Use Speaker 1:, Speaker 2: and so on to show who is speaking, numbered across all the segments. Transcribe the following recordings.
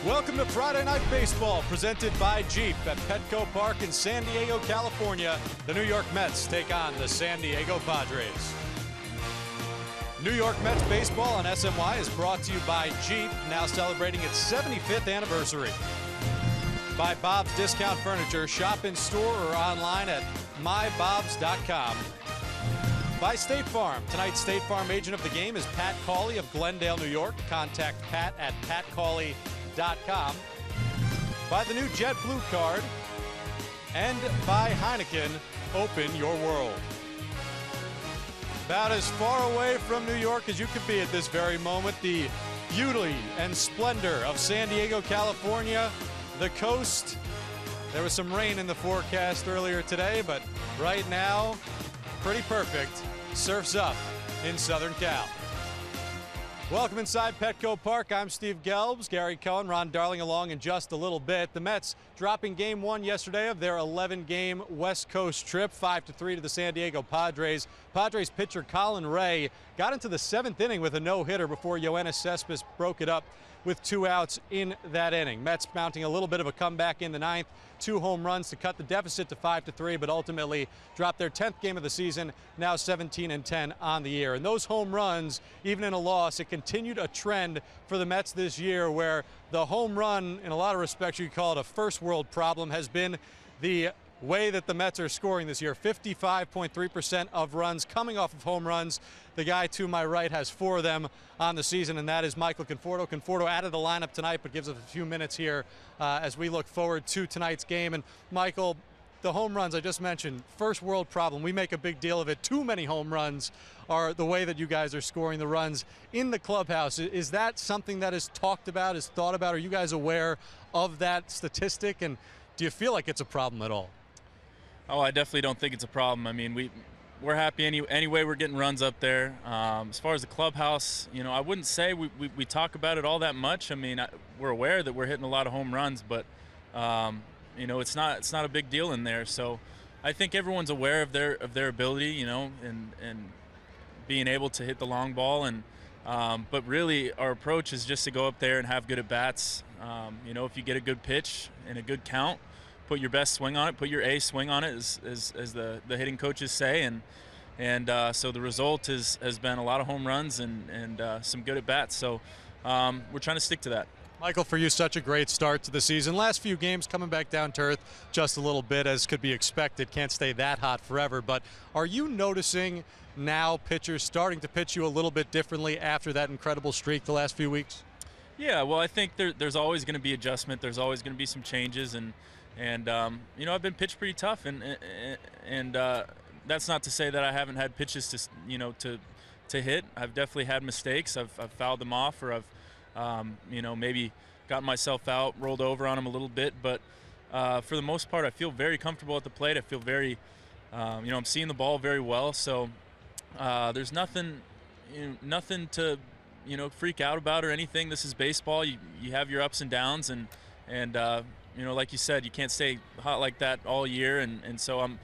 Speaker 1: Welcome to Friday Night Baseball, presented by Jeep at Petco Park in San Diego, California. The New York Mets take on the San Diego Padres. New York Mets baseball on SNY is brought to you by Jeep, now celebrating its 75th anniversary. By Bob's Discount Furniture, shop in store or online at mybobs.com. By State Farm. Tonight's State Farm agent of the game is Pat Cawley of Glendale, New York. Contact Pat at patcawley.com. By the new JetBlue card. And by Heineken, open your world. About as far away from New York as you could be at this very moment, the beauty and splendor of San Diego, California, the coast. There was some rain in the forecast earlier today, but right now, pretty perfect. Surf's up in Southern Cal. Welcome inside Petco Park. I'm Steve Gelbs, Gary Cohen, Ron Darling along in just a little bit. The Mets dropping game one yesterday of their 11-game West Coast trip, 5-3 to the San Diego Padres. Padres pitcher Colin Ray got into the 7th inning with a no-hitter before Yoenis Cespedes broke it up with 2 outs in that inning. Mets mounting a little bit of a comeback in the 9th. 2 home runs to cut the deficit to 5-3, but ultimately dropped their 10th game of the season, now 17-10 on the year. And those home runs, even in a loss, it continued a trend for the Mets this year where the home run, in a lot of respects, you could call it a first world problem, has been the way that the Mets are scoring this year. 55.3% of runs coming off of home runs. The guy to my right has 4 of them on the season, and that is Michael Conforto. Conforto out of the lineup tonight, but gives us a few minutes here as we look forward to tonight's game. And Michael, the home runs I just mentioned, first world problem. We make a big deal of it. Too many home runs are the way that you guys are scoring the runs in the clubhouse. Is that something that is talked about, is thought about? Are you guys aware of that statistic? And do you feel like it's a problem at all?
Speaker 2: Oh, I definitely don't think it's a problem. I mean, we're happy anyway we're getting runs up there. As far as the clubhouse, you know, I wouldn't say we talk about it all that much. I mean, we're aware that we're hitting a lot of home runs, but you know, it's not a big deal in there. So I think everyone's aware of their ability, you know, and being able to hit the long ball. And but really, our approach is just to go up there and have good at bats. You know, if you get a good pitch and a good count, put your best swing on it, put your A swing on it, as the hitting coaches say, and so the result has been a lot of home runs and some good at bats. So we're trying to stick to that.
Speaker 1: Michael, for you, such a great start to the season. Last few games coming back down to earth just a little bit, as could be expected. Can't stay that hot forever. But are you noticing now pitchers starting to pitch you a little bit differently after that incredible streak the last few weeks?
Speaker 2: Yeah, well, I think there's always going to be adjustment. There's always going to be some changes, and you know, I've been pitched pretty tough, and that's not to say that I haven't had pitches to hit. I've definitely had mistakes. I've fouled them off, or I've you know, maybe gotten myself out, rolled over on them a little bit. But for the most part, I feel very comfortable at the plate. I feel very, you know, I'm seeing the ball very well. So there's nothing to, you know, freak out about or anything. This is baseball. You have your ups and downs, and you know, like you said, you can't stay hot like that all year, and so I'm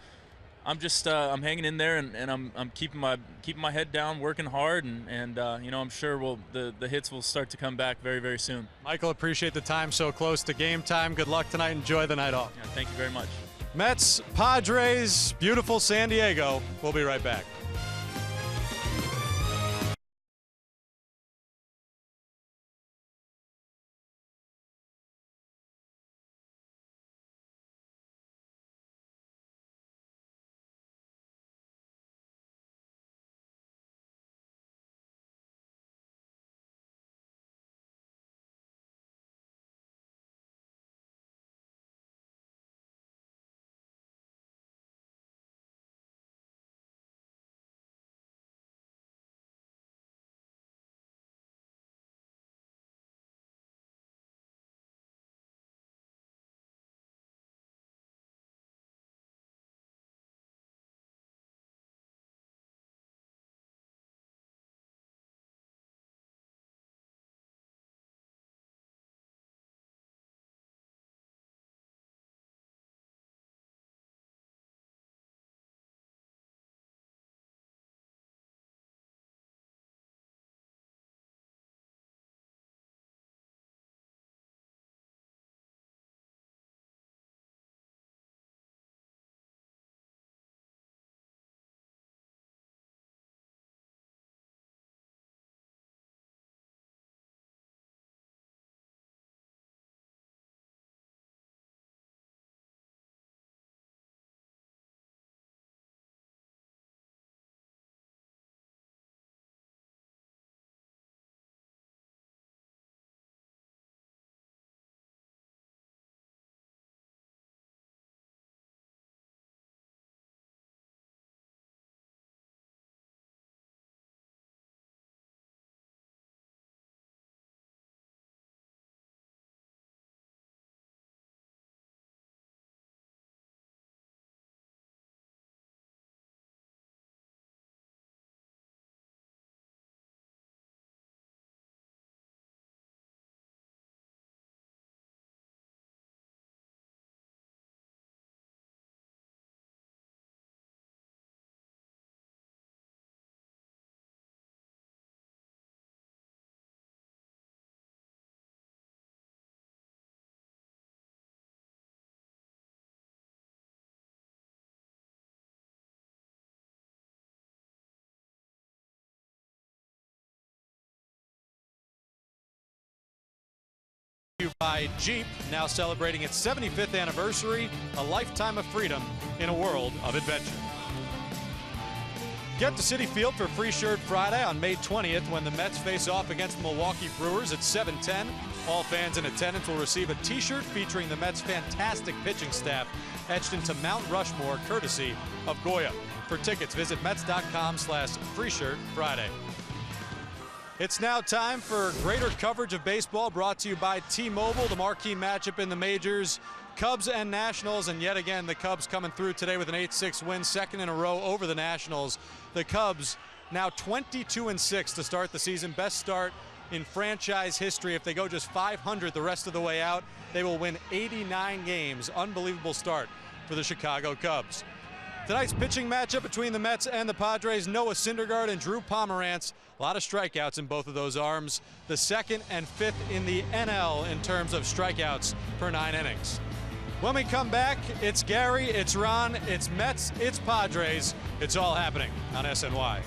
Speaker 2: just I'm hanging in there, and I'm keeping my head down, working hard, and you know, I'm sure the hits will start to come back very, very soon.
Speaker 1: Michael, appreciate the time so close to game time. Good luck tonight. Enjoy the night off.
Speaker 2: Yeah, thank you very much.
Speaker 1: Mets, Padres, beautiful San Diego. We'll be right back. by Jeep, now celebrating its 75th anniversary, a lifetime of freedom in a world of adventure. Get to Citi Field for Free Shirt Friday on May 20th when the Mets face off against Milwaukee Brewers at 7:10. All fans in attendance will receive a t-shirt featuring the Mets' fantastic pitching staff etched into Mount Rushmore, courtesy of Goya. For tickets, visit Mets.com/FreeShirtFriday. It's now time for greater coverage of baseball, brought to you by T-Mobile, the marquee matchup in the majors, Cubs and Nationals, and yet again the Cubs coming through today with an 8-6 win, second in a row over the Nationals. The Cubs now 22-6 to start the season, best start in franchise history. If they go just 500 the rest of the way out, they will win 89 games. Unbelievable start for the Chicago Cubs. Tonight's pitching matchup between the Mets and the Padres, Noah Syndergaard and Drew Pomeranz. A lot of strikeouts in both of those arms. The second and fifth in the NL in terms of strikeouts per 9 innings. When we come back, it's Gary, it's Ron, it's Mets, it's Padres. It's all happening on SNY.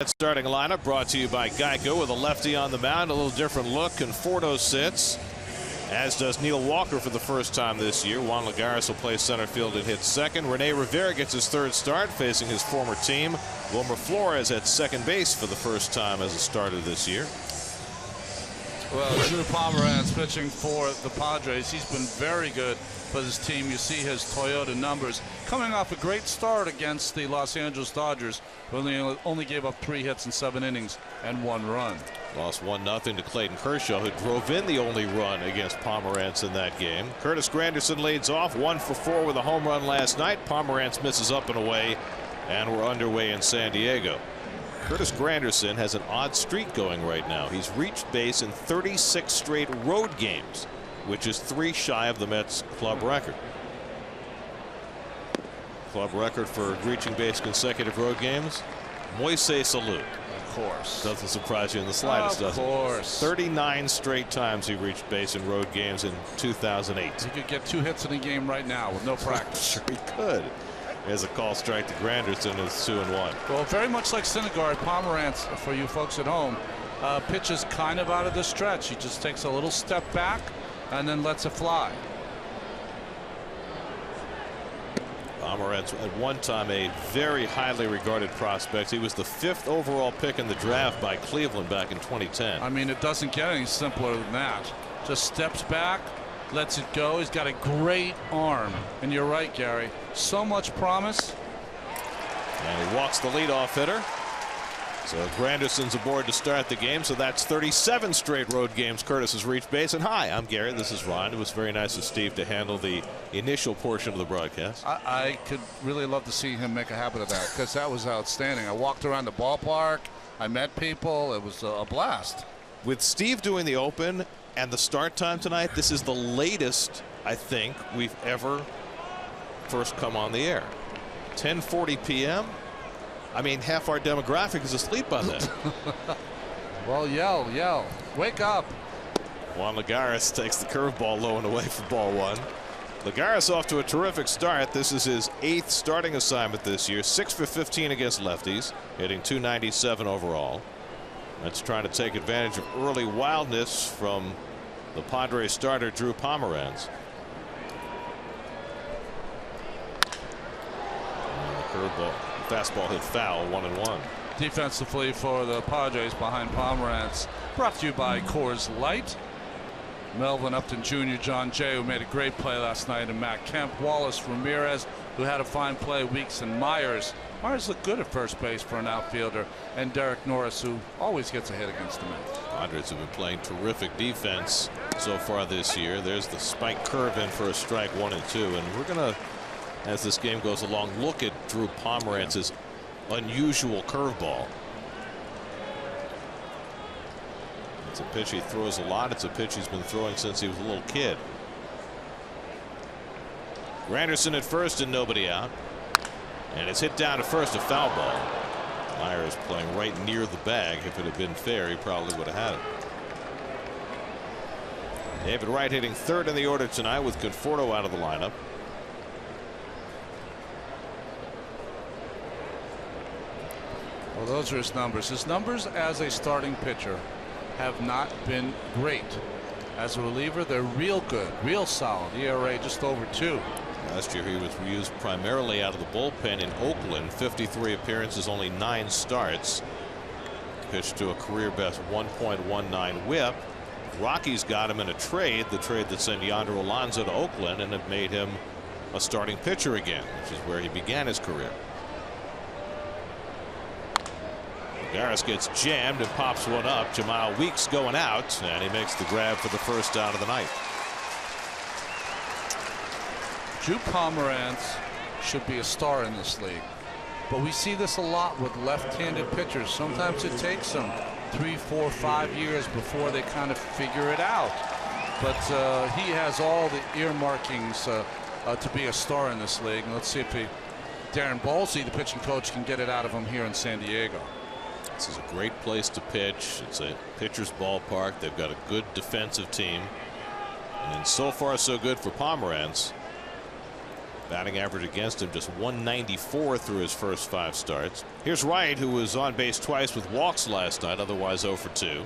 Speaker 3: Starting lineup brought to you by Geico with a lefty on the mound, a little different look. Conforto sits, as does Neil Walker for the first time this year. Juan Lagares will play center field and hit second. Rene Rivera gets his third start facing his former team. Wilmer Flores at second base for the first time as a starter this year.
Speaker 4: Well, Drew Pomeranz pitching for the Padres. He's been very good for his team. You see his Toyota numbers. Coming off a great start against the Los Angeles Dodgers, who only gave up 3 hits in 7 innings and 1 run.
Speaker 3: Lost 1-0 to Clayton Kershaw, who drove in the only run against Pomeranz in that game. Curtis Granderson leads off 1 for 4 with a home run last night. Pomeranz misses up and away, and we're underway in San Diego. Curtis Granderson has an odd streak going right now. He's reached base in 36 straight road games, which is 3 shy of the Mets club record. Club record for reaching base consecutive road games, Moises Alou.
Speaker 4: Of course.
Speaker 3: Doesn't surprise you in the slightest, does it?
Speaker 4: Of course.
Speaker 3: 39 straight times he reached base in road games in 2008.
Speaker 4: He could get 2 hits in a game right now with no practice.
Speaker 3: Sure he could. There's a call strike to Granderson. It's 2-1.
Speaker 4: Well, very much like Syndergaard, Pomeranz, for you folks at home, pitches kind of out of the stretch. He just takes a little step back and then lets it fly.
Speaker 3: Pomeranz at one time a very highly regarded prospect. He was the 5th overall pick in the draft by Cleveland back in 2010.
Speaker 4: I mean, it doesn't get any simpler than that. Just steps back, lets it go. He's got a great arm. And you're right, Gary. So much promise.
Speaker 3: And he walks the leadoff hitter. So Granderson's aboard to start the game. So that's 37 straight road games Curtis has reached base. And hi, I'm Gary. This is Ron. It was very nice of Steve to handle the initial portion of the broadcast.
Speaker 4: I could really love to see him make a habit of that, because that was outstanding. I walked around the ballpark. I met people. It was a blast.
Speaker 3: With Steve doing the open and the start time tonight, this is the latest I think we've ever first come on the air. 10:40 p.m. I mean, half our demographic is asleep by then.
Speaker 4: Well, yell. Wake up.
Speaker 3: Juan Lagares takes the curveball low and away for ball one. Lagares off to a terrific start. This is his 8th starting assignment this year. 6 for 15 against lefties, hitting .297 overall. That's trying to take advantage of early wildness from the Padres starter Drew Pomeranz. And the curveball. Fastball hit foul, 1-1.
Speaker 4: Defensively for the Padres behind Pomeranz, brought to you by Coors Light. Melvin Upton Jr., John Jay, who made a great play last night, and Matt Kemp, Wallace Ramirez, who had a fine play, Weeks, and Myers. Myers looked good at first base for an outfielder, and Derek Norris, who always gets a hit against the Mets.
Speaker 3: Padres have been playing terrific defense so far this year. There's the spike curve in for a strike, 1-2, and we're going to, as this game goes along, look at Drew Pomeranz's unusual curveball. It's a pitch he throws a lot. It's a pitch he's been throwing since he was a little kid. Granderson at first and nobody out. And it's hit down to first, a foul ball. Myers playing right near the bag. If it had been fair, he probably would have had it. David Wright hitting third in the order tonight with Conforto out of the lineup.
Speaker 4: Well, those are his numbers. His numbers as a starting pitcher have not been great. As a reliever, they're real good, real solid. ERA just over 2.
Speaker 3: Last year he was used primarily out of the bullpen in Oakland. 53 appearances, only 9 starts. Pitched to a career best 1.19 whip. Rockies got him in a trade, the trade that sent Yonder Alonso to Oakland, and it made him a starting pitcher again, which is where he began his career. Lagares gets jammed and pops one up. Jamal Weeks going out, and he makes the grab for the first out of the night.
Speaker 4: Drew Pomeranz should be a star in this league, but we see this a lot with left-handed pitchers. Sometimes it takes them 3, 4, 5 years before they kind of figure it out, but he has all the earmarkings to be a star in this league. And let's see if Darren Bolsey, the pitching coach, can get it out of him here in San Diego.
Speaker 3: This is a great place to pitch. It's a pitcher's ballpark. They've got a good defensive team, and so far so good for Pomeranz. Batting average against him just 194 through his first 5 starts. Here's Wright, who was on base twice with walks last night, otherwise 0 for 2.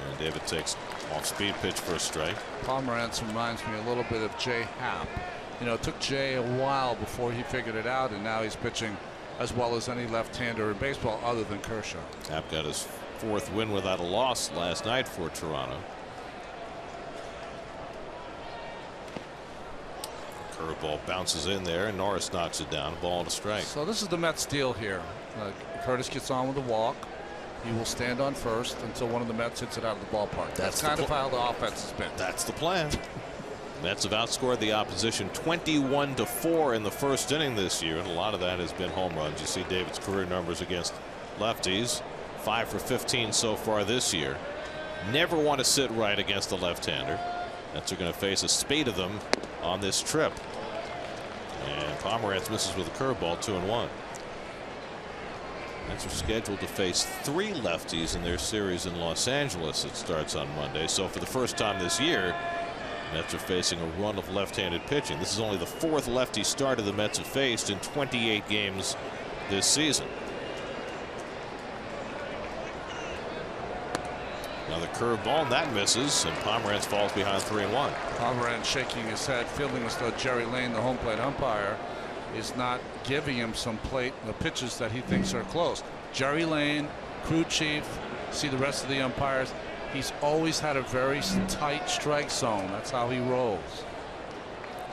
Speaker 3: And David takes off-speed pitch for a strike.
Speaker 4: Pomeranz reminds me a little bit of Jay Happ. You know, it took Jay a while before he figured it out, and now he's pitching as well as any left-hander in baseball other than Kershaw.
Speaker 3: Happ got his 4th win without a loss last night for Toronto. Curveball bounces in there, and Norris knocks it down. Ball and a strike.
Speaker 4: So this is the Mets deal here. Curtis gets on with a walk. He will stand on first until one of the Mets hits it out of the ballpark. That's kind of how the offense has been.
Speaker 3: That's the plan. Mets have outscored the opposition 21-4 in the first inning this year, and a lot of that has been home runs. You see David's career numbers against lefties, 5 for 15 so far this year. Never want to sit right against the left-hander. Mets are going to face a spate of them on this trip. And Pomeranz misses with a curveball, 2-1. Mets are scheduled to face 3 lefties in their series in Los Angeles. It starts on Monday. So for the first time this year, Mets are facing a run of left-handed pitching. This is only the 4th lefty starter the Mets have faced in 28 games this season. Another curveball, and that misses, and Pomeranz falls behind 3-1.
Speaker 4: Pomeranz shaking his head, feeling as though Jerry Lane, the home plate umpire, is not giving him some pitches that he thinks are close. Jerry Lane, crew chief, see the rest of the umpires. He's always had a very tight strike zone. That's how he rolls.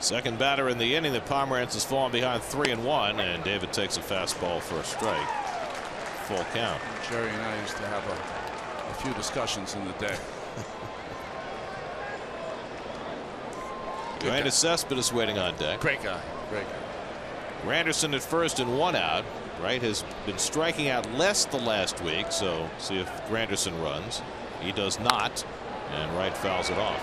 Speaker 3: Second batter in the inning. The Pomeranz has fallen behind 3-1, and David takes a fastball for a strike. Full count.
Speaker 4: Jerry and I used to have a few discussions in the day.
Speaker 3: Ryan Cespedes waiting on deck.
Speaker 4: Great guy. Great guy.
Speaker 3: Granderson at first and 1 out. Wright has been striking out less the last week, so see if Granderson runs. He does not, and Wright fouls it off.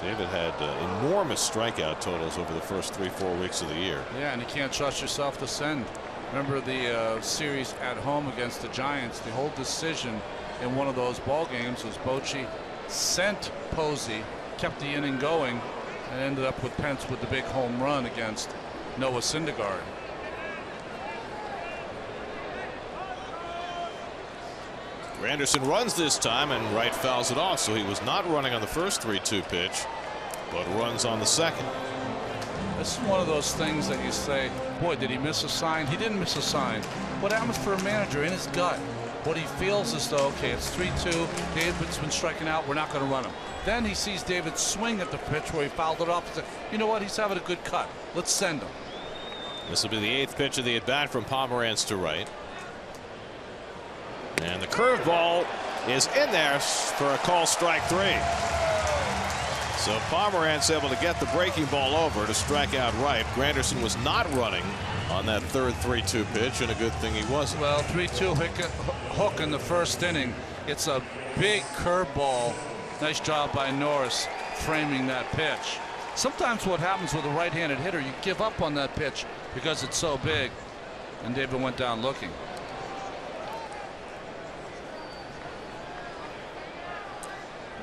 Speaker 3: David had enormous strikeout totals over the first 3-4 weeks of the year.
Speaker 4: Yeah, and you can't trust yourself to send. Remember the series at home against the Giants? The whole decision in one of those ball games was Bochy sent Posey, kept the inning going, and ended up with Pence with the big home run against Noah Syndergaard.
Speaker 3: Granderson runs this time, and Wright fouls it off, so he was not running on the first 3-2 pitch, but runs on the second.
Speaker 4: This is one of those things that you say, boy, did he miss a sign? He didn't miss a sign. What happens for a manager in his gut? What he feels is though, okay, it's 3-2. David's been striking out. We're not going to run him. Then he sees David swing at the pitch where he fouled it off. You know what? He's having a good cut. Let's send him.
Speaker 3: This will be the 8th pitch of the at-bat from Pomeranz to Wright. And the curveball is in there for a call strike 3. So Pomeranz able to get the breaking ball over to strike out Wright. Granderson was not running on that third 3-2 pitch, and a good thing he wasn't.
Speaker 4: Well, 3-2 hook in the first inning. It's a big curveball. Nice job by Norris framing that pitch. Sometimes what happens with a right-handed hitter, you give up on that pitch because it's so big, and David went down looking.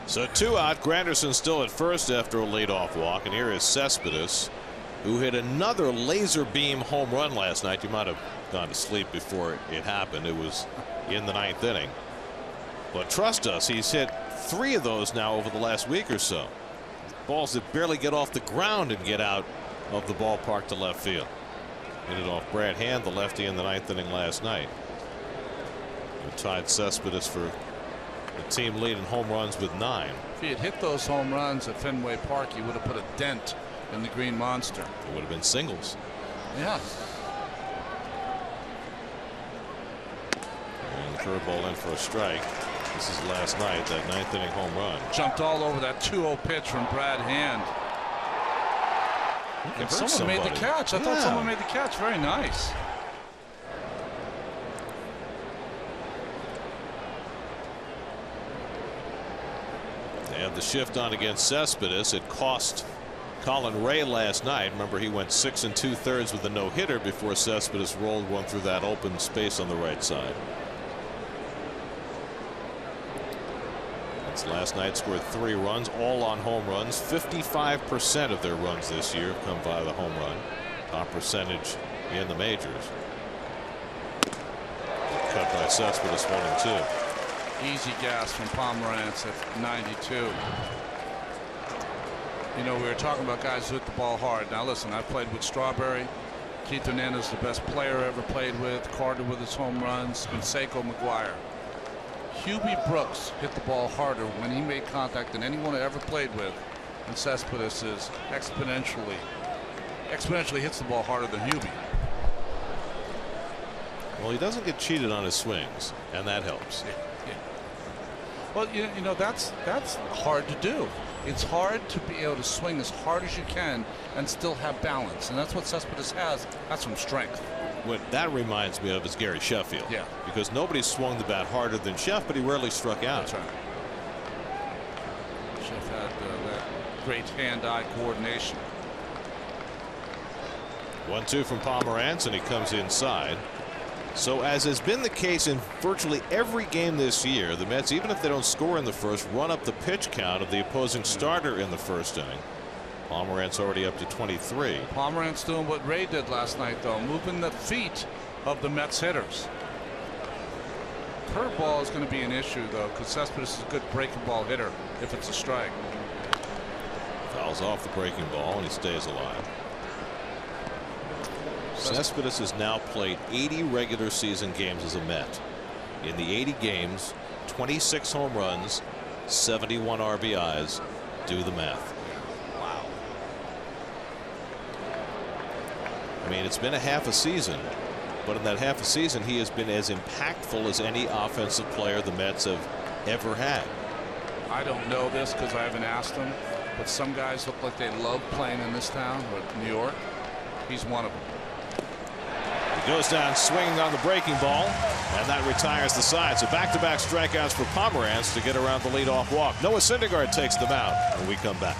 Speaker 3: So 2 out. Granderson still at first after a leadoff walk, and here is Cespedes, who hit another laser beam home run last night. You might have gone to sleep before it happened. It was in the 9th inning. But trust us, he's hit 3 of those now over the last week or so. Balls that barely get off the ground and get out of the ballpark to left field. Hit it off Brad Hand, the lefty, in the 9th inning last night. It tied Cespedes for the team lead in home runs with 9.
Speaker 4: If he had hit those home runs at Fenway Park, he would have put a dent in the Green Monster.
Speaker 3: It would have been singles.
Speaker 4: Yeah.
Speaker 3: And the curveball in for a strike. This is last night, that 9th inning home run.
Speaker 4: Jumped all over that 2-0 pitch from Brad Hand. And someone made the catch. I thought someone made the catch. Very nice.
Speaker 3: They have the shift on against Cespedes. It cost Colin Ray last night. Remember, he went 6 2/3 with a no-hitter before Cespedes rolled one through that open space on the right side. Last night scored 3 runs, all on home runs. 55% of their runs this year have come via the home run. Top percentage in the majors. Cut by Cespedes, 1-2.
Speaker 4: Easy gas from Pomeranz at 92. You know, we were talking about guys who hit the ball hard. Now listen, I played with Strawberry. Keith Hernandez, the best player I ever played with. Carter with his home runs. And Seiko McGuire. Hubie Brooks hit the ball harder when he made contact than anyone I ever played with. And Cespedes is exponentially hits the ball harder than Hubie.
Speaker 3: Well, he doesn't get cheated on his swings, and that helps.
Speaker 4: Yeah. Well, you know that's hard to do. It's hard to be able to swing as hard as you can and still have balance, and that's what Cespedes has. That's some strength.
Speaker 3: What that reminds me of is Gary Sheffield.
Speaker 4: Yeah.
Speaker 3: Because nobody swung the bat harder than Sheff, but he rarely struck out.
Speaker 4: That's right. Sheff had that great hand-eye coordination.
Speaker 3: 1-2 from Pomeranz, and he comes inside. So as has been the case in virtually every game this year, the Mets, even if they don't score in the first, run up the pitch count of the opposing starter in the first inning. Pomeranz already up to 23.
Speaker 4: Pomeranz doing what Ray did last night, though, moving the feet of the Mets hitters. Curveball is going to be an issue, though, because Cespedes is a good breaking ball hitter if it's a strike.
Speaker 3: Fouls off the breaking ball, and he stays alive. Cespedes has now played 80 regular season games as a Met. In the 80 games, 26 home runs, 71 RBIs. Do the math.
Speaker 4: Wow.
Speaker 3: mean, it's been a half a season, but in that half a season, he has been as impactful as any offensive player the Mets have ever had.
Speaker 4: I don't know this because I haven't asked him, but some guys look like they love playing in this town, or New York. He's one of them.
Speaker 3: He goes down swinging on the breaking ball, and that retires the side. So back-to-back strikeouts for Pomerantz to get around the leadoff walk. Noah Syndergaard takes them out when we come back.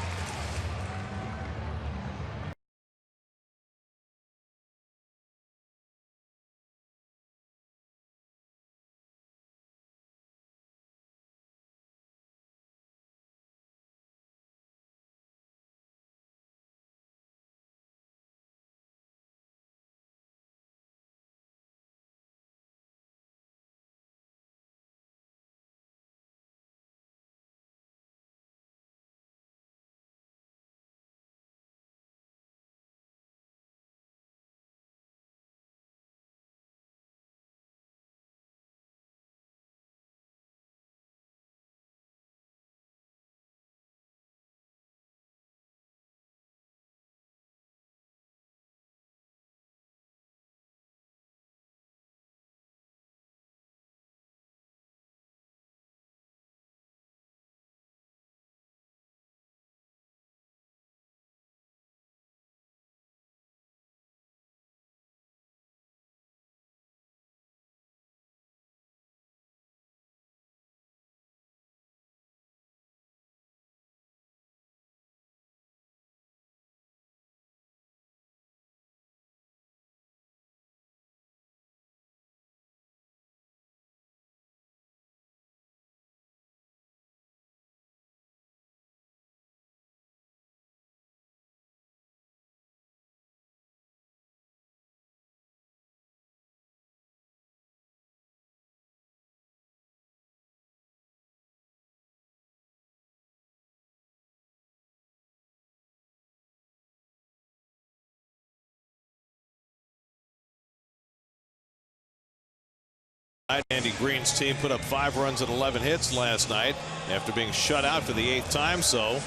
Speaker 3: Andy Green's team put up 5 runs and 11 hits last night after being shut out for the 8th time, so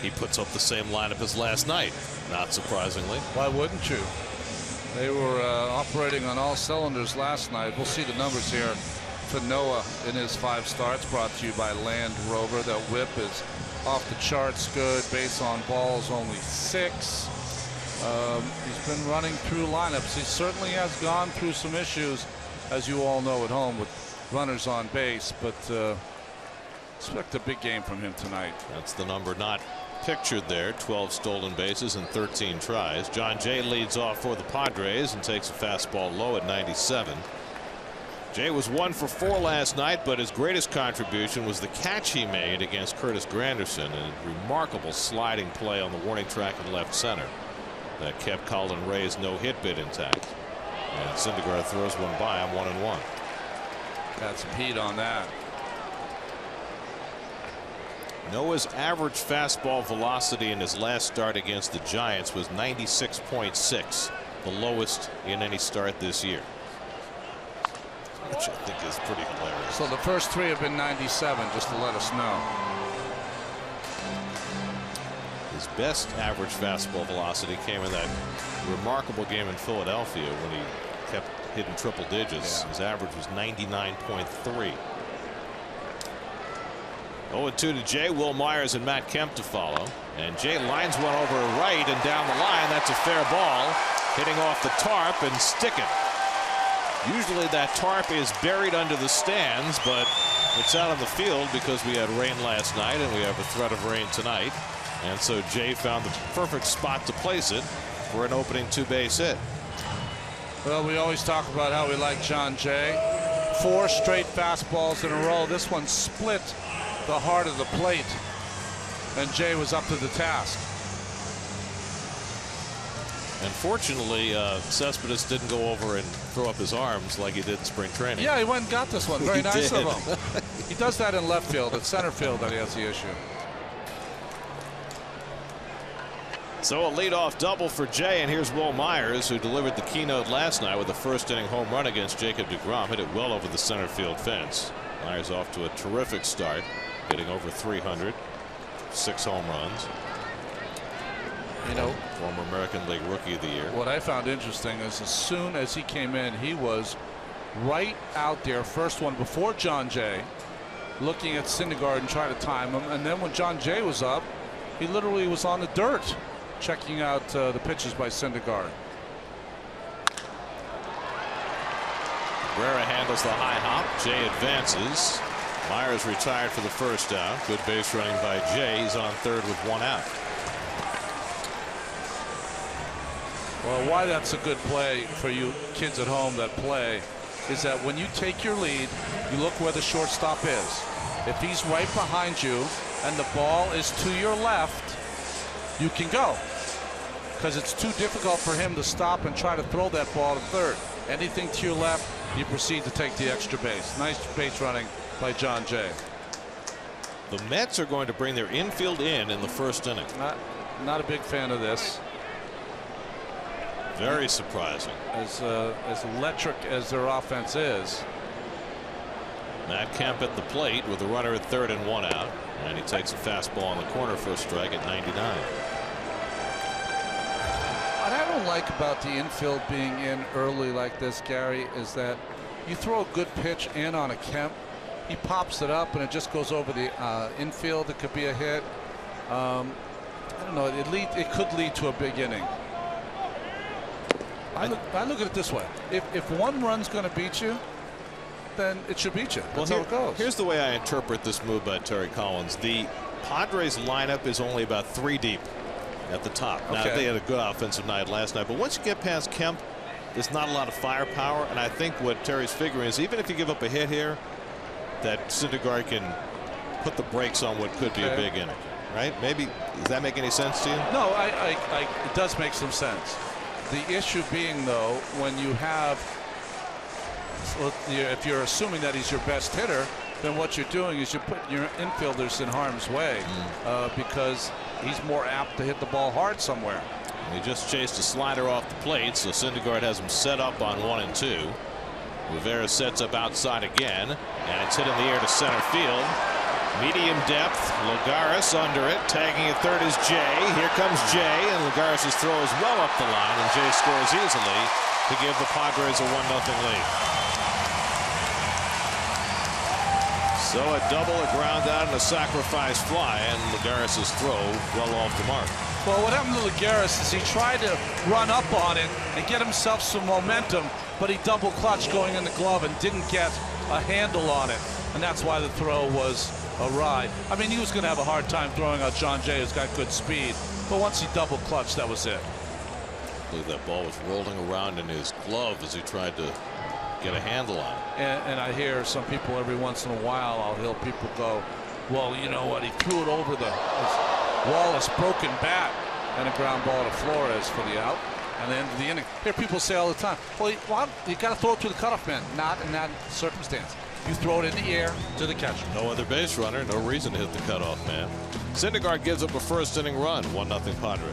Speaker 3: he puts up the same lineup as last night, not surprisingly.
Speaker 4: Why wouldn't you? They were operating on all cylinders last night. We'll see the numbers here for Noah in his 5 starts, brought to you by Land Rover. That whip is off the charts good. Base on balls only 6. He's been running through lineups. He certainly has gone through some issues, as you all know at home, with runners on base, but expect a big game from him tonight.
Speaker 3: That's the number not pictured there. 12 stolen bases and 13 tries. John Jay leads off for the Padres and takes a fastball low at 97. Jay was 1 for 4 last night, but his greatest contribution was the catch he made against Curtis Granderson, and a remarkable sliding play on the warning track in left center that kept Colin Ray's no-hit bid intact. And Syndergaard throws one by. I'm 1-1.
Speaker 4: Got some heat on that.
Speaker 3: Noah's average fastball velocity in his last start against the Giants was 96.6, the lowest in any start this year, which I think is pretty hilarious.
Speaker 4: So the first 3 have been 97, just to let us know.
Speaker 3: His best average fastball velocity came in that remarkable game in Philadelphia when he kept hitting triple digits. His average was 99.3. 0-2 to Jay. Will Myers and Matt Kemp to follow. And Jay lines one over right and down the line. That's a fair ball. Hitting off the tarp and sticking. Usually that tarp is buried under the stands, but it's out on the field because we had rain last night and we have a threat of rain tonight. And so Jay found the perfect spot to place it for an opening 2-base hit.
Speaker 4: Well, we always talk about how we like John Jay. 4 straight fastballs in a row. This one split the heart of the plate, and Jay was up to the task.
Speaker 3: And fortunately, Cespedes didn't go over and throw up his arms like he did in spring training.
Speaker 4: Yeah, he went and got this one. Very nice of him. He does that in left field. It's center field that he has the issue.
Speaker 3: So a leadoff double for Jay, and here's Will Myers, who delivered the keynote last night with a first-inning home run against Jacob deGrom. Hit it well over the center field fence. Myers off to a terrific start, hitting over 300, 6 home runs.
Speaker 4: You know,
Speaker 3: former American League Rookie of the Year.
Speaker 4: What I found interesting is as soon as he came in, he was right out there, first one before John Jay, looking at Syndergaard and trying to time him. And then when John Jay was up, he literally was on the dirt checking out the pitches by Syndergaard.
Speaker 3: Cabrera handles the high hop. Jay advances. Myers retired for the first out. Good base running by Jay. He's on third with one out.
Speaker 4: Well, why that's a good play for you kids at home that play is that when you take your lead, you look where the shortstop is. If he's right behind you and the ball is to your left, you can go, because it's too difficult for him to stop and try to throw that ball to third. Anything to your left, you proceed to take the extra base. Nice base running by John Jay.
Speaker 3: The Mets are going to bring their infield in the first inning.
Speaker 4: Not a big fan of this.
Speaker 3: Very surprising.
Speaker 4: As electric as their offense is.
Speaker 3: Matt Kemp at the plate with a runner at third and one out, and he takes a fastball on the corner for a strike at 99.
Speaker 4: What I don't like about the infield being in early like this, Gary, is that you throw a good pitch in on a Kemp, he pops it up and it just goes over the infield. It could be a hit. I don't know. It could lead to a big inning. I look at it this way: if one run's going to beat you, then it should beat you. That's how it goes.
Speaker 3: Here's the way I interpret this move by Terry Collins. The Padres lineup is only about 3 deep at the top. Now they had a good offensive night last night, but once you get past Kemp, there's not a lot of firepower. And I think what Terry's figuring is, even if you give up a hit here, that Syndergaard can put the brakes on what could be a big inning. Right? Maybe. Does that make any sense to you?
Speaker 4: No, it does make some sense. The issue being, though, when you have, if you're assuming that he's your best hitter, then what you're doing is you're putting your infielders in harm's way because he's more apt to hit the ball hard somewhere.
Speaker 3: He just chased a slider off the plate, so Syndergaard has him set up on 1 and 2. Rivera sets up outside again, and it's hit in the air to center field. Medium depth, Lagares under it. Tagging at third is Jay. Here comes Jay, and Lagares' throw is well up the line, and Jay scores easily to give the Padres a 1-0 lead. So a double, a ground out, and a sacrifice fly, and Lagares' throw well off the mark.
Speaker 4: Well, what happened to Lagares is he tried to run up on it and get himself some momentum, but he double clutched going in the glove and didn't get a handle on it, and that's why the throw was awry. I mean, he was going to have a hard time throwing out John Jay, who's got good speed, but once he double clutched, that was it.
Speaker 3: I believe that ball was rolling around in his glove as he tried to get a handle on it.
Speaker 4: And I hear some people every once in a while, I'll hear people go, well, you know what, he threw it over the Wallace broken bat, and a ground ball to Flores for the out. And the end of the inning. Hear people say all the time, well, you got to throw it to the cutoff man. Not in that circumstance. You throw it in the air to the catcher.
Speaker 3: No other base runner, no reason to hit the cutoff man. Syndergaard gives up a first inning run, 1-0 Padres.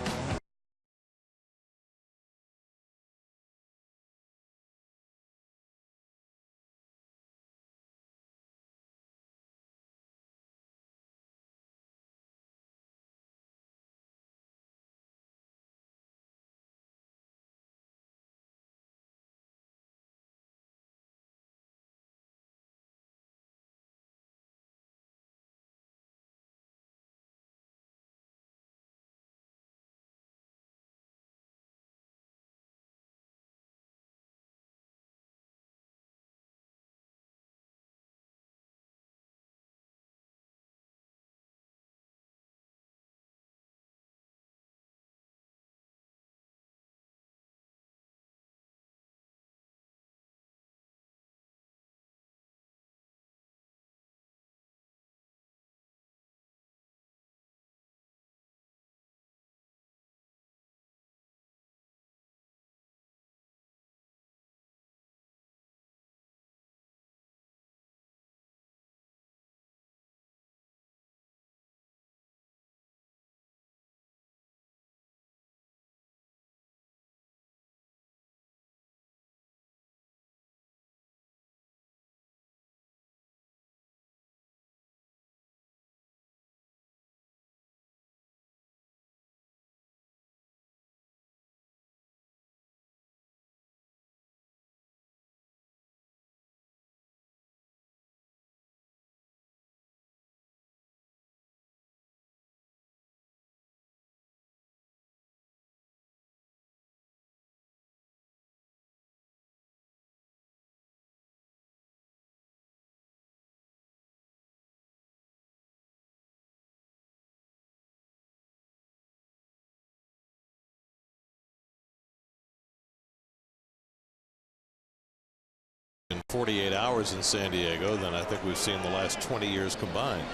Speaker 3: 48 hours in San Diego than I think we've seen the last 20 years combined.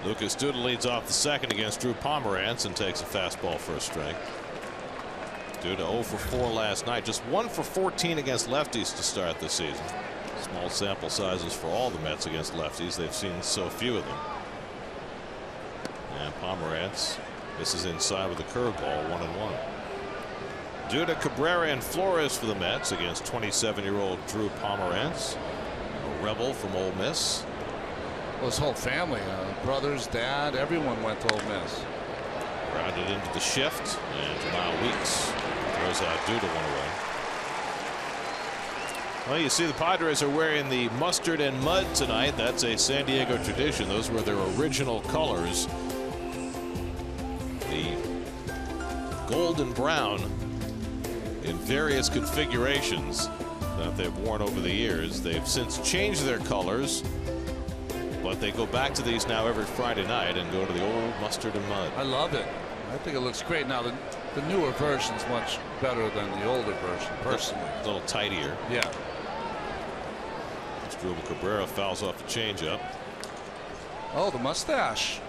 Speaker 3: Lucas Duda leads off the second against Drew Pomerantz and takes a fastball for a strike. Duda 0 for 4 last night, just 1 for 14 against lefties to start the season. Small sample sizes for all the Mets against lefties. They've seen so few of them. And Pomerantz misses inside with a curveball, 1-1. Duda, Cabrera, and Flores for the Mets against 27-year-old Drew Pomerantz, a rebel from Ole Miss.
Speaker 4: Well, his whole family, brothers, dad, everyone went to Ole Miss.
Speaker 3: Grounded into the shift, and Jamal Weeks throws out Duda 1 away. Well, you see the Padres are wearing the mustard and mud tonight. That's a San Diego tradition. Those were their original colors. The gold and brown in various configurations that they've worn over the years. They've since changed their colors, but they go back to these now every Friday night and go to the old mustard and mud.
Speaker 4: I love it. I think it looks great. Now the newer version's much better than the older version, personally.
Speaker 3: A little tidier.
Speaker 4: Yeah.
Speaker 3: Drupal Cabrera fouls off a changeup.
Speaker 4: Oh, the mustache.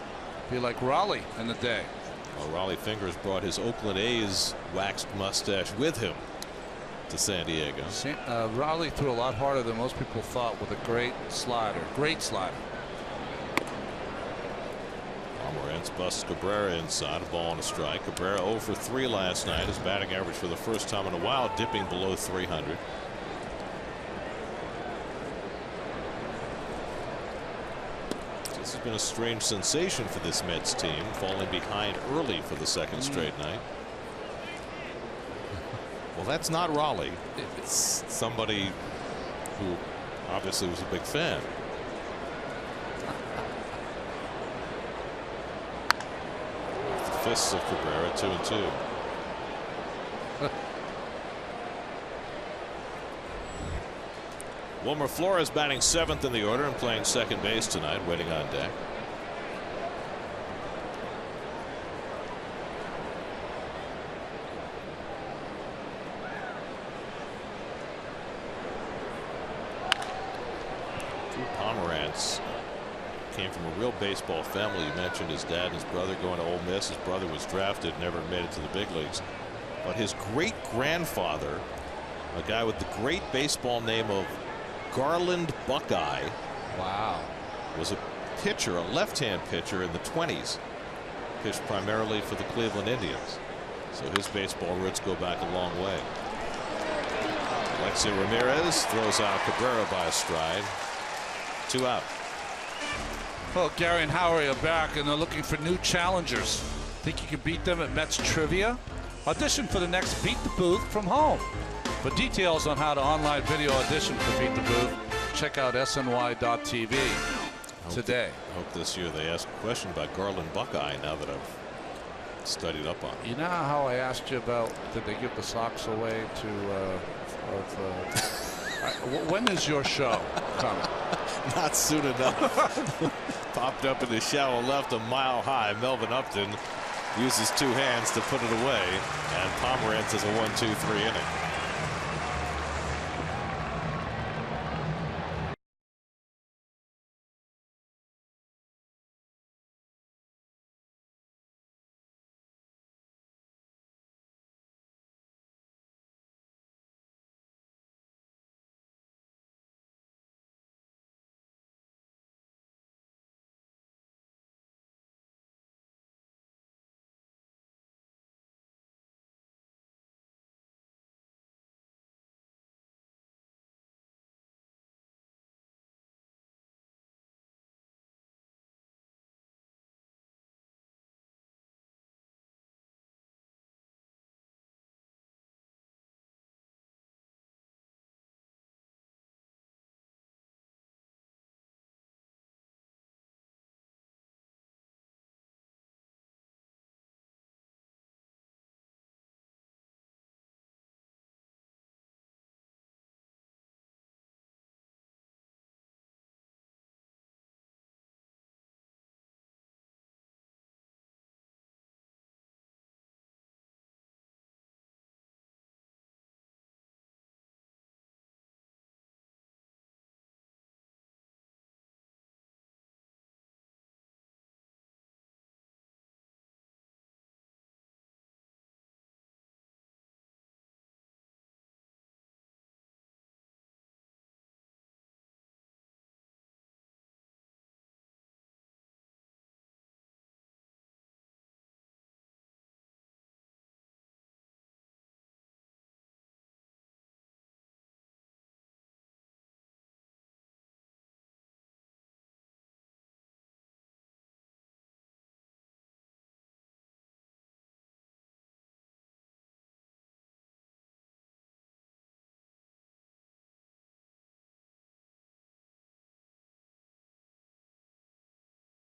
Speaker 4: Be like Raleigh in the day.
Speaker 3: Well, Raleigh Fingers brought his Oakland A's waxed mustache with him to San Diego.
Speaker 4: Raleigh threw a lot harder than most people thought with a great slider. Great slider.
Speaker 3: Pomerantz busts Cabrera inside, a ball and a strike. Cabrera 0 for 3 last night. His batting average for the first time in a while dipping below 300. This has been a strange sensation for this Mets team, falling behind early for the second straight night. Well, that's not Raleigh. It's somebody who obviously was a big fan. The fists of Cabrera, 2-2. Wilmer Flores batting 7th in the order and playing second base tonight, waiting on deck. Drew Pomerantz came from a real baseball family. You mentioned his dad and his brother going to Ole Miss. His brother was drafted, never made it to the big leagues. But his great grandfather, a guy with the great baseball name of Garland Buckeye,
Speaker 4: wow,
Speaker 3: was a pitcher, a left-hand pitcher in the 20s. Pitched primarily for the Cleveland Indians. So his baseball roots go back a long way. Alexi Ramirez throws out Cabrera by a stride. 2 out.
Speaker 4: Well, Gary and Howery are back, and they're looking for new challengers. Think you can beat them at Mets Trivia? Audition for the next Beat the Booth from home. For details on how to online video audition for Beat the Booth, check out sny.tv today.
Speaker 3: I hope this year they ask a question about Garland Buckeye now that I've studied up on it.
Speaker 4: You know how I asked you about did they give the socks away to when is your show coming?
Speaker 3: Not soon enough. Popped up in the shallow left a mile high. Melvin Upton uses 2 hands to put it away, and Pomerantz is a 1-2-3 inning.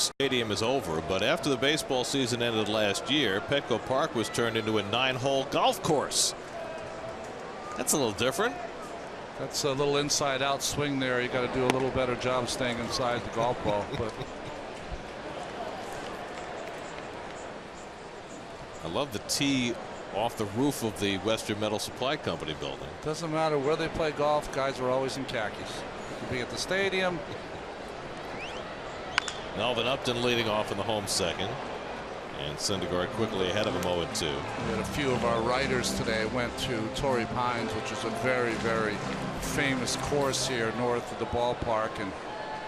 Speaker 3: stadium is over, but after the baseball season ended last year, Petco Park was turned into a 9-hole golf course. That's a little different.
Speaker 4: That's a little inside out swing there. You got to do a little better job staying inside the golf ball. But
Speaker 3: I love the tee off the roof of the Western Metal Supply Company building.
Speaker 4: Doesn't matter where they play golf, guys are always in khakis. Could be at the stadium.
Speaker 3: Melvin Upton leading off in the home second. And Syndergaard quickly ahead of him 0-2.
Speaker 4: We had a few of our writers today went to Torrey Pines, which is a very, very famous course here north of the ballpark, and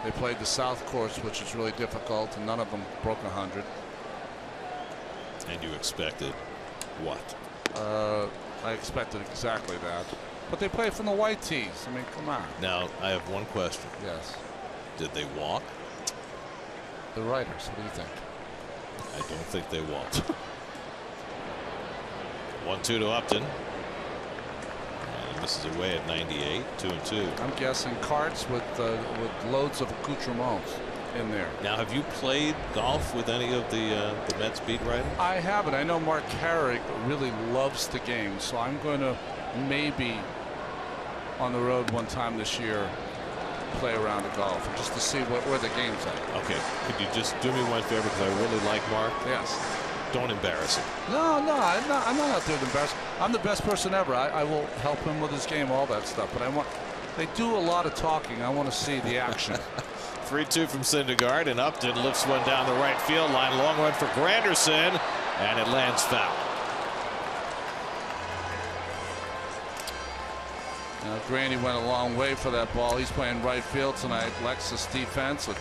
Speaker 4: they played the South course, which is really difficult, and none of them broke 100.
Speaker 3: And you expected what?
Speaker 4: I expected exactly that. But they play from the white tees. I mean, come on.
Speaker 3: Now, I have one question.
Speaker 4: Yes.
Speaker 3: Did they walk?
Speaker 4: The writers, what do you think?
Speaker 3: I don't think they walked. 1-2 to Upton. And this is away at 98, 2-2.
Speaker 4: I'm guessing carts with loads of accoutrements in there.
Speaker 3: Now, have you played golf with any of the Mets beat writers?
Speaker 4: I haven't. I know Mark Carrick really loves the game, so I'm going to maybe on the road one time this year play around the golf just to see where the game's at.
Speaker 3: Okay. Could you just do me one favor, because I really like Mark?
Speaker 4: Yes.
Speaker 3: Don't embarrass him.
Speaker 4: No, I'm not out there to embarrass. I'm the best person ever. I will help him with his game, all that stuff. But they do a lot of talking. I want to see the action.
Speaker 3: 3-2 from Syndergaard, and Upton lifts one down the right field line. Long run for Granderson, and it lands foul.
Speaker 4: Granny went a long way for that ball. He's playing right field tonight. Lexus defense with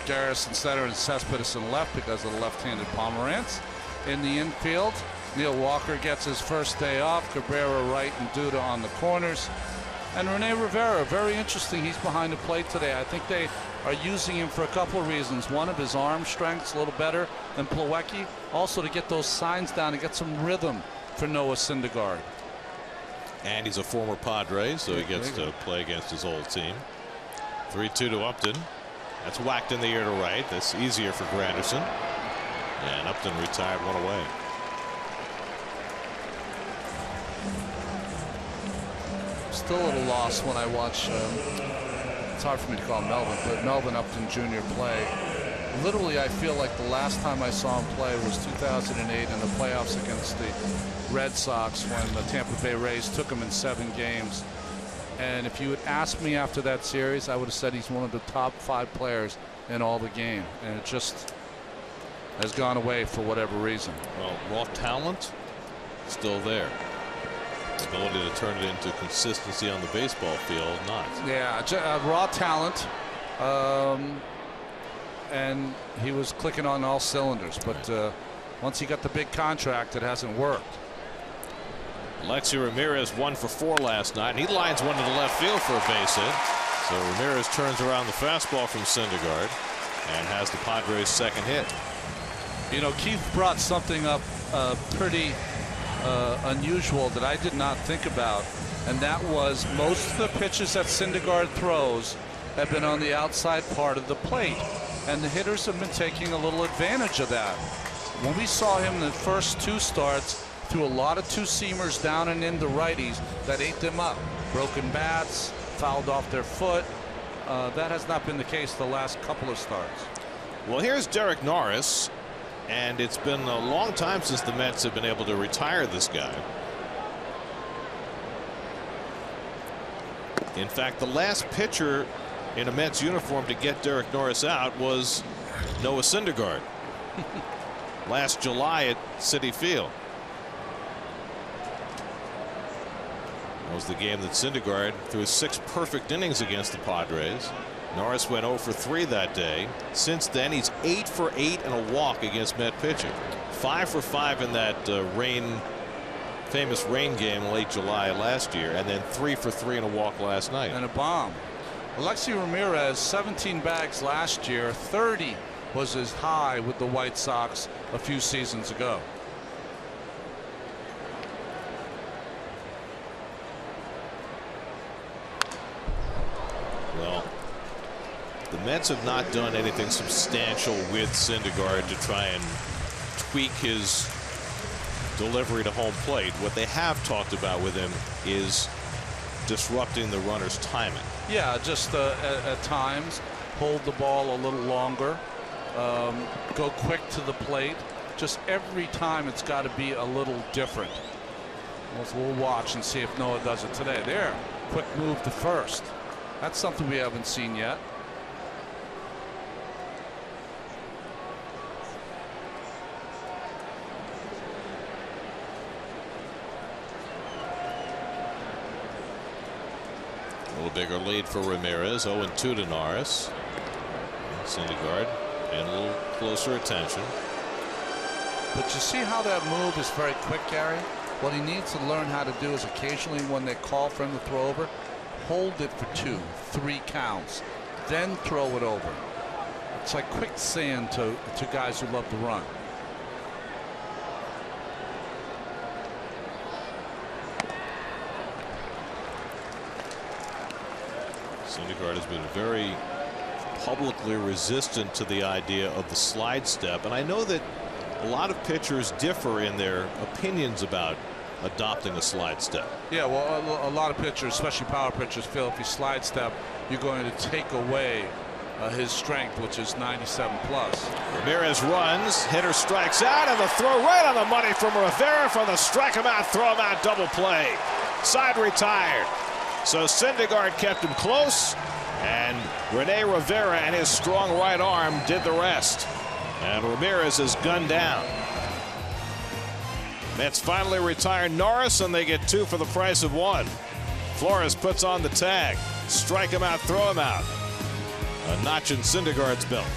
Speaker 4: Garris in center and Cespedes in left because of the left-handed Pomerantz. In the infield, Neil Walker gets his first day off. Cabrera right and Duda on the corners. And Rene Rivera, very interesting. He's behind the plate today. I think they are using him for a couple of reasons. One, of his arm strength's a little better than Plawecki. Also to get those signs down and get some rhythm for Noah Syndergaard.
Speaker 3: And he's a former Padre, so he gets to play against his old team. 3-2 to Upton. That's whacked in the air to right. That's easier for Granderson. And Upton retired one away.
Speaker 4: Still a little lost when I watch. It's hard for me to call Melvin, but Melvin Upton Jr. play. Literally, I feel like the last time I saw him play was 2008 in the playoffs against the Red Sox when the Tampa Bay Rays took him in 7 games. And if you had asked me after that series, I would have said he's one of the top 5 players in all the game. And it just has gone away for whatever reason.
Speaker 3: Well, raw talent still there. The ability to turn it into consistency on the baseball field, not.
Speaker 4: Yeah, raw talent. And he was clicking on all cylinders, but once he got the big contract, it hasn't worked.
Speaker 3: Alexi Ramirez 1 for 4 last night, and he lines one to the left field for a base hit. So Ramirez turns around the fastball from Syndergaard and has the Padres' second hit.
Speaker 4: You know, Keith brought something up pretty unusual that I did not think about, and that was most of the pitches that Syndergaard throws have been on the outside part of the plate. And the hitters have been taking a little advantage of that. When we saw him in the first 2 starts, threw a lot of 2-seamers down and into righties that ate them up. Broken bats, fouled off their foot. That has not been the case the last couple of starts.
Speaker 3: Well, here's Derek Norris, and it's been a long time since the Mets have been able to retire this guy. In fact, the last pitcher in a Mets uniform to get Derek Norris out was Noah Syndergaard last July at Citi Field. That was the game that Syndergaard threw 6 perfect innings against the Padres. Norris went 0 for 3 that day. Since then, he's 8 for 8 and a walk against Met pitching. 5 for 5 in that famous rain game in late July last year, and then 3 for 3 and a walk last night.
Speaker 4: And a bomb. Alexi Ramirez, 17 bags last year. 30 was his high with the White Sox a few seasons ago.
Speaker 3: Well, The Mets have not done anything substantial with Syndergaard to try and tweak his delivery to home plate. What they have talked about with him is disrupting the runner's timing.
Speaker 4: Yeah, just at times hold the ball a little longer, go quick to the plate. Just every time it's got to be a little different. We'll watch and see if Noah does it today. There, quick move to first. That's something we haven't seen yet.
Speaker 3: A little bigger lead for Ramirez. 0-2 to Norris. Syndergaard and a little closer attention.
Speaker 4: But you see how that move is very quick, Gary? What he needs to learn how to do is occasionally when they call for him to throw over, hold it for 2, 3 counts, then throw it over. It's like quicksand to guys who love to run.
Speaker 3: Syndergaard has been very publicly resistant to the idea of the slide step, and I know that a lot of pitchers differ in their opinions about adopting a slide step.
Speaker 4: Yeah, well, a lot of pitchers, especially power pitchers, feel if you slide step, you're going to take away his strength, which is 97 plus.
Speaker 3: Ramirez runs, hitter strikes out, and the throw right on the money from Rivera for the strike him out, throw him out double play. Side retired. So Syndergaard kept him close, and Rene Rivera and his strong right arm did the rest. And Ramirez is gunned down. Mets finally retire Norris, and they get 2 for the price of 1. Flores puts on the tag. Strike him out, throw him out. A notch in Syndergaard's belt.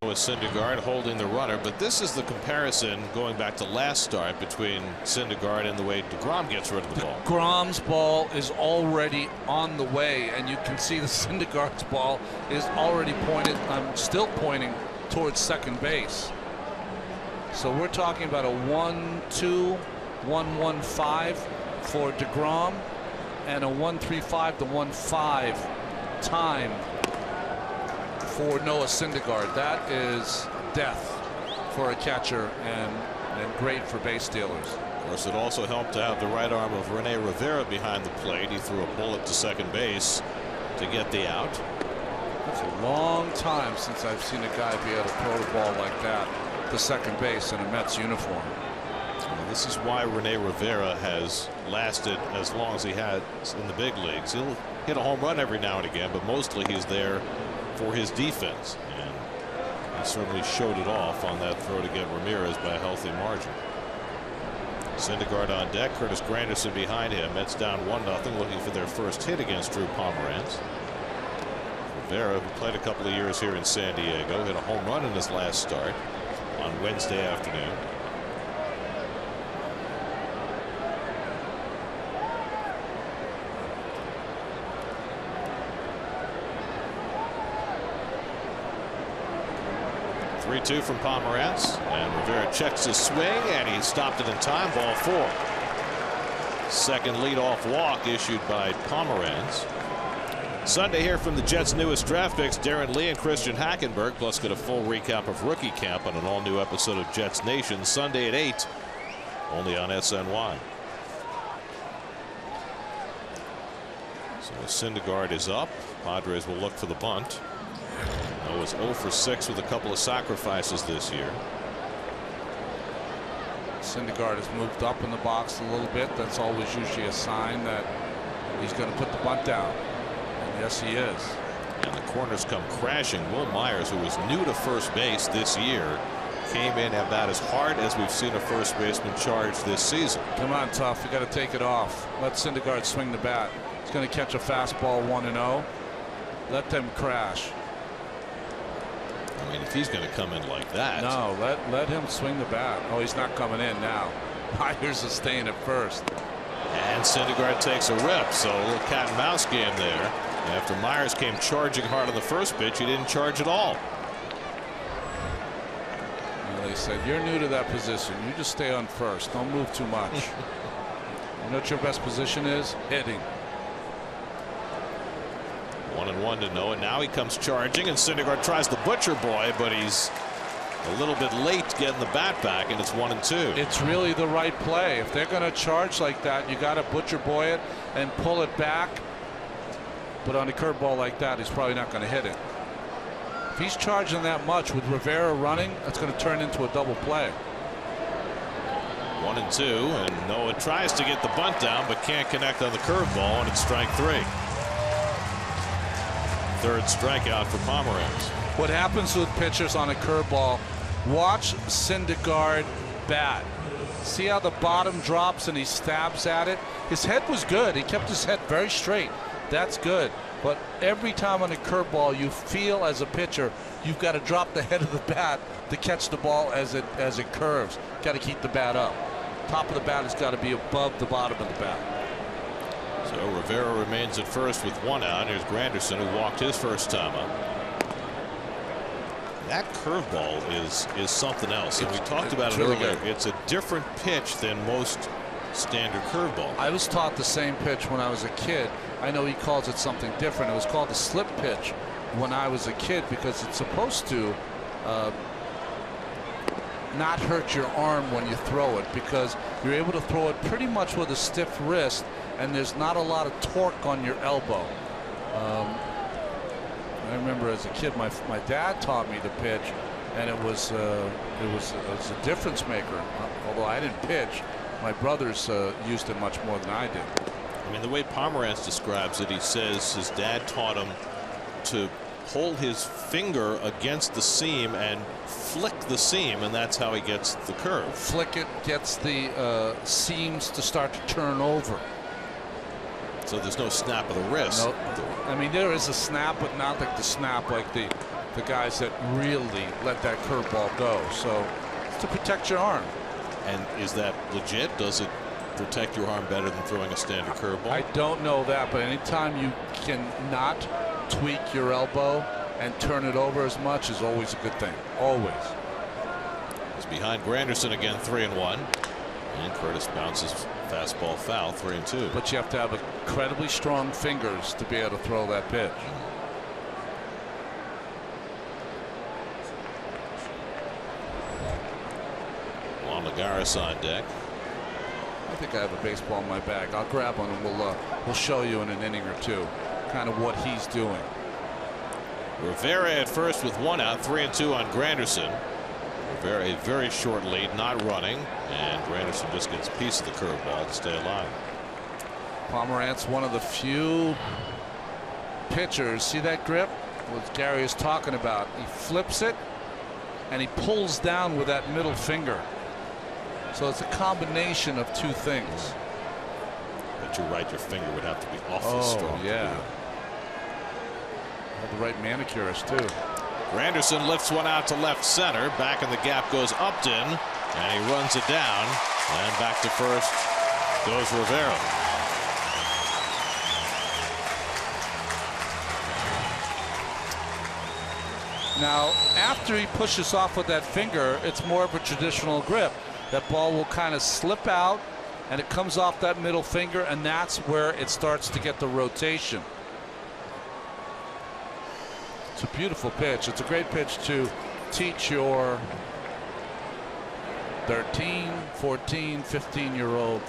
Speaker 3: Noah Syndergaard holding the runner, but this is the comparison going back to last start between Syndergaard and the way DeGrom gets rid of the ball.
Speaker 4: DeGrom's ball is already on the way, and you can see the Syndergaard's ball is already pointed. Still pointing towards second base. So we're talking about a 1-2, 1-1-5 for DeGrom, and a 1-3-5 to 1-5 time for Noah Syndergaard. That is death for a catcher and great for base stealers.
Speaker 3: Of course, it also helped to have the right arm of Rene Rivera behind the plate. He threw a bullet to second base to get the out.
Speaker 4: It's a long time since I've seen a guy be able to throw the ball like that to second base in a Mets uniform.
Speaker 3: This is why Rene Rivera has lasted as long as he has in the big leagues. He'll hit a home run every now and again, but mostly he's there for his defense. And he certainly showed it off on that throw to get Ramirez by a healthy margin. Syndergaard on deck. Curtis Granderson behind him. Mets down 1-0, looking for their first hit against Drew Pomeranz. Rivera, who played a couple of years here in San Diego, hit a home run in his last start on Wednesday afternoon. Two from Pomeranz, and Rivera checks his swing, and he stopped it in time. Ball 4. Second leadoff walk issued by Pomeranz. Sunday here from the Jets' newest draft picks, Darren Lee and Christian Hackenberg. Plus, get a full recap of rookie camp on an all-new episode of Jets Nation Sunday at 8, only on SNY. So Syndergaard is up. Padres will look for the bunt. Was 0 for 6 with a couple of sacrifices this year.
Speaker 4: Syndergaard has moved up in the box a little bit. That's always usually a sign that he's going to put the bunt down. And yes, he is.
Speaker 3: And the corners come crashing. Will Myers, who was new to first base this year, came in about as hard as we've seen a first baseman charge this season.
Speaker 4: Come on, Tough. You got to take it off. Let Syndergaard swing the bat. He's going to catch a fastball 1-0. Let them crash.
Speaker 3: I mean, if he's going to come in like that.
Speaker 4: No, let him swing the bat. Oh, he's not coming in now. Myers is staying at first.
Speaker 3: And Syndergaard takes a rip. So a little cat and mouse game there. After Myers came charging hard on the first pitch, he didn't charge at all.
Speaker 4: Well, they said, you're new to that position. You just stay on first. Don't move too much. You know what your best position is? Hitting.
Speaker 3: 1-1 to Noah. Now he comes charging, and Syndergaard tries the butcher boy, but he's a little bit late getting the bat back, and it's 1-2.
Speaker 4: It's really the right play. If they're going to charge like that, you got to butcher boy it and pull it back. But on a curveball like that, he's probably not going to hit it. If he's charging that much with Rivera running, that's going to turn into a double play.
Speaker 3: 1-2, and Noah tries to get the bunt down, but can't connect on the curveball, and it's strike 3. Third strikeout for Pomeranz.
Speaker 4: What happens with pitchers on a curveball? Watch Syndergaard bat. See how the bottom drops and he stabs at it? His head was good. He kept his head very straight. That's good. But every time on a curveball, you feel as a pitcher, you've got to drop the head of the bat to catch the ball as it curves. Got to keep the bat up. Top of the bat has got to be above the bottom of the bat.
Speaker 3: So Rivera remains at first with 1 out. Here's Granderson, who walked his first time up. That curveball is something else, and we talked about it earlier. It's a different pitch than most standard curveball.
Speaker 4: I was taught the same pitch when I was a kid. I know he calls it something different. It was called the slip pitch when I was a kid because it's supposed to not hurt your arm when you throw it, because you're able to throw it pretty much with a stiff wrist and there's not a lot of torque on your elbow. I remember as a kid my dad taught me to pitch, and it was a difference maker. Although I didn't pitch, my brothers used it much more than I did.
Speaker 3: I mean, the way Pomeranz describes it, he says his dad taught him to hold his finger against the seam and flick the seam, and that's how he gets the curve.
Speaker 4: Flick it, gets the seams to start to turn over.
Speaker 3: So there's no snap of the wrist.
Speaker 4: No, I mean, there is a snap, but not like the snap like the guys that really let that curveball go. So it's to protect your arm.
Speaker 3: And is that legit? Does it protect your arm better than throwing a standard curveball?
Speaker 4: I don't know that, but anytime you can not tweak your elbow and turn it over as much is always a good thing. Always.
Speaker 3: He's behind Granderson again, 3-1. And Curtis bounces fastball foul, 3-2.
Speaker 4: But you have to have incredibly strong fingers to be able to throw that pitch.
Speaker 3: Juan Lagares on deck.
Speaker 4: I think I have a baseball in my bag. I'll grab one and we'll show you in an inning or two kind of what he's doing.
Speaker 3: Rivera at first with 1 out, 3-2 on Granderson. A very short lead, not running, and Granderson just gets a piece of the curveball to stay alive.
Speaker 4: Pomeranz, one of the few pitchers. See that grip? What Gary is talking about. He flips it and he pulls down with that middle finger. So it's a combination of two things.
Speaker 3: But you're right, your finger would have to be awfully strong.
Speaker 4: Yeah. Have the right manicurist too.
Speaker 3: Granderson lifts one out to left center. Back in the gap goes Upton, and he runs it down. And back to first goes Rivera.
Speaker 4: Now, after he pushes off with that finger, it's more of a traditional grip. That ball will kind of slip out, and it comes off that middle finger, and that's where it starts to get the rotation. It's a beautiful pitch. It's a great pitch to teach your 13, 14, 15-year-old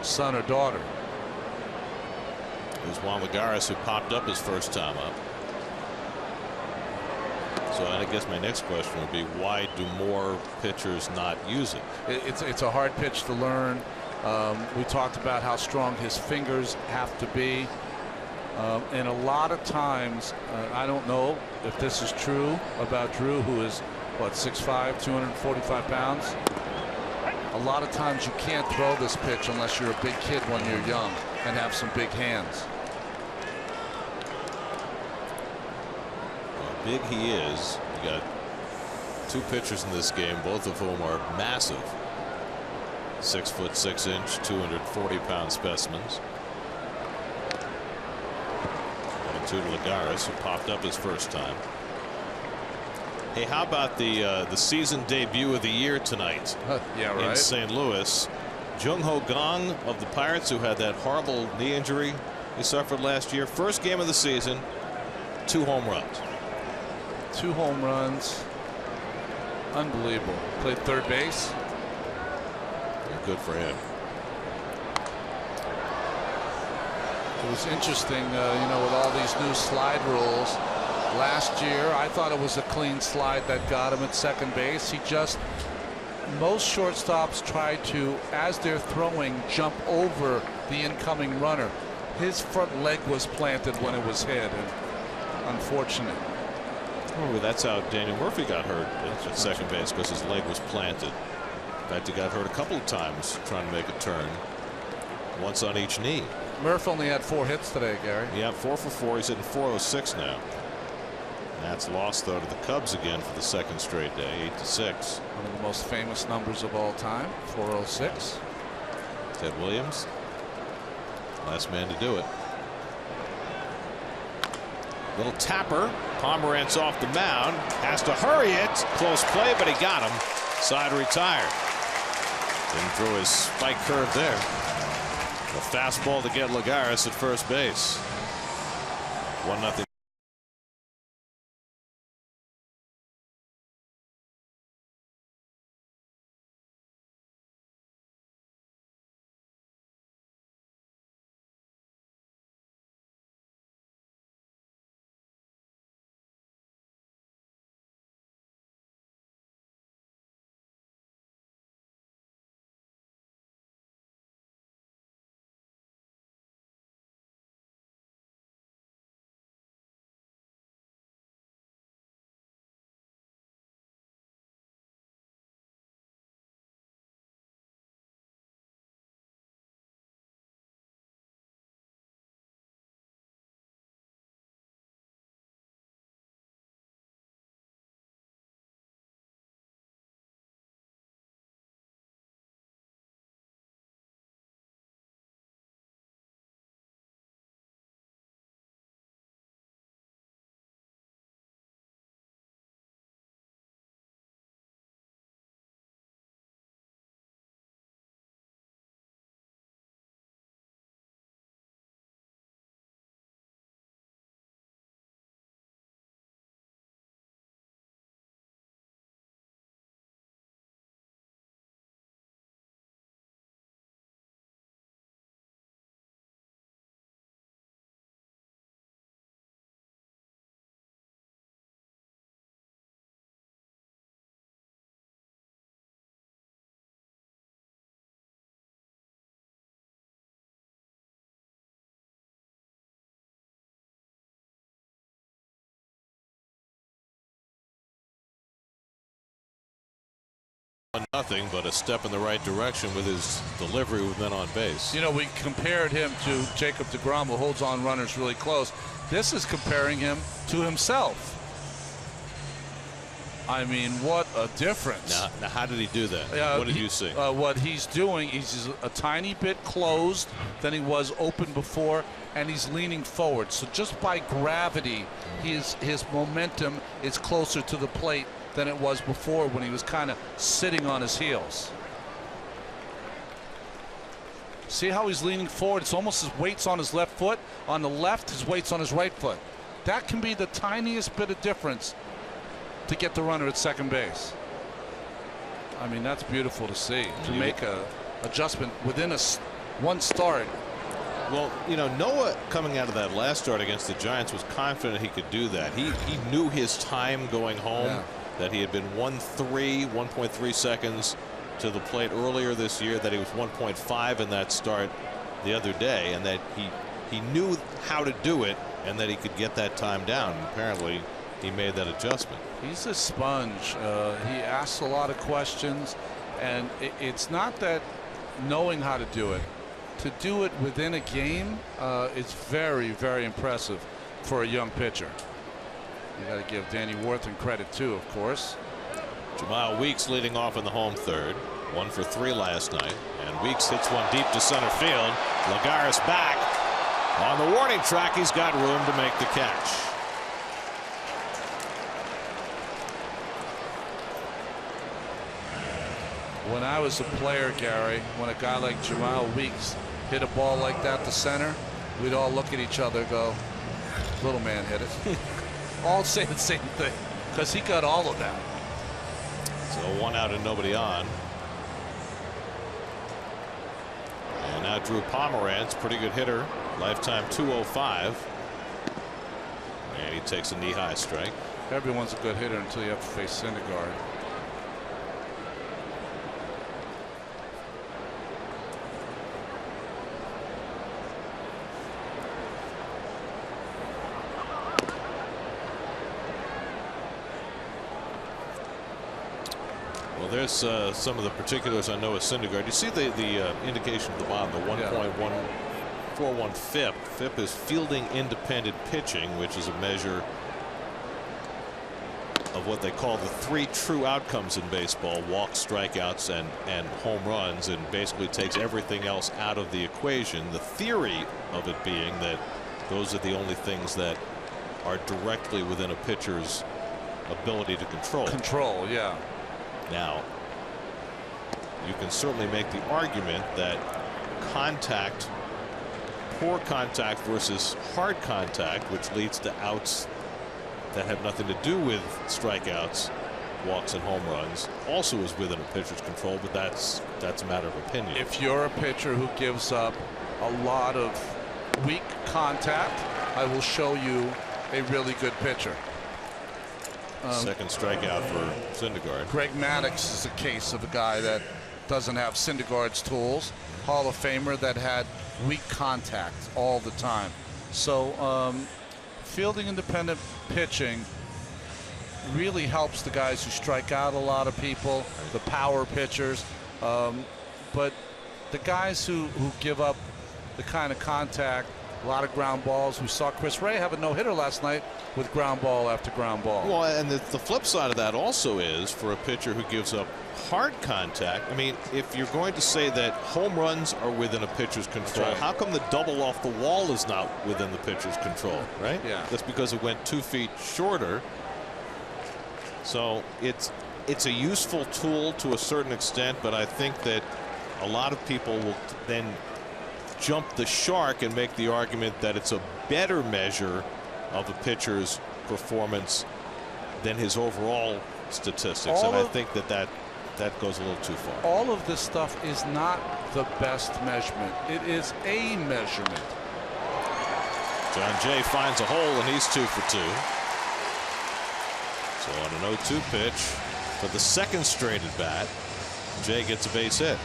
Speaker 4: son or daughter.
Speaker 3: It was Juan Lagares who popped up his first time up. So I guess my next question would be, why do more pitchers not use it?
Speaker 4: It's a hard pitch to learn. We talked about how strong his fingers have to be. And a lot of times, I don't know if this is true about Drew, who is, what, 6'5", 245 pounds. A lot of times you can't throw this pitch unless you're a big kid when you're young and have some big hands.
Speaker 3: Big he is. You got two pitchers in this game, both of whom are massive. 6'6", 240-pound specimens. 1-2 to Lagares, who popped up his first time. Hey, how about the season debut of the year tonight?
Speaker 4: Yeah, right.
Speaker 3: In St. Louis, Jung-Ho Kang of the Pirates, who had that horrible knee injury he suffered last year. First game of the season, 2 home runs.
Speaker 4: 2 home runs. Unbelievable. Played third base.
Speaker 3: Good for him.
Speaker 4: It was interesting, you know, with all these new slide rules. Last year, I thought it was a clean slide that got him at second base. Most shortstops try to, as they're throwing, jump over the incoming runner. His front leg was planted when it was hit, and unfortunate.
Speaker 3: Oh, that's how Daniel Murphy got hurt at second base, because his leg was planted. In fact, he got hurt a couple of times trying to make a turn. Once on each knee.
Speaker 4: Murph only had 4 hits today, Gary.
Speaker 3: Yeah, 4 for 4. He's hitting .406 now. And that's lost, though, to the Cubs again for the second straight day, 8-6.
Speaker 4: One of the most famous numbers of all time, 406.
Speaker 3: Ted Williams, last man to do it. Little tapper. Pomeranz off the mound. Has to hurry it. Close play, but he got him. Side retired. Didn't throw his spike curve there. A fastball to get Lagares at first base. 1-0. 1-0, but a step in the right direction with his delivery with men on base.
Speaker 4: You know, we compared him to Jacob deGrom, who holds on runners really close. This is comparing him to himself. I mean, what a difference.
Speaker 3: Now how did he do that? What did you see?
Speaker 4: What he's doing, he's a tiny bit closed than he was open before, and he's leaning forward. So just by gravity, his momentum is closer to the plate than it was before when he was kind of sitting on his heels. See how he's leaning forward? It's almost his weight's on his left foot. On the left, his weight's on his right foot. That can be the tiniest bit of difference to get the runner at second base. I mean, that's beautiful to see, to make a adjustment within one start.
Speaker 3: Well, you know, Noah coming out of that last start against the Giants was confident he could do that. He knew his time going home, that he had been 1.3 seconds to the plate earlier this year, that he was 1.5 in that start the other day, and that he knew how to do it and that he could get that time down. And apparently he made that adjustment.
Speaker 4: He's a sponge. He asks a lot of questions, and it's not that knowing how to do it. To do it within a game is very, very impressive for a young pitcher. You got to give Danny Worthington credit too, of course.
Speaker 3: Jamal Weeks leading off in the home third. 1 for 3 last night, and Weeks hits one deep to center field. Lagares back on the warning track. He's got room to make the catch.
Speaker 4: When I was a player, Gary, when a guy like Jamal Weeks hit a ball like that to center, we'd all look at each other and go, little man hit it. All say the same thing, because he got all of that.
Speaker 3: So 1 out and nobody on. And now Drew Pomeranz, pretty good hitter, lifetime 205. And he takes a knee-high strike.
Speaker 4: Everyone's a good hitter until you have to face Syndergaard.
Speaker 3: Well, there's some of the particulars on Noah Syndergaard. You see the indication at the bottom, the 1.141 FIP. FIP is fielding independent pitching, which is a measure of what they call the 3 true outcomes in baseball: walks, strikeouts, and home runs, and basically takes everything else out of the equation. The theory of it being that those are the only things that are directly within a pitcher's ability to control.
Speaker 4: Yeah.
Speaker 3: Now, you can certainly make the argument that contact, poor contact versus hard contact, which leads to outs that have nothing to do with strikeouts, walks, and home runs, also is within a pitcher's control, but that's a matter of opinion.
Speaker 4: If you're a pitcher who gives up a lot of weak contact, I will show you a really good pitcher.
Speaker 3: Second strikeout for Syndergaard.
Speaker 4: Greg Maddux is a case of a guy that doesn't have Syndergaard's tools. Hall of Famer that had weak contact all the time. So fielding independent pitching really helps the guys who strike out a lot of people, the power pitchers. But the guys who give up the kind of contact, a lot of ground balls. We saw Chris Ray have a no-hitter last night with ground ball after ground ball.
Speaker 3: Well, and the flip side of that also is, for a pitcher who gives up hard contact, I mean, if you're going to say that home runs are within a pitcher's control, how come the double off the wall is not within the pitcher's control, right?
Speaker 4: Yeah.
Speaker 3: That's because it went 2 feet shorter. So it's a useful tool to a certain extent, but I think that a lot of people will then jump the shark and make the argument that it's a better measure of a pitcher's performance than his overall statistics. And I think that goes a little too far.
Speaker 4: All of this stuff is not the best measurement. It is a measurement.
Speaker 3: John Jay finds a hole, and he's 2 for 2. So on an 0-2 pitch for the second straight at bat, Jay gets a base hit.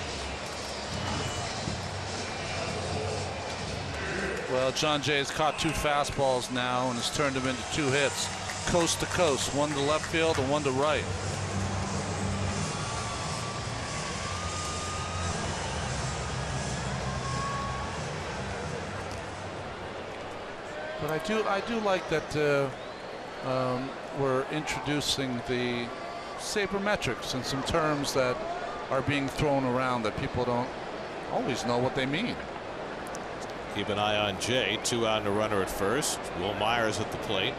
Speaker 4: Well, John Jay has caught 2 fastballs now and has turned them into 2 hits, coast to coast, one to left field and one to right. But I do like that we're introducing the sabermetrics and some terms that are being thrown around that people don't always know what they mean.
Speaker 3: Keep an eye on Jay. 2 out and a runner at first. Will Myers at the plate.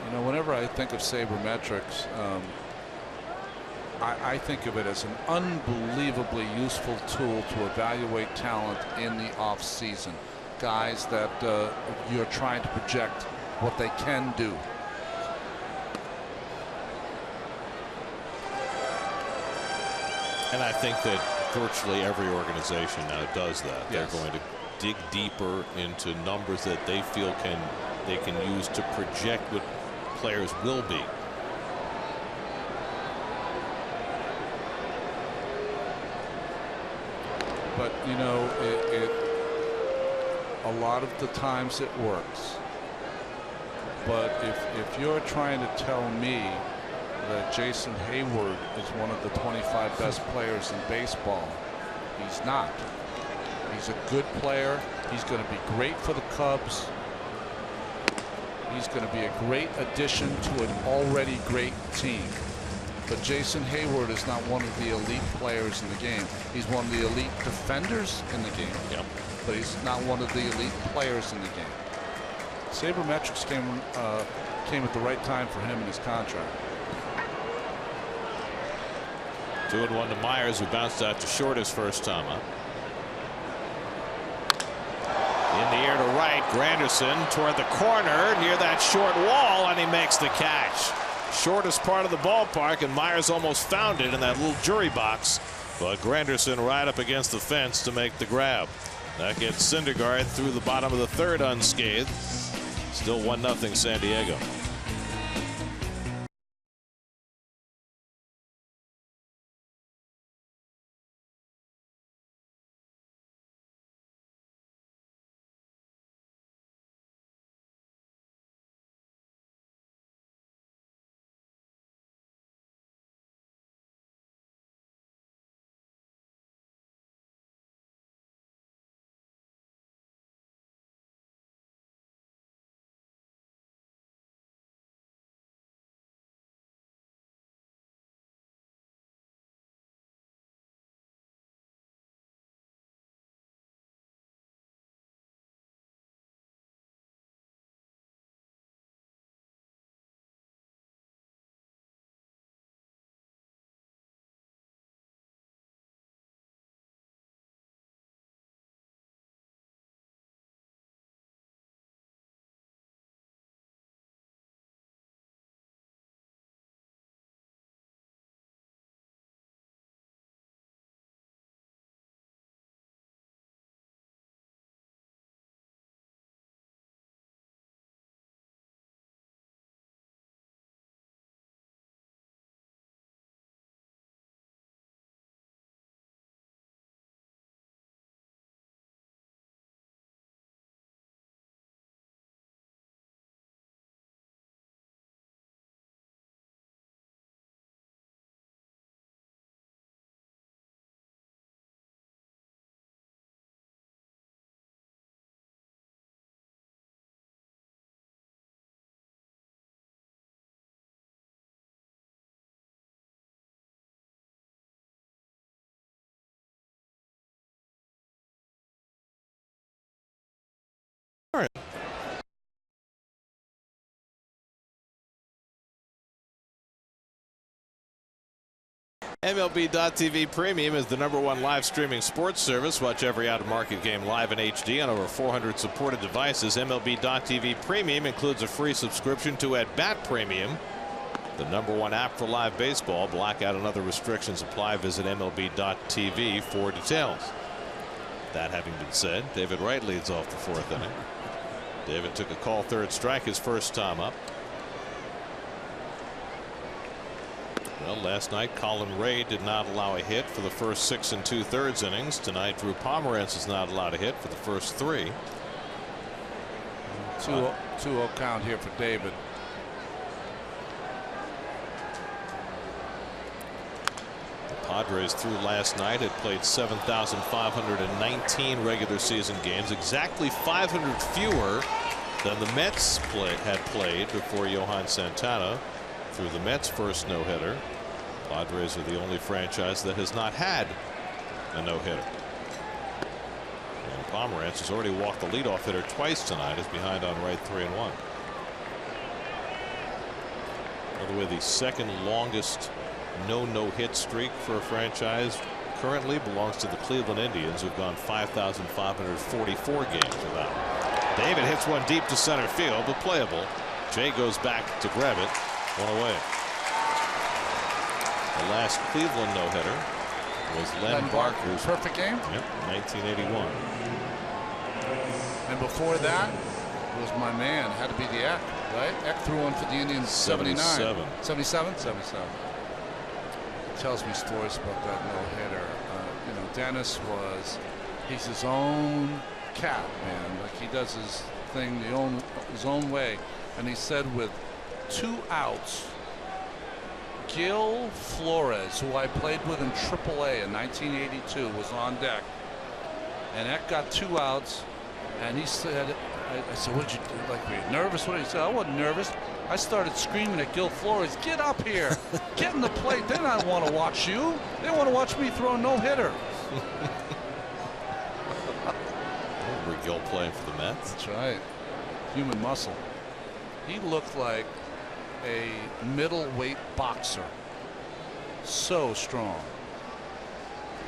Speaker 4: You know, whenever I think of sabermetrics, I think of it as an unbelievably useful tool to evaluate talent in the off season. Guys that you're trying to project what they can do.
Speaker 3: And I think that virtually every organization now does that.
Speaker 4: Yes.
Speaker 3: They're going to dig deeper into numbers that they feel they can use to project what players will be.
Speaker 4: But you know, a lot of the times it works. But if you're trying to tell me that Jason Hayward is one of the 25 best players in baseball, he's not. He's a good player. He's going to be great for the Cubs. He's going to be a great addition to an already great team. But Jason Hayward is not one of the elite players in the game. He's one of the elite defenders in the game.
Speaker 3: Yep.
Speaker 4: But he's not one of the elite players in the game. Sabermetrics came at the right time for him in his contract.
Speaker 3: 2-1 to Myers, who bounced out to short his first time up. In the air to right, Granderson toward the corner near that short wall, and he makes the catch. Shortest part of the ballpark, and Myers almost found it in that little jury box, but Granderson right up against the fence to make the grab. That gets Syndergaard through the bottom of the third unscathed. Still 1-0 San Diego. All right. MLB.TV Premium is the #1 live streaming sports service. Watch every out-of-market game live in HD on over 400 supported devices. MLB.TV Premium includes a free subscription to At Bat Premium, the #1 app for live baseball. Blackout and other restrictions apply. Visit MLB.TV for details. That having been said, David Wright leads off the 4th inning. David took a call third strike his first time up. Well, last night Colin Ray did not allow a hit for the first 6 2/3 innings. Tonight Drew Pomeranz is not allowed a hit for the first 3.
Speaker 4: 2-0 count here for David.
Speaker 3: Padres through last night had played 7,519 regular season games, exactly 500 fewer than the Mets had played before Johan Santana threw the Mets' first no-hitter. Padres are the only franchise that has not had a no-hitter. And Pomerantz has already walked the leadoff hitter twice tonight. Is behind on right 3-1. By the way, the second longest no-hit streak for a franchise currently belongs to the Cleveland Indians, who've gone 5,544 games without. David hits one deep to center field, but playable. Jay goes back to grab it. One away. The last Cleveland no-hitter was Len Barker's
Speaker 4: perfect game.
Speaker 3: Yep, 1981.
Speaker 4: And before that was my man. Had to be the Eck, right? Eck threw one for the Indians 79. 77. Tells me stories about that no-hitter. You know, Dennis he's his own cat, man. Like, he does his thing his own way. And he said with 2 outs, Gil Flores, who I played with in AAA in 1982, was on deck. And Eck got 2 outs, and he said, I said, what did you do? Like, were you nervous? What did he say? I wasn't nervous. I started screaming at Gil Flores, get up here, get in the plate. They don't want to watch you. They want to watch me throw a no-hitter.
Speaker 3: Remember Gil playing for the Mets?
Speaker 4: That's right. Human muscle. He looked like a middleweight boxer. So strong.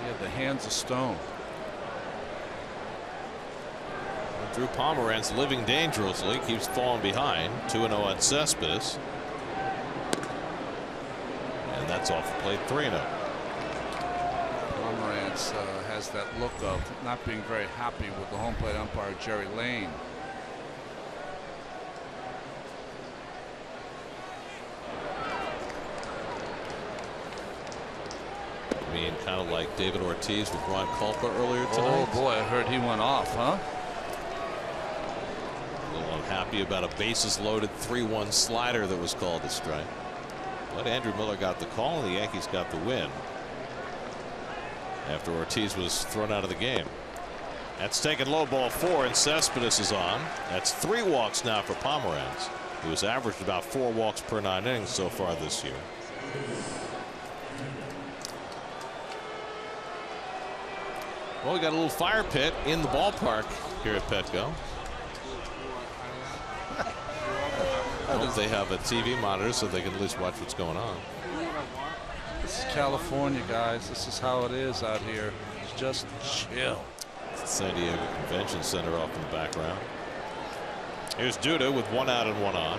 Speaker 4: He had the hands of stone.
Speaker 3: Drew Pomerantz living dangerously, keeps falling behind. 2-0 on Cespedes. And that's off the plate. 3-0.
Speaker 4: Pomerantz has that look of not being very happy with the home plate umpire, Jerry Lane.
Speaker 3: I mean, kind of like David Ortiz with Ron Culpa earlier tonight.
Speaker 4: Oh boy, I heard he went off, huh?
Speaker 3: Happy about a bases loaded 3-1 slider that was called a strike. But Andrew Miller got the call and the Yankees got the win after Ortiz was thrown out of the game. That's taken low, ball 4, and Cespedes is on. That's 3 walks now for Pomerantz, who has averaged about 4 walks per 9 innings so far this year. Well, we got a little fire pit in the ballpark here at Petco. I hope they have a TV monitor so they can at least watch what's going on.
Speaker 4: This is California, guys. This is how it is out here. It's just chill.
Speaker 3: It's the San Diego Convention Center off in the background. Here's Duda with 1 out and 1 on.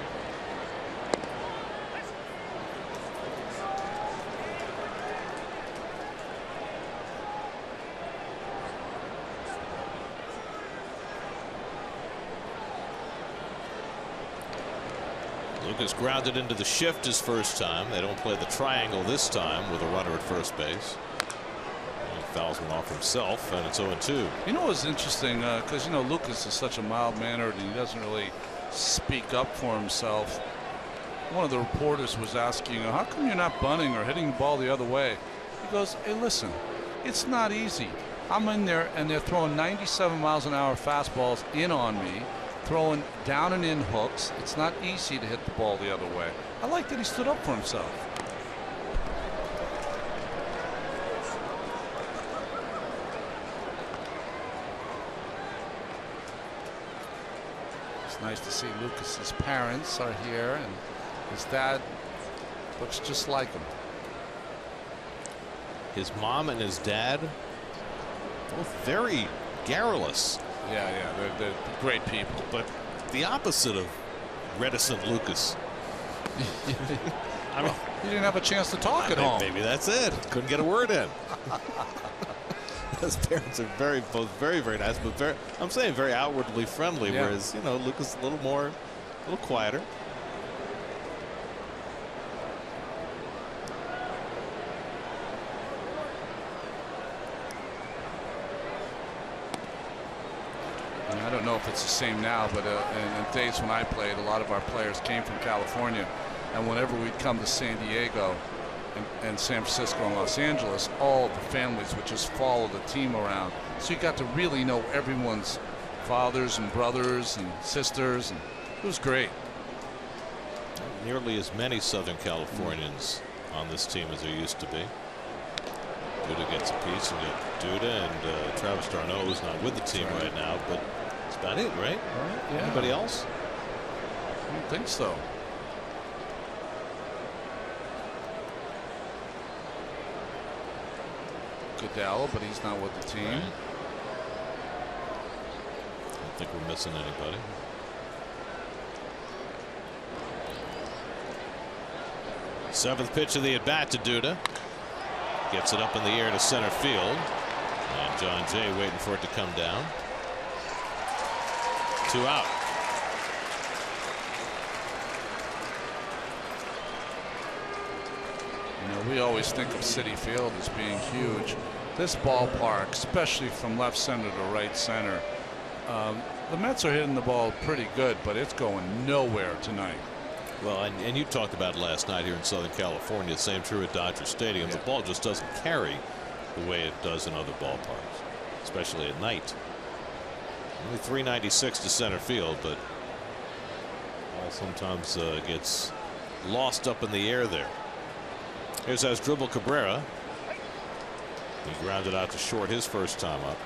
Speaker 3: Lucas grounded into the shift his first time. They don't play the triangle this time with a runner at first base. He fouls one off himself, and it's 0-2.
Speaker 4: You know what's interesting? Because, you know, Lucas is such a mild-mannered and he doesn't really speak up for himself. One of the reporters was asking, how come you're not bunting or hitting the ball the other way? He goes, hey, listen, it's not easy. I'm in there, and they're throwing 97 miles an hour fastballs in on me, throwing down and in hooks. It's not easy to hit the ball the other way. I like that he stood up for himself. It's nice to see Lucas's parents are here, and his dad looks just like him.
Speaker 3: His mom and his dad, both very garrulous.
Speaker 4: Yeah, they're great people.
Speaker 3: But the opposite of reticent Lucas.
Speaker 4: I mean, he didn't have a chance to talk at home.
Speaker 3: Maybe that's it. Couldn't get a word in. His parents are both very, very nice, but I'm saying very outwardly friendly. Yeah. Whereas, you know, Lucas a little quieter.
Speaker 4: I don't know if it's the same now, but in days when I played, a lot of our players came from California, and whenever we'd come to San Diego, and San Francisco and Los Angeles, all the families would just follow the team around. So you got to really know everyone's fathers and brothers and sisters, and it was great.
Speaker 3: Nearly as many Southern Californians on this team as there used to be. Duda gets a piece, and got Duda and Travis d'Arnaud, who's not with the team right now, but that's about it, right?
Speaker 4: Yeah.
Speaker 3: Anybody else?
Speaker 4: I don't think so. Goodell, but he's not with the team.
Speaker 3: Right. I don't think we're missing anybody. Seventh pitch of the at bat to Duda. Gets it up in the air to center field, and John Jay waiting for it to come down. 2 out.
Speaker 4: You know, we always think of Citi Field as being huge. This ballpark, especially from left center to right center, the Mets are hitting the ball pretty good, but it's going nowhere tonight.
Speaker 3: Well, and you talked about it last night here in Southern California. Same true at Dodger Stadium.
Speaker 4: Yeah.
Speaker 3: The ball just doesn't carry the way it does in other ballparks, especially at night. Only 396 to center field, but ball sometimes gets lost up in the air there. Here's Asdrubal Cabrera. He grounded out to short his first time up.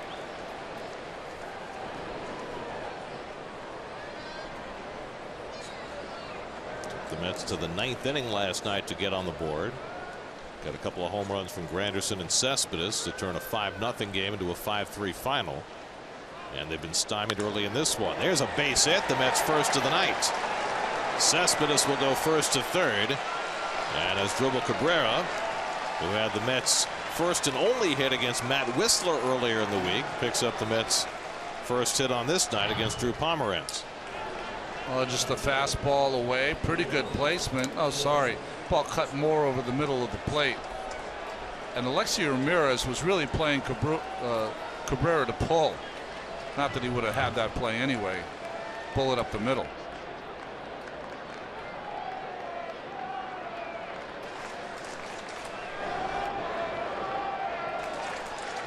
Speaker 3: The Mets to the 9th inning last night to get on the board. Got a couple of home runs from Granderson and Cespedes to turn a 5-0 game into a 5-3 final. And they've been stymied early in this one. There's a base hit. The Mets first of the night. Cespedes will go first to third. And Asdrubal Cabrera, who had the Mets' first and only hit against Matt Whistler earlier in the week, picks up the Mets' first hit on this night against Drew Pomeranz.
Speaker 4: Oh, just a fastball away. Pretty good placement. Oh, sorry. Ball cut more over the middle of the plate. And Alexi Ramirez was really playing Cabrera to pull. Not that he would have had that play anyway. Pull it up the middle.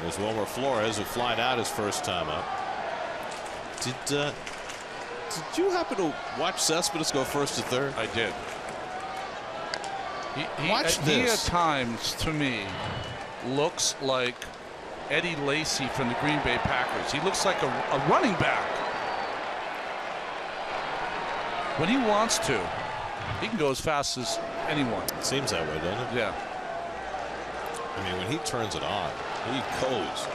Speaker 3: There's Wilmer Flores, who flied out his first time up. Did you happen to watch Cespedes go first to third?
Speaker 4: I did.
Speaker 3: Watch this.
Speaker 4: He at times, to me, looks like Eddie Lacy from the Green Bay Packers. He looks like a running back. When he wants to, he can go as fast as anyone.
Speaker 3: It seems that way, doesn't it?
Speaker 4: Yeah.
Speaker 3: I mean, when he turns it on, he goes.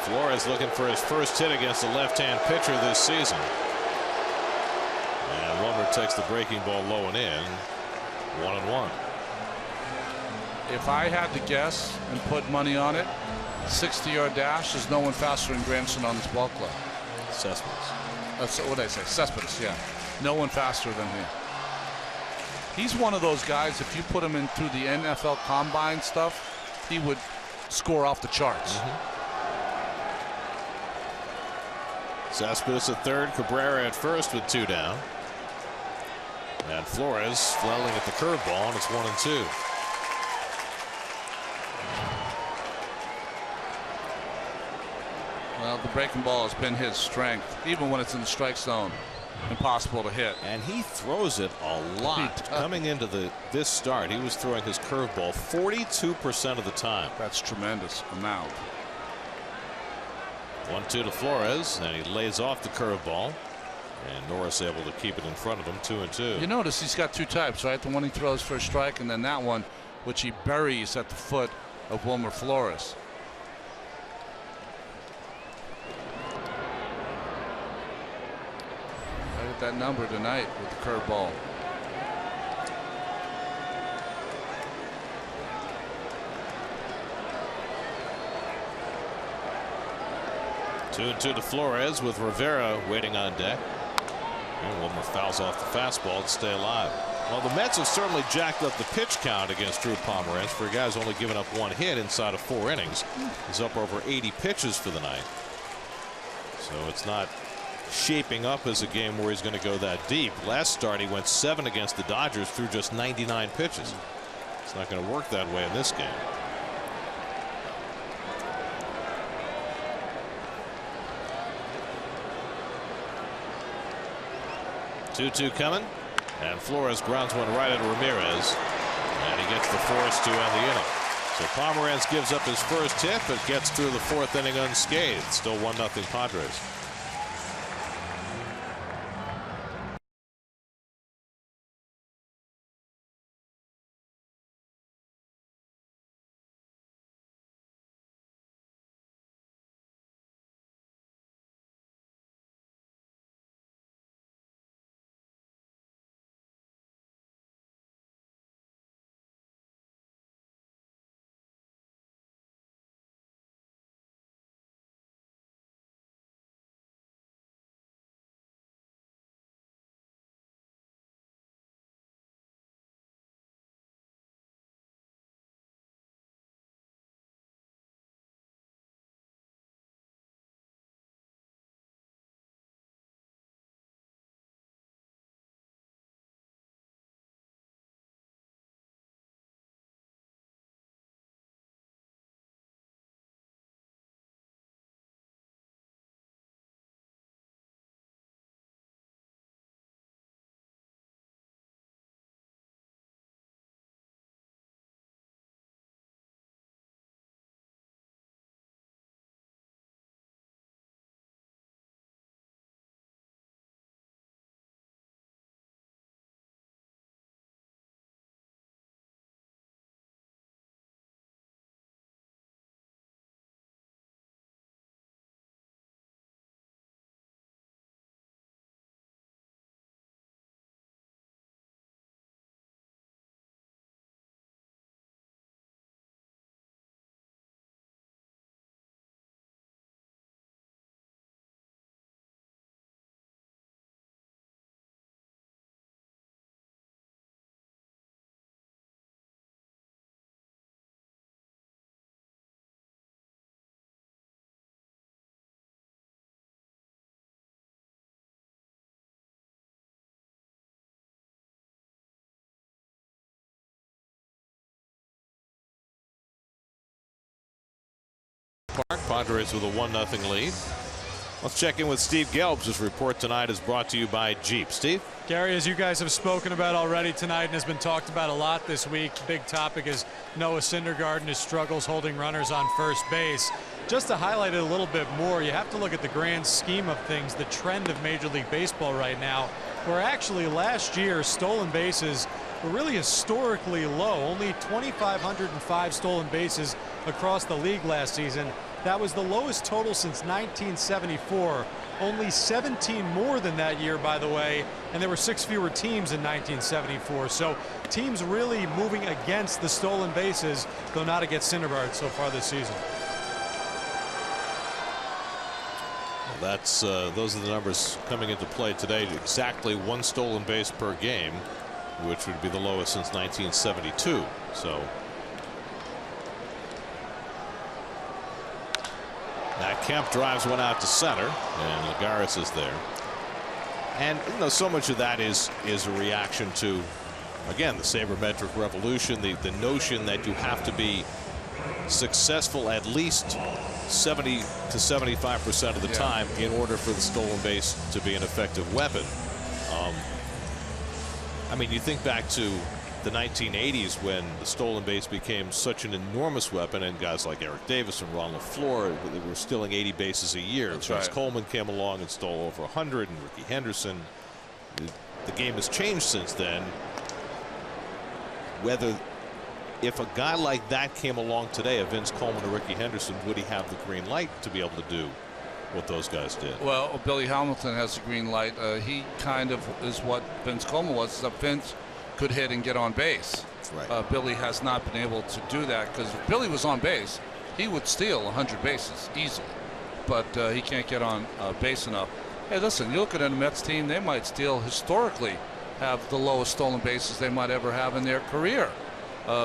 Speaker 3: Flores looking for his first hit against a left-hand pitcher this season. And Wilmer takes the breaking ball low and in. 1-1.
Speaker 4: If I had to guess and put money on it, 60-yard dash, there's no one faster than Granderson on this ball club.
Speaker 3: Cespedes.
Speaker 4: That's what did I say? Cespedes, yeah. No one faster than him. He's one of those guys, if you put him in through the NFL combine stuff, he would score off the charts.
Speaker 3: Cespedes at third, Cabrera at first with 2 down. And Flores flailing at the curveball, and it's 1-2.
Speaker 4: Well, the breaking ball has been his strength, even when it's in the strike zone. Impossible to hit.
Speaker 3: And he throws it a lot. Coming into this start, he was throwing his curveball 42% of the time.
Speaker 4: That's tremendous amount.
Speaker 3: 1-2 to Flores, and he lays off the curveball. And Norris able to keep it in front of him. 2-2.
Speaker 4: You notice he's got 2 types, right? The one he throws for a strike, and then that one, which he buries at the foot of Wilmer Flores. Right at that number tonight with the curveball.
Speaker 3: Two to Flores with Rivera waiting on deck. And Wilmer fouls off the fastball to stay alive. Well, the Mets have certainly jacked up the pitch count against Drew Pomeranz. For a guy who's only given up 1 hit inside of 4 innings, he's up over 80 pitches for the night. So it's not shaping up as a game where he's going to go that deep. Last start he went 7 against the Dodgers through just 99 pitches. It's not going to work that way in this game. Two coming, and Flores grounds one right at Ramirez, and he gets the force to end the inning. So Pomeranz gives up his first hit, but gets through the 4th inning unscathed. Still 1-0 Padres. Padres with a 1-0 lead. Let's check in with Steve Gelbs. His report tonight is brought to you by Jeep. Steve?
Speaker 1: Gary, as you guys have spoken about already tonight and has been talked about a lot this week, the big topic is Noah Syndergaard and his struggles holding runners on first base. Just to highlight it a little bit more, you have to look at the grand scheme of things, the trend of Major League Baseball right now, where actually last year stolen bases were really historically low. Only 2,505 stolen bases across the league last season. That was the lowest total since 1974. Only 17 more than that year, by the way, and there were 6 fewer teams in 1974. So teams really moving against the stolen bases, though not against Syndergaard so far this season.
Speaker 3: Well, that's those are the numbers coming into play today. Exactly 1 stolen base per game, which would be the lowest since 1972. So Matt Kemp drives one out to center, and Lagares is there. And you know, so much of that is a reaction to, again, the sabermetric revolution, the notion that you have to be successful at least 70 to 75% of the time in order for the stolen base to be an effective weapon. I mean, you think back to the 1980s when the stolen base became such an enormous weapon, and guys like Eric Davis and Ron LaFleur were stealing 80 bases a year.
Speaker 4: That's
Speaker 3: Vince
Speaker 4: right.
Speaker 3: Coleman came along and stole over 100, and Ricky Henderson. The game has changed since then. Whether if a guy like that came along today, a Vince Coleman or Ricky Henderson, would he have the green light to be able to do what those guys did?
Speaker 4: Well, Billy Hamilton has the green light. He kind of is what Vince Coleman was. Vince could hit and get on base.
Speaker 3: Right.
Speaker 4: Billy has not been able to do that, because if Billy was on base, he would steal 100 bases easily. But he can't get on base enough. Hey, listen, you look at a Mets team, they might still historically have the lowest stolen bases they might ever have in their career.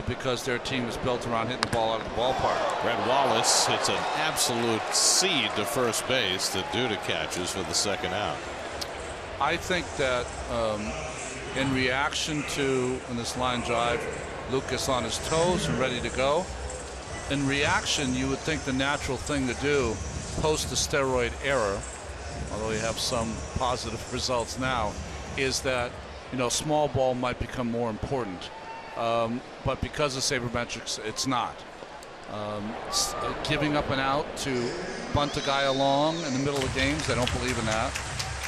Speaker 4: because their team is built around hitting the ball out of the ballpark.
Speaker 3: Red Wallace hits an absolute seed to first base that Duda catches for the second out.
Speaker 4: I think that in reaction to, in this line drive, Lucas on his toes and ready to go. In reaction, you would think the natural thing to do post the steroid era, although we have some positive results now, is that, you know, small ball might become more important. But because of sabermetrics, it's not. Giving up an out to bunt a guy along in the middle of games, they don't believe in that.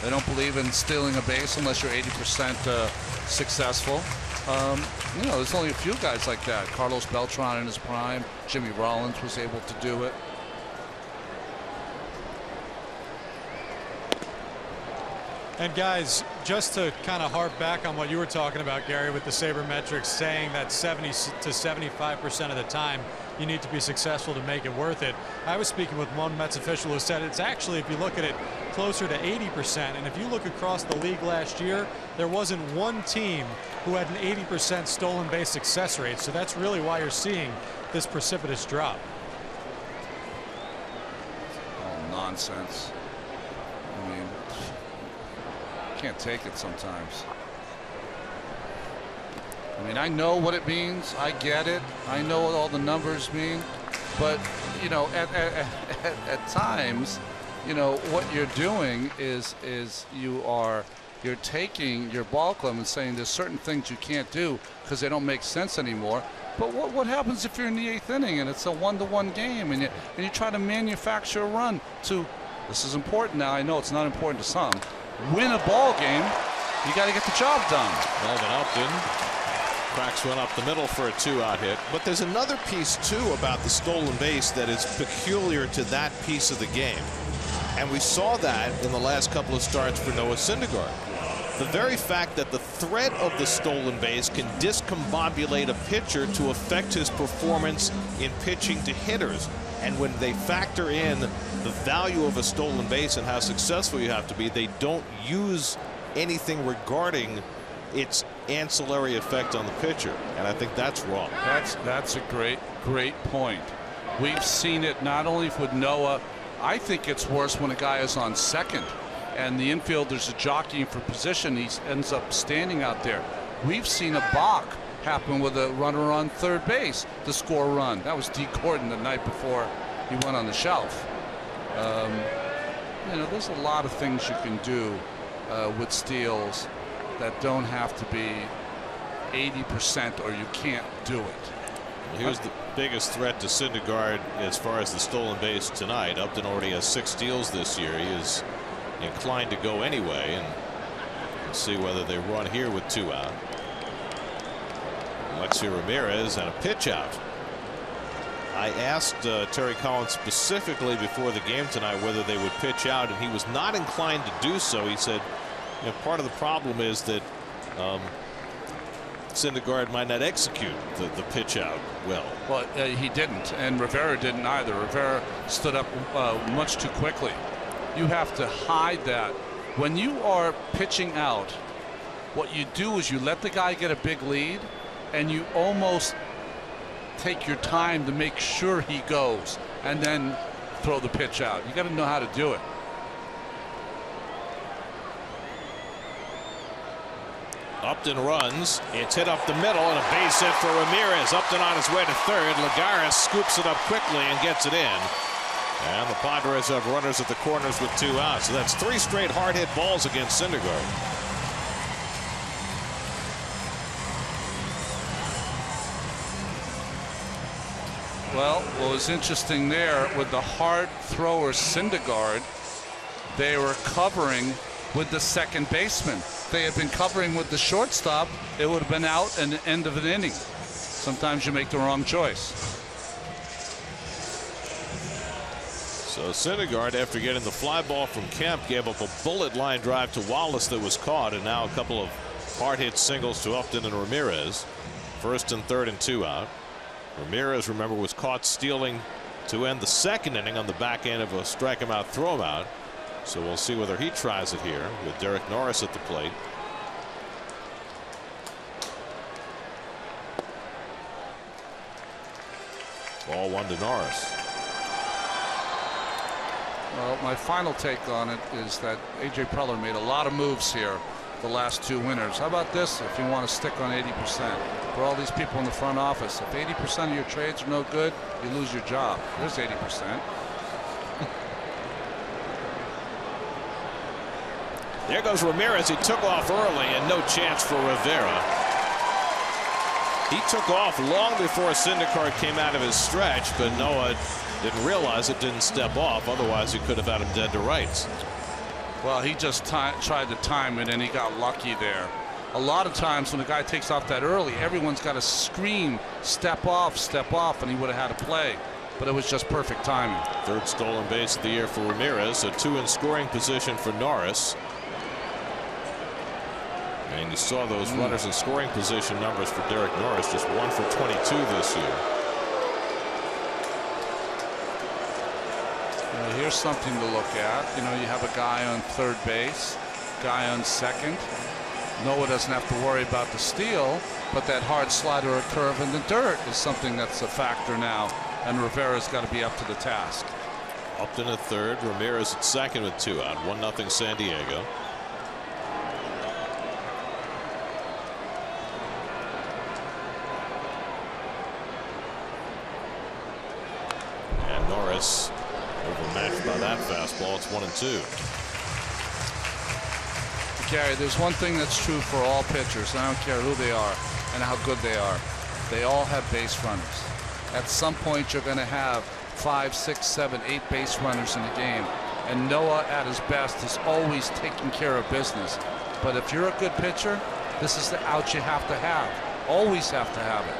Speaker 4: They don't believe in stealing a base unless you're 80% successful. You know, there's only a few guys like that. Carlos Beltran in his prime. Jimmy Rollins was able to do it.
Speaker 1: And guys, just to kind of harp back on what you were talking about, Gary, with the sabermetrics saying that 70 to 75% of the time you need to be successful to make it worth it. I was speaking with one Mets official who said it's actually, if you look at it, closer to 80%. And if you look across the league last year, there wasn't one team who had an 80% stolen base success rate. So that's really why you're seeing this precipitous drop.
Speaker 4: Oh, nonsense. I mean, can't take it sometimes. I mean, I know what it means. I get it. I know what all the numbers mean. But, you know, at times, you know, what you're doing is you're taking your ball club and saying there's certain things you can't do because they don't make sense anymore. But what happens if you're in the 8th inning and it's a 1-1 game and you try to manufacture a run to, this is important now, I know it's not important to some, win a ball game, you got to get the job done.
Speaker 3: Melvin Upton cracks one up the middle for a 2-out hit. But there's another piece too about the stolen base that is peculiar to that piece of the game. And we saw that in the last couple of starts for Noah Syndergaard. The very fact that the threat of the stolen base can discombobulate a pitcher to affect his performance in pitching to hitters. And when they factor in the value of a stolen base and how successful you have to be, they don't use anything regarding its ancillary effect on the pitcher. And I think that's wrong.
Speaker 4: That's a great point. We've seen it not only with Noah. I think it's worse when a guy is on second and the infielder's jockeying for position. He ends up standing out there. We've seen a balk happen with a runner on third base to score a run. That was D. Gordon the night before he went on the shelf. You know, there's a lot of things you can do with steals that don't have to be 80% or you can't do it.
Speaker 3: Here's the biggest threat to Syndergaard as far as the stolen base tonight. Upton already has 6 steals this year. He is inclined to go anyway, and let's see whether they run here with 2 out. Alexi Ramirez and a pitch out. I asked Terry Collins specifically before the game tonight whether they would pitch out, and he was not inclined to do so. He said, you know, part of the problem is that Syndergaard might not execute the pitch out well.
Speaker 4: Well, he didn't, and Rivera didn't either. Rivera stood up much too quickly. You have to hide that. When you are pitching out, what you do is you let the guy get a big lead, and you almost take your time to make sure he goes, and then throw the pitch out. You got to know how to do it.
Speaker 3: Upton runs. It's hit up the middle and a base hit for Ramirez. Upton on his way to third. Lagares scoops it up quickly and gets it in. And the Padres have runners at the corners with 2 outs. So that's 3 straight hard hit balls against Syndergaard.
Speaker 4: Well, what was interesting there with the hard thrower Syndergaard, they were covering with the second baseman. They had been covering with the shortstop, it would have been out and the end of an inning. Sometimes you make the wrong choice.
Speaker 3: So Syndergaard, after getting the fly ball from Kemp, gave up a bullet line drive to Wallace that was caught, and now a couple of hard hit singles to Upton and Ramirez. First and third and 2 out. Ramirez, remember, was caught stealing to end the second inning on the back end of a strike him out, throw him out. So we'll see whether he tries it here with Derek Norris at the plate. Ball 1 to Norris.
Speaker 4: Well, my final take on it is that A.J. Preller made a lot of moves here the last 2 winners. How about this? If you want to stick on 80%, for all these people in the front office, if 80% of your trades are no good, you lose your job. There's 80%.
Speaker 3: There goes Ramirez. He took off early and no chance for Rivera. He took off long before Syndergaard came out of his stretch, but Noah didn't realize it, didn't step off. Otherwise, he could have had him dead to rights.
Speaker 4: Well, he just tried to time it, and he got lucky there. A lot of times when a guy takes off that early, everyone's got to scream, step off, and he would have had a play. But it was just perfect timing.
Speaker 3: 3rd stolen base of the year for Ramirez. A 2 in scoring position for Norris. And you saw those runners in scoring position numbers for Derek Norris, just 1 for 22 this year.
Speaker 4: Well, here's something to look at. You know, you have a guy on 3rd base, guy on 2nd. Noah doesn't have to worry about the steal, but that hard slider or curve in the dirt is something that's a factor now, and Rivera's got to be up to the task.
Speaker 3: Upton at 3rd, Ramirez at 2nd with 2 out. 1-0 San Diego. And Norris overmatched by that fastball. It's 1-2.
Speaker 4: Gary, there's one thing that's true for all pitchers. I don't care who they are and how good they are. They all have base runners. At some point, you're going to have 5, 6, 7, 8 base runners in a game. And Noah, at his best, is always taking care of business. But if you're a good pitcher, this is the out you have to have. Always have to have it.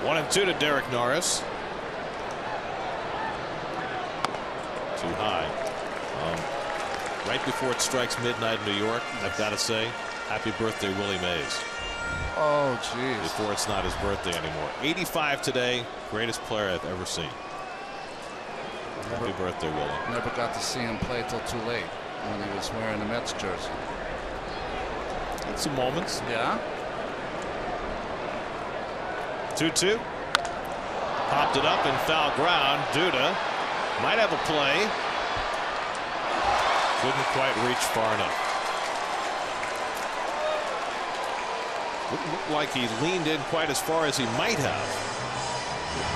Speaker 3: 1-2 to Derek Norris. Too high. Right before it strikes midnight in New York, I've got to say, happy birthday, Willie Mays.
Speaker 4: Oh, geez.
Speaker 3: Before it's not his birthday anymore. 85 today, greatest player I've ever seen. Happy birthday, Willie.
Speaker 4: Never got to see him play till too late when he was wearing the Mets jersey.
Speaker 3: Had some moments.
Speaker 4: Yeah.
Speaker 3: 2-2. Popped it up in foul ground. Duda might have a play. Couldn't quite reach far enough. Didn't look like he leaned in quite as far as he might have.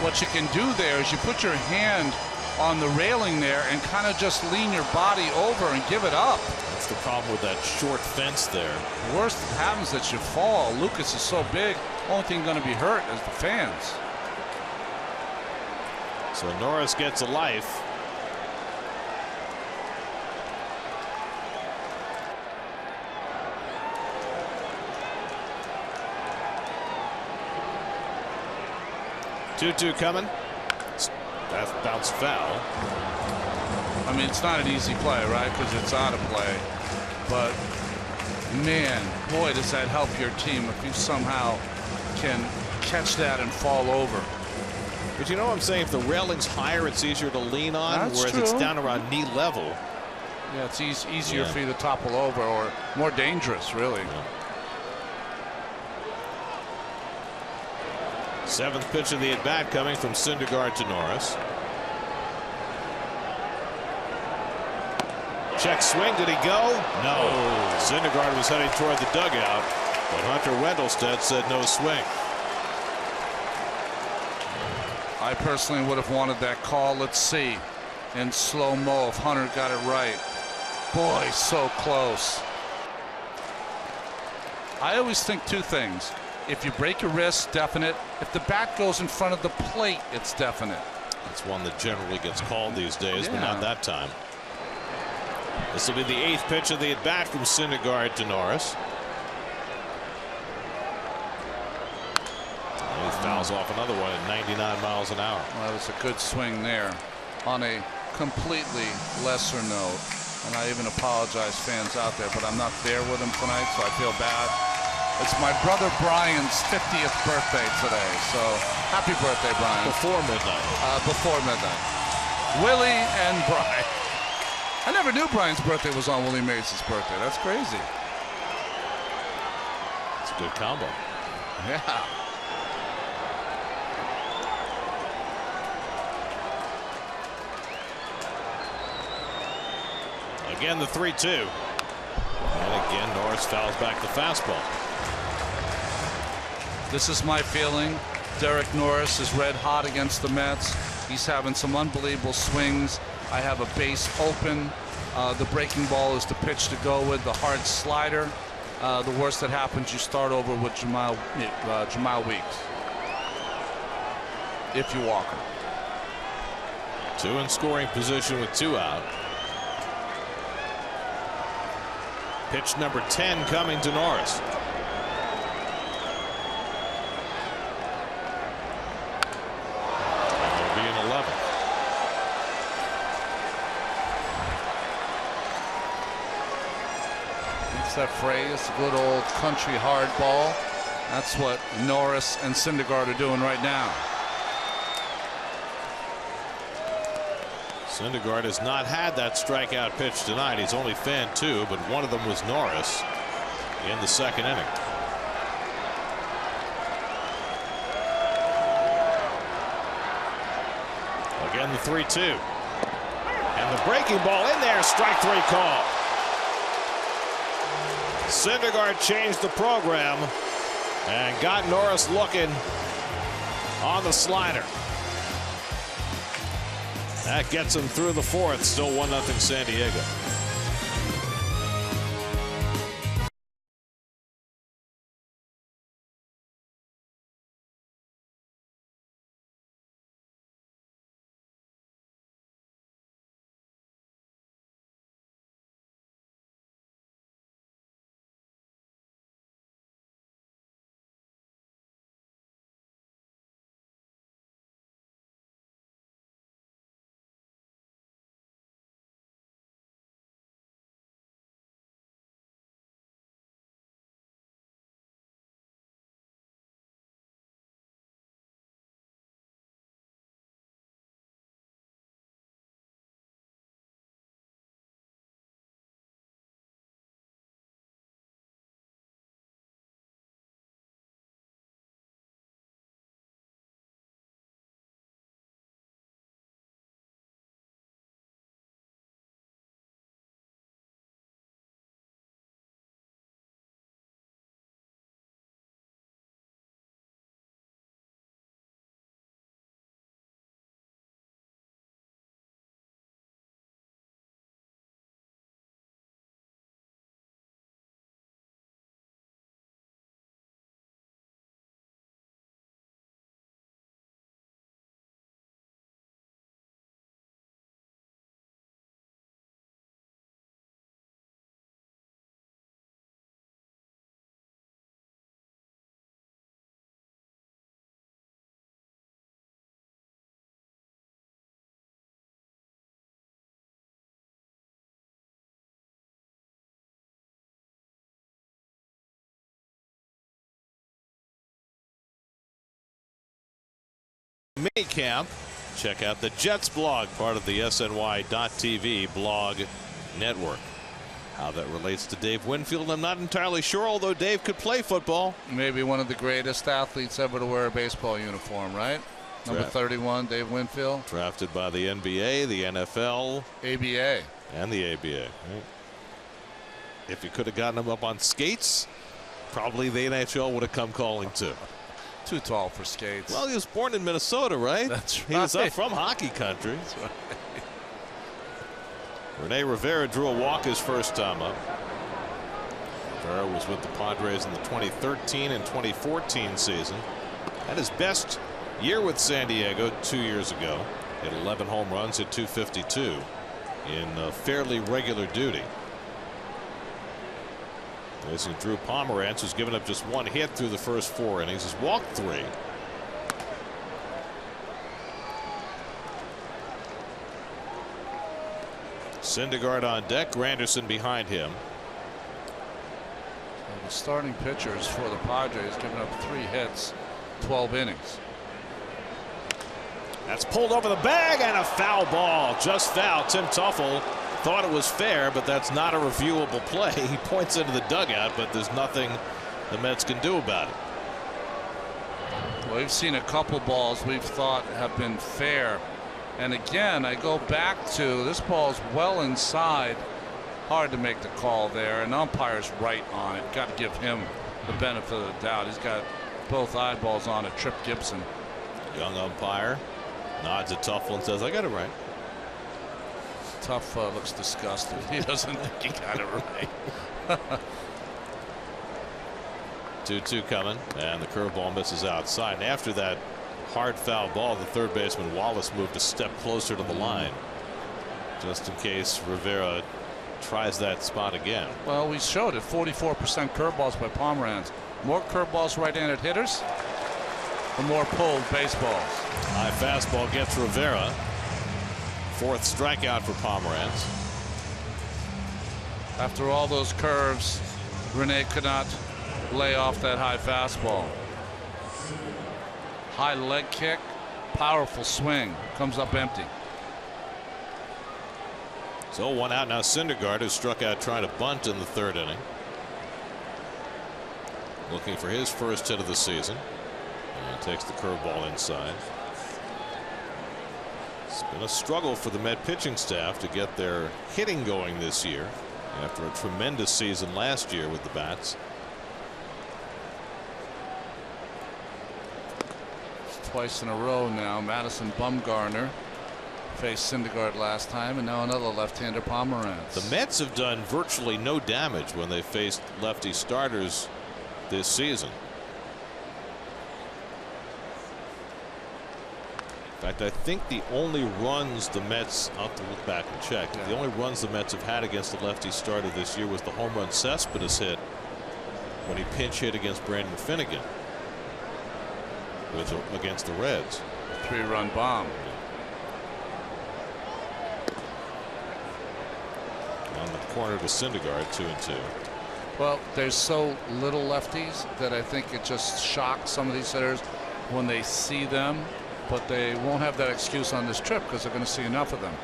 Speaker 4: What you can do there is you put your hand on the railing there and kind of just lean your body over and give it up.
Speaker 3: That's the problem with that short fence there.
Speaker 4: The worst happens that you fall. Lucas is so big, only thing going to be hurt is the fans.
Speaker 3: So Norris gets a life. Two coming. That bounced foul.
Speaker 4: I mean, it's not an easy play, right? Because it's out of play. But man, boy, does that help your team if you somehow can catch that and fall over.
Speaker 3: But you know what I'm saying? If the railing's higher, it's easier to lean on.
Speaker 4: That's
Speaker 3: whereas
Speaker 4: true.
Speaker 3: It's down around knee level.
Speaker 4: Yeah, it's easier for you to topple over, or more dangerous, really.
Speaker 3: Yeah. 7th pitch of the at-bat coming from Syndergaard to Norris. Check swing. Did he go? No. Syndergaard was heading toward the dugout, but Hunter Wendelstedt said no swing.
Speaker 4: I personally would have wanted that call. Let's see in slow-mo if Hunter got it right. Boy, so close. I always think 2 things. If you break your wrist, definite. If the bat goes in front of the plate, it's definite.
Speaker 3: That's one that generally gets called these days, but not that time. This will be the 8th pitch of the at-bat from Syndergaard to Norris. And he fouls off another one at 99 miles an hour.
Speaker 4: Well, that was a good swing there on a completely lesser note. And I even apologize, fans out there, but I'm not there with him tonight, so I feel bad. It's my brother Brian's 50th birthday today, so happy birthday, Brian.
Speaker 3: Before midnight.
Speaker 4: Before midnight. Willie and Brian. I never knew Brian's birthday was on Willie Mays' birthday. That's crazy.
Speaker 3: It's a good combo.
Speaker 4: Yeah.
Speaker 3: Again, the 3-2. And again, Norris fouls back the fastball.
Speaker 4: This is my feeling. Derek Norris is red hot against the Mets. He's having some unbelievable swings. I have a base open. The breaking ball is the pitch to go with. The hard slider. The worst that happens, you start over with Jamal Weeks. If you walk him.
Speaker 3: 2 in scoring position with 2 out. Pitch number 10 coming to Norris. That'll be an 11.
Speaker 4: It's that phrase, good old country hard ball. That's what Norris and Syndergaard are doing right now.
Speaker 3: Syndergaard has not had that strikeout pitch tonight. He's only fanned 2, but one of them was Norris in the 2nd inning. Again, the 3-2. And the breaking ball in there. Strike 3 call. Syndergaard changed the program and got Norris looking on the slider. That gets him through the 4th. Still 1-0 San Diego. Mini camp. Check out the Jets blog, part of the SNY.TV blog network. How that relates to Dave Winfield, I'm not entirely sure, although Dave could play football.
Speaker 4: Maybe one of the greatest athletes ever to wear a baseball uniform, right? Number 31, Dave Winfield.
Speaker 3: Drafted by the NBA, the NFL,
Speaker 4: ABA.
Speaker 3: And the ABA. Right? If you could have gotten him up on skates, probably the NHL would have come calling too.
Speaker 4: Too tall for skates.
Speaker 3: Well, he was born in Minnesota, right?
Speaker 4: That's right.
Speaker 3: He was up from hockey country.
Speaker 4: That's right.
Speaker 3: Rene Rivera drew a walk his first time up. Rivera was with the Padres in the 2013 and 2014 season. Had his best year with San Diego 2 years ago. Hit 11 home runs, hit .252 in fairly regular duty. This is Drew Pomeranz, who's given up just 1 hit through the first 4 innings. He's walked 3. Syndergaard on deck, Granderson behind him.
Speaker 4: So the starting pitchers for the Padres giving up 3 hits, 12 innings.
Speaker 3: That's pulled over the bag and a foul ball. Just foul. Tim Tuffle thought it was fair, but that's not a reviewable play. He points into the dugout, but there's nothing the Mets can do about it.
Speaker 4: Well, we've seen a couple balls we've thought have been fair. And again, I go back to this ball's well inside hard to make the call there, and the umpire's right on it. Got to give him the benefit of the doubt. He's got both eyeballs on it. Trip Gibson.
Speaker 3: Young umpire nods at Tough and says, "I got it right."
Speaker 4: Tough looks disgusted. He doesn't think he got it right.
Speaker 3: 2-2 coming, and the curveball misses outside. And after that hard foul ball, the third baseman Wallace moved a step closer to the line, just in case Rivera tries that spot again.
Speaker 4: Well, we showed it. 44% curveballs by Pomeranz. More curveballs right-handed hitters, the more pulled baseballs.
Speaker 3: High fastball gets Rivera. Fourth strikeout for Pomeranz.
Speaker 4: After all those curves, Rene could not lay off that high fastball. High leg kick, powerful swing, comes up empty.
Speaker 3: So one out now. Syndergaard, who struck out trying to bunt in the third inning, looking for his first hit of the season, and takes the curveball inside. It's been a struggle for the Met pitching staff to get their hitting going this year after a tremendous season last year with the bats.
Speaker 4: Twice in a row now. Madison Bumgarner faced Syndergaard last time, and now another left-hander, Pomeranz.
Speaker 3: The Mets have done virtually no damage when they faced lefty starters this season. In fact, I think the only runs the Mets, I'll have to look back and check, the only runs the Mets have had against a lefty starter this year was the home run Cespedes hit when he pinch hit against Brandon Finnegan against the Reds.
Speaker 4: 3-run bomb.
Speaker 3: On the corner to Syndergaard, 2-2.
Speaker 4: Well, there's so little lefties that I think it just shocks some of these hitters when they see them, but they won't have that excuse on this trip because they're going to see enough of them.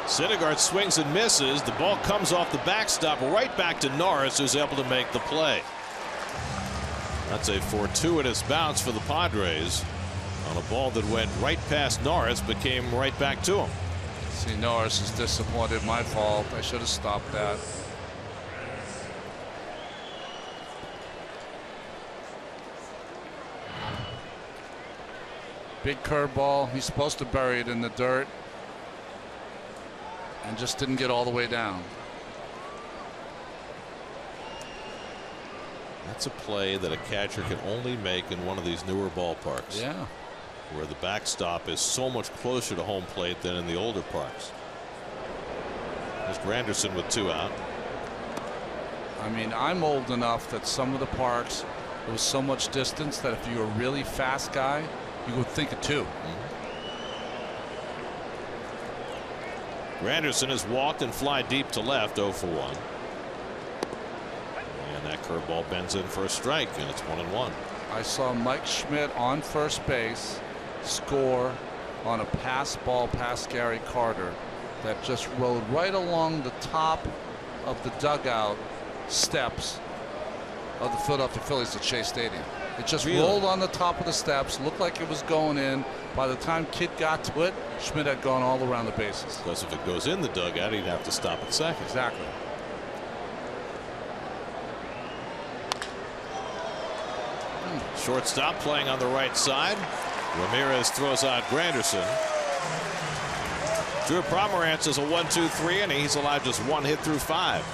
Speaker 3: Syndergaard swings and misses. The ball comes off the backstop right back to Norris, who's able to make the play. That's a fortuitous bounce for the Padres on a ball that went right past Norris but came right back to him.
Speaker 4: See, Norris is disappointed. My fault. I should have stopped that. Big curveball. He's supposed to bury it in the dirt and just didn't get all the way down.
Speaker 3: That's a play that a catcher can only make in one of these newer ballparks.
Speaker 4: Yeah.
Speaker 3: Where the backstop is so much closer to home plate than in the older parks. There's Granderson with 2 out.
Speaker 4: I mean, I'm old enough that some of the parks, there was so much distance that if you were a really fast guy, you would think of 2.
Speaker 3: Granderson has walked and fly deep to left, 0 for 1. And that curveball bends in for a strike, and it's 1-1.
Speaker 4: I saw Mike Schmidt on first base score on a pass ball past Gary Carter that just rode right along the top of the dugout steps of the Philadelphia Phillies at Shea Stadium. It just rolled on the top of the steps, looked like it was going in. By the time Kidd got to it, Schmidt had gone all around the bases.
Speaker 3: Because if it goes in the dugout, he'd have to stop at second.
Speaker 4: Exactly.
Speaker 3: Shortstop playing on the right side. Ramirez throws out Granderson. Drew Pomeranz is a 1-2-3 inning. He's allowed just 1 hit through 5.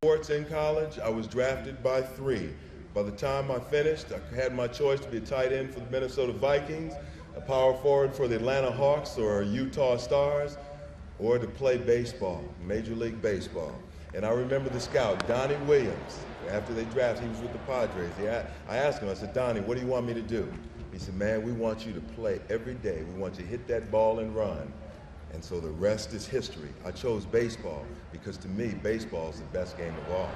Speaker 5: Sports in college, I was drafted by 3. By the time I finished, I had my choice to be a tight end for the Minnesota Vikings, a power forward for the Atlanta Hawks or Utah Stars, or to play baseball, Major League Baseball. And I remember the scout, Donnie Williams, after they drafted, he was with the Padres. I asked him, I said, Donnie, what do you want me to do? He said, man, we want you to play every day. We want you to hit that ball and run. And so the rest is history. I chose baseball because to me, baseball is the best game of all.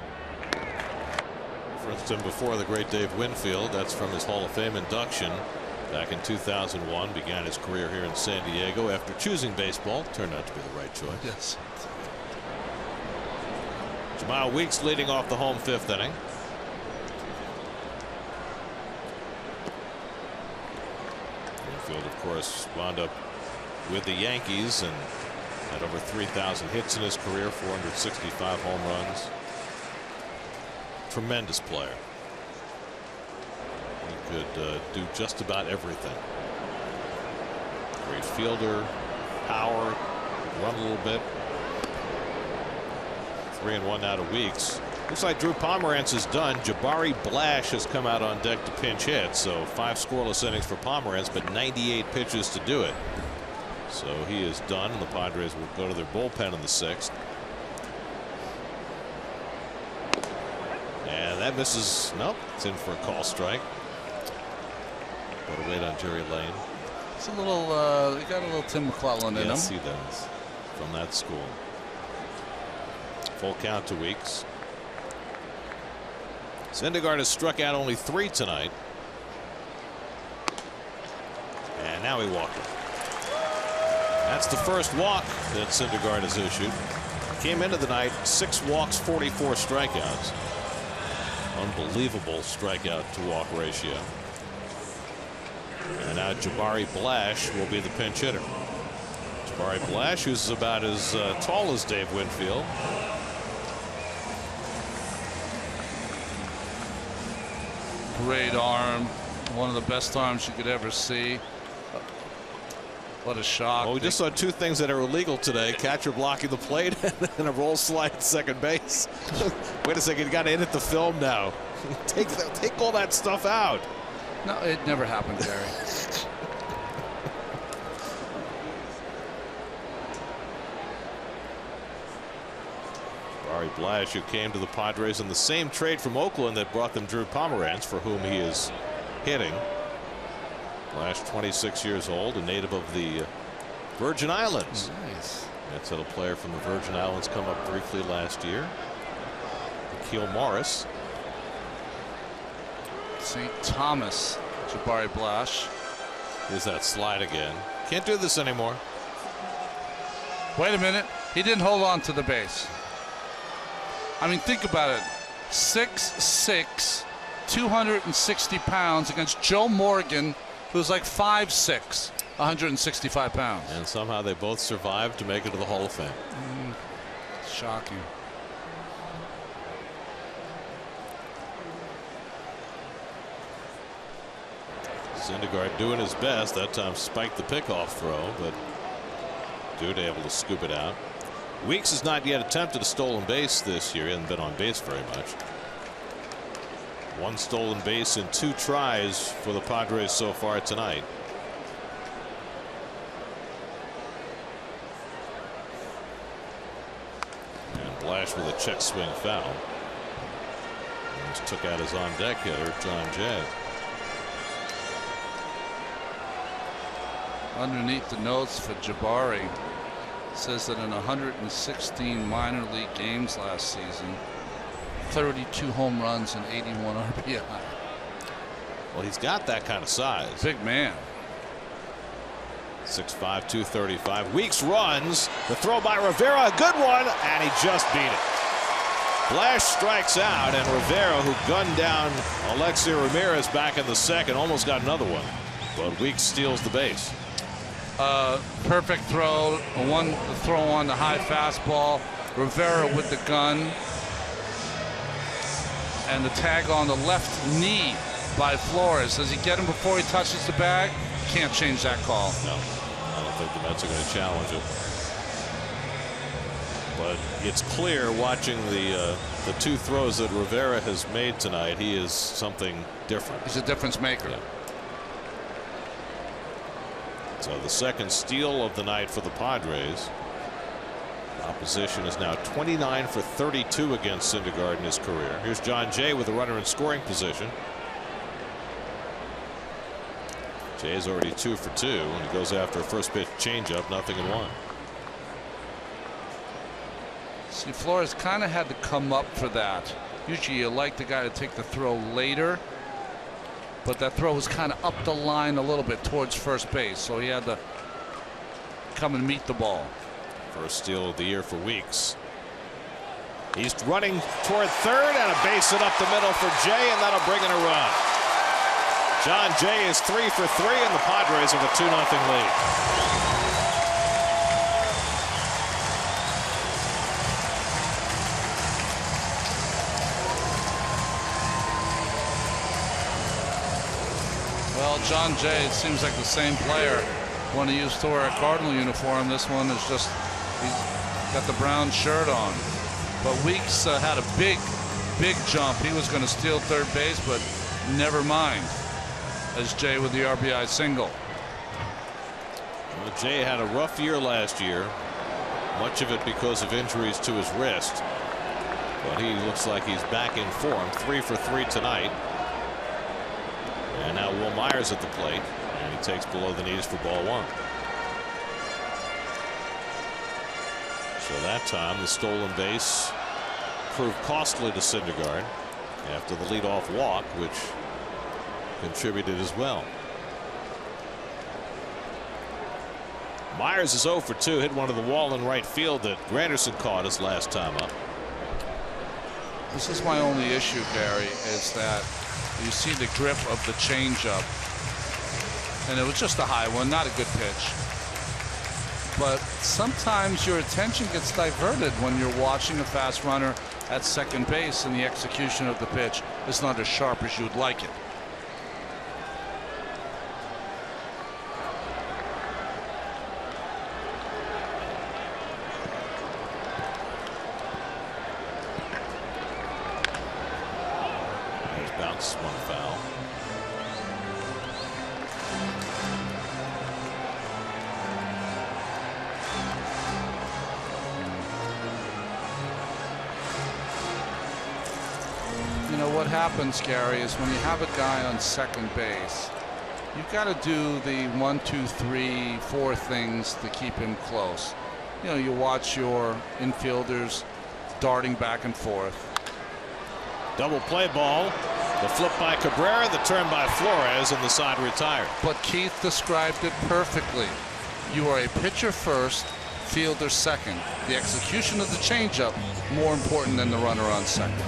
Speaker 3: For instance, before the great Dave Winfield, that's from his Hall of Fame induction back in 2001, began his career here in San Diego. After choosing baseball, turned out to be the right choice.
Speaker 4: Yes.
Speaker 3: Jamal Weeks leading off the home 5th inning. Winfield, of course, wound up with the Yankees and had over 3,000 hits in his career, 465 home runs. Tremendous player. He could do just about everything. Great fielder, power, run a little bit. 3-1 now to Weeks. Looks like Drew Pomerantz is done. Jabari Blash has come out on deck to pinch hit. So 5 scoreless innings for Pomerantz, but 98 pitches to do it. So he is done, and the Padres will go to their bullpen in the 6th. And that misses. Nope, it's in for a call strike. Gotta wait on Jerry Lane.
Speaker 4: It's a little, he got a little Tim McClellan in him.
Speaker 3: Yes, he does. From that school. Full count to Weeks. Syndergaard has struck out only 3 tonight. And now he walked him. That's the first walk that Syndergaard has issued. Came into the night 6 walks, 44 strikeouts. Unbelievable strikeout to walk ratio. And now Jabari Blash will be the pinch hitter. Jabari Blash, who's about as tall as Dave Winfield.
Speaker 4: Great arm, one of the best arms you could ever see. What a shock.
Speaker 3: Well, we just saw 2 things that are illegal today: catcher blocking the plate and a roll slide at second base. Wait a second, you got to edit the film now. Take all that stuff out.
Speaker 4: No, it never happened, Gary.
Speaker 3: Jabari Blash, who came to the Padres in the same trade from Oakland that brought them Drew Pomerantz, for whom he is hitting. Blash, 26 years old, a native of the Virgin Islands.
Speaker 4: Nice.
Speaker 3: That's had a player from the Virgin Islands come up briefly last year. Akil Morris.
Speaker 4: St. Thomas, Jabari Blash.
Speaker 3: Here's that slide again. Can't do this anymore.
Speaker 4: Wait a minute. He didn't hold on to the base. I mean, think about it. 6'6", 260 pounds against Joe Morgan, who's like 5'6", 165 pounds.
Speaker 3: And somehow they both survived to make it to the Hall of Fame.
Speaker 4: Shocking.
Speaker 3: Syndergaard doing his best. That time spiked the pickoff throw, but Duda able to scoop it out. Weeks has not yet attempted a stolen base this year. He hasn't been on base very much. 1 stolen base in 2 tries for the Padres so far tonight. And Blash with a check swing foul. And just took out his on deck hitter, John Jay.
Speaker 4: Underneath the notes for Jabari, it says that in 116 minor league games last season, 32 home runs and 81 RBI.
Speaker 3: Well, he's got that kind of size.
Speaker 4: Big man.
Speaker 3: 6'5", 235. Weeks runs. The throw by Rivera, a good one, and he just beat it. Blash strikes out, and Rivera, who gunned down Alexei Ramirez back in the 2nd, almost got another one. But Weeks steals the base.
Speaker 4: Perfect throw. The throw on the high fastball. Rivera with the gun. And the tag on the left knee by Flores. Does he get him before he touches the bag? Can't change that call.
Speaker 3: No, I don't think the Mets are going to challenge it. But it's clear watching the two throws that Rivera has made tonight, he is something different.
Speaker 4: He's a difference maker.
Speaker 3: Yeah. So the second steal of the night for the Padres. Opposition is now 29 for 32 against Syndergaard in his career. Here's John Jay with a runner in scoring position. Jay's already 2 for 2 and he goes after a first pitch changeup, 0-1.
Speaker 4: See, Flores kind of had to come up for that. Usually you like the guy to take the throw later, but that throw was kind of up the line a little bit towards first base, so he had to come and meet the ball.
Speaker 3: First steal of the year for Weeks. He's running toward third and a base hit up the middle for Jay, and that'll bring in a run. John Jay is 3 for 3 and the Padres have a 2-0 lead.
Speaker 4: Well, John Jay, it seems like the same player when he used to wear a Cardinal uniform. This one is just, he's got the brown shirt on. But Weeks had a big jump. He was going to steal third base, but never mind. As Jay with the RBI single.
Speaker 3: Well, Jay had a rough year last year, much of it because of injuries to his wrist. But he looks like he's back in form. 3 for 3 tonight. And now Will Myers at the plate, and he takes below the knees for ball 1. So that time the stolen base proved costly to Syndergaard after the leadoff walk, which contributed as well. Myers is 0 for 2, hit one to the wall in right field that Granderson caught his last time up.
Speaker 4: This is my only issue, Gary, is that you see the grip of the changeup, and it was just a high one, not a good pitch. But sometimes your attention gets diverted when you're watching a fast runner at second base and the execution of the pitch is not as sharp as you would like it.
Speaker 3: One foul.
Speaker 4: You know what happens, Gary, is when you have a guy on second base, you've got to do the 1, 2, 3, 4 things to keep him close. You know, you watch your infielders darting back and forth.
Speaker 3: Double play ball. The flip by Cabrera, the turn by Flores, and the side retired.
Speaker 4: But Keith described it perfectly. You are a pitcher first, fielder second. The execution of the changeup more important than the runner on second.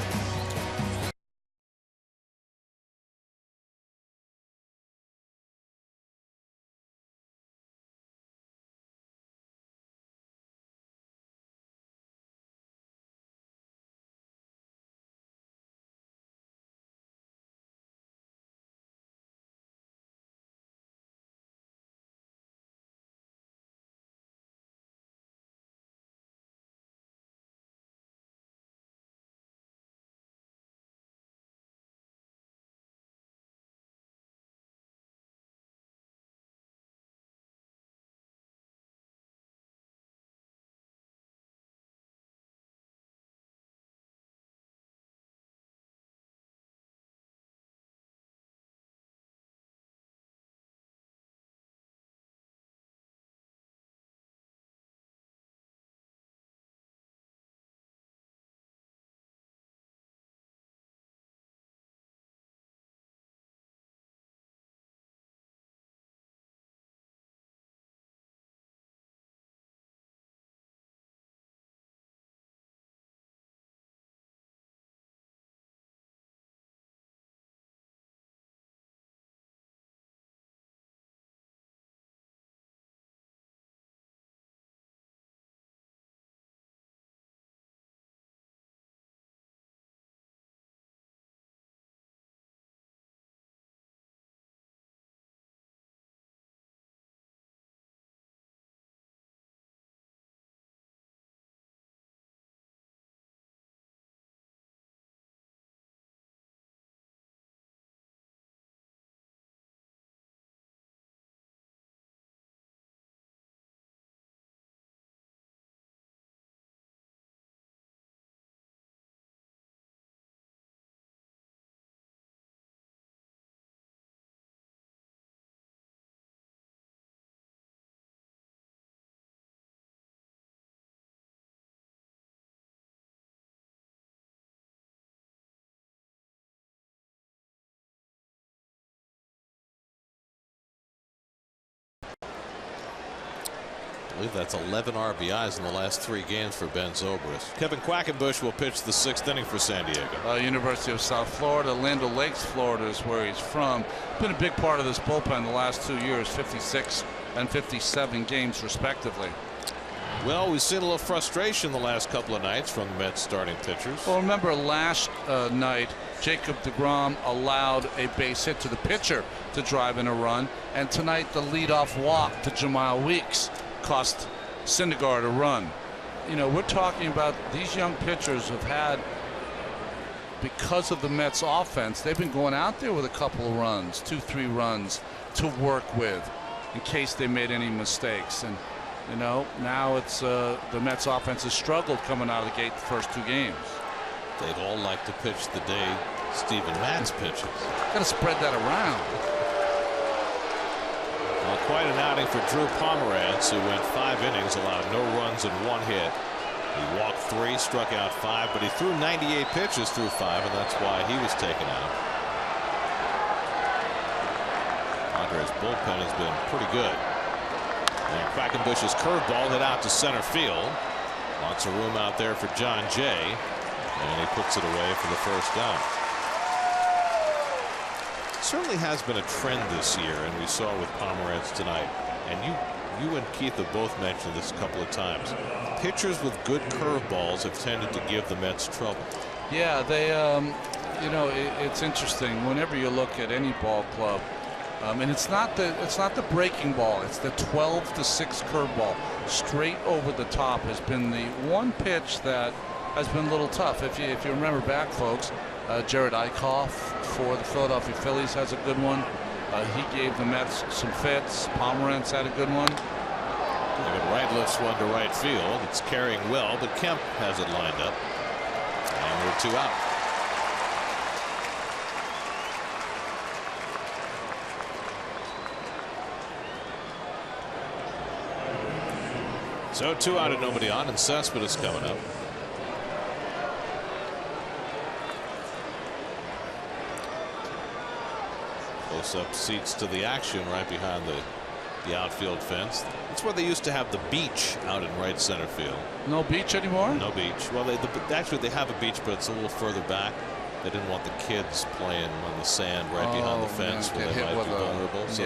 Speaker 3: I believe that's 11 RBIs in the last 3 games for Ben Zobrist. Kevin Quackenbush will pitch the 6th inning for San Diego.
Speaker 4: University of South Florida, Land O'Lakes, Florida is where he's from. Been a big part of this bullpen the last 2 years, 56 and 57 games respectively.
Speaker 3: Well, we've seen a little frustration the last couple of nights from the Mets starting pitchers.
Speaker 4: Well, remember last night, Jacob deGrom allowed a base hit to the pitcher to drive in a run, and tonight the leadoff walk to Jamal Weeks cost Syndergaard a run. You know, we're talking about these young pitchers have had, because of the Mets offense, they've been going out there with a couple of runs, 2-3 runs to work with in case they made any mistakes. And you know, now it's the Mets offense has struggled coming out of the gate the first 2 games.
Speaker 3: They'd all like to pitch the day Steven Matz pitches.
Speaker 4: Got to spread that around.
Speaker 3: Well, quite an outing for Drew Pomeranz, who went 5 innings, allowed no runs and 1 hit. He walked 3, struck out 5, but he threw 98 pitches through 5, and that's why he was taken out. Padres' bullpen has been pretty good. And Quackenbush's curveball hit out to center field. Lots of room out there for John Jay, and he puts it away for the first out. Certainly has been a trend this year, and we saw with Pomeranz tonight. And you and Keith have both mentioned this a couple of times. Pitchers with good curveballs have tended to give the Mets trouble.
Speaker 4: Yeah, they, you know, it's interesting. Whenever you look at any ball club, and it's not the breaking ball. It's the 12-6 curveball, straight over the top, has been the one pitch that has been a little tough. If you remember back, folks, Jared Eichhoff for the Philadelphia Phillies has a good one. He gave the Mets some fits. Pomeranz had a good one.
Speaker 3: David Wright lifts one to right field. It's carrying well, but Kemp has it lined up, and we're 2 out. So 2 out and nobody on, and Cespedes coming up. Close-up seats to the action right behind the outfield fence. That's where they used to have the beach out in right center field.
Speaker 4: No beach anymore?
Speaker 3: No beach. Well, actually they have a beach, but it's a little further back. They didn't want the kids playing on the sand right behind the fence where they might be vulnerable. So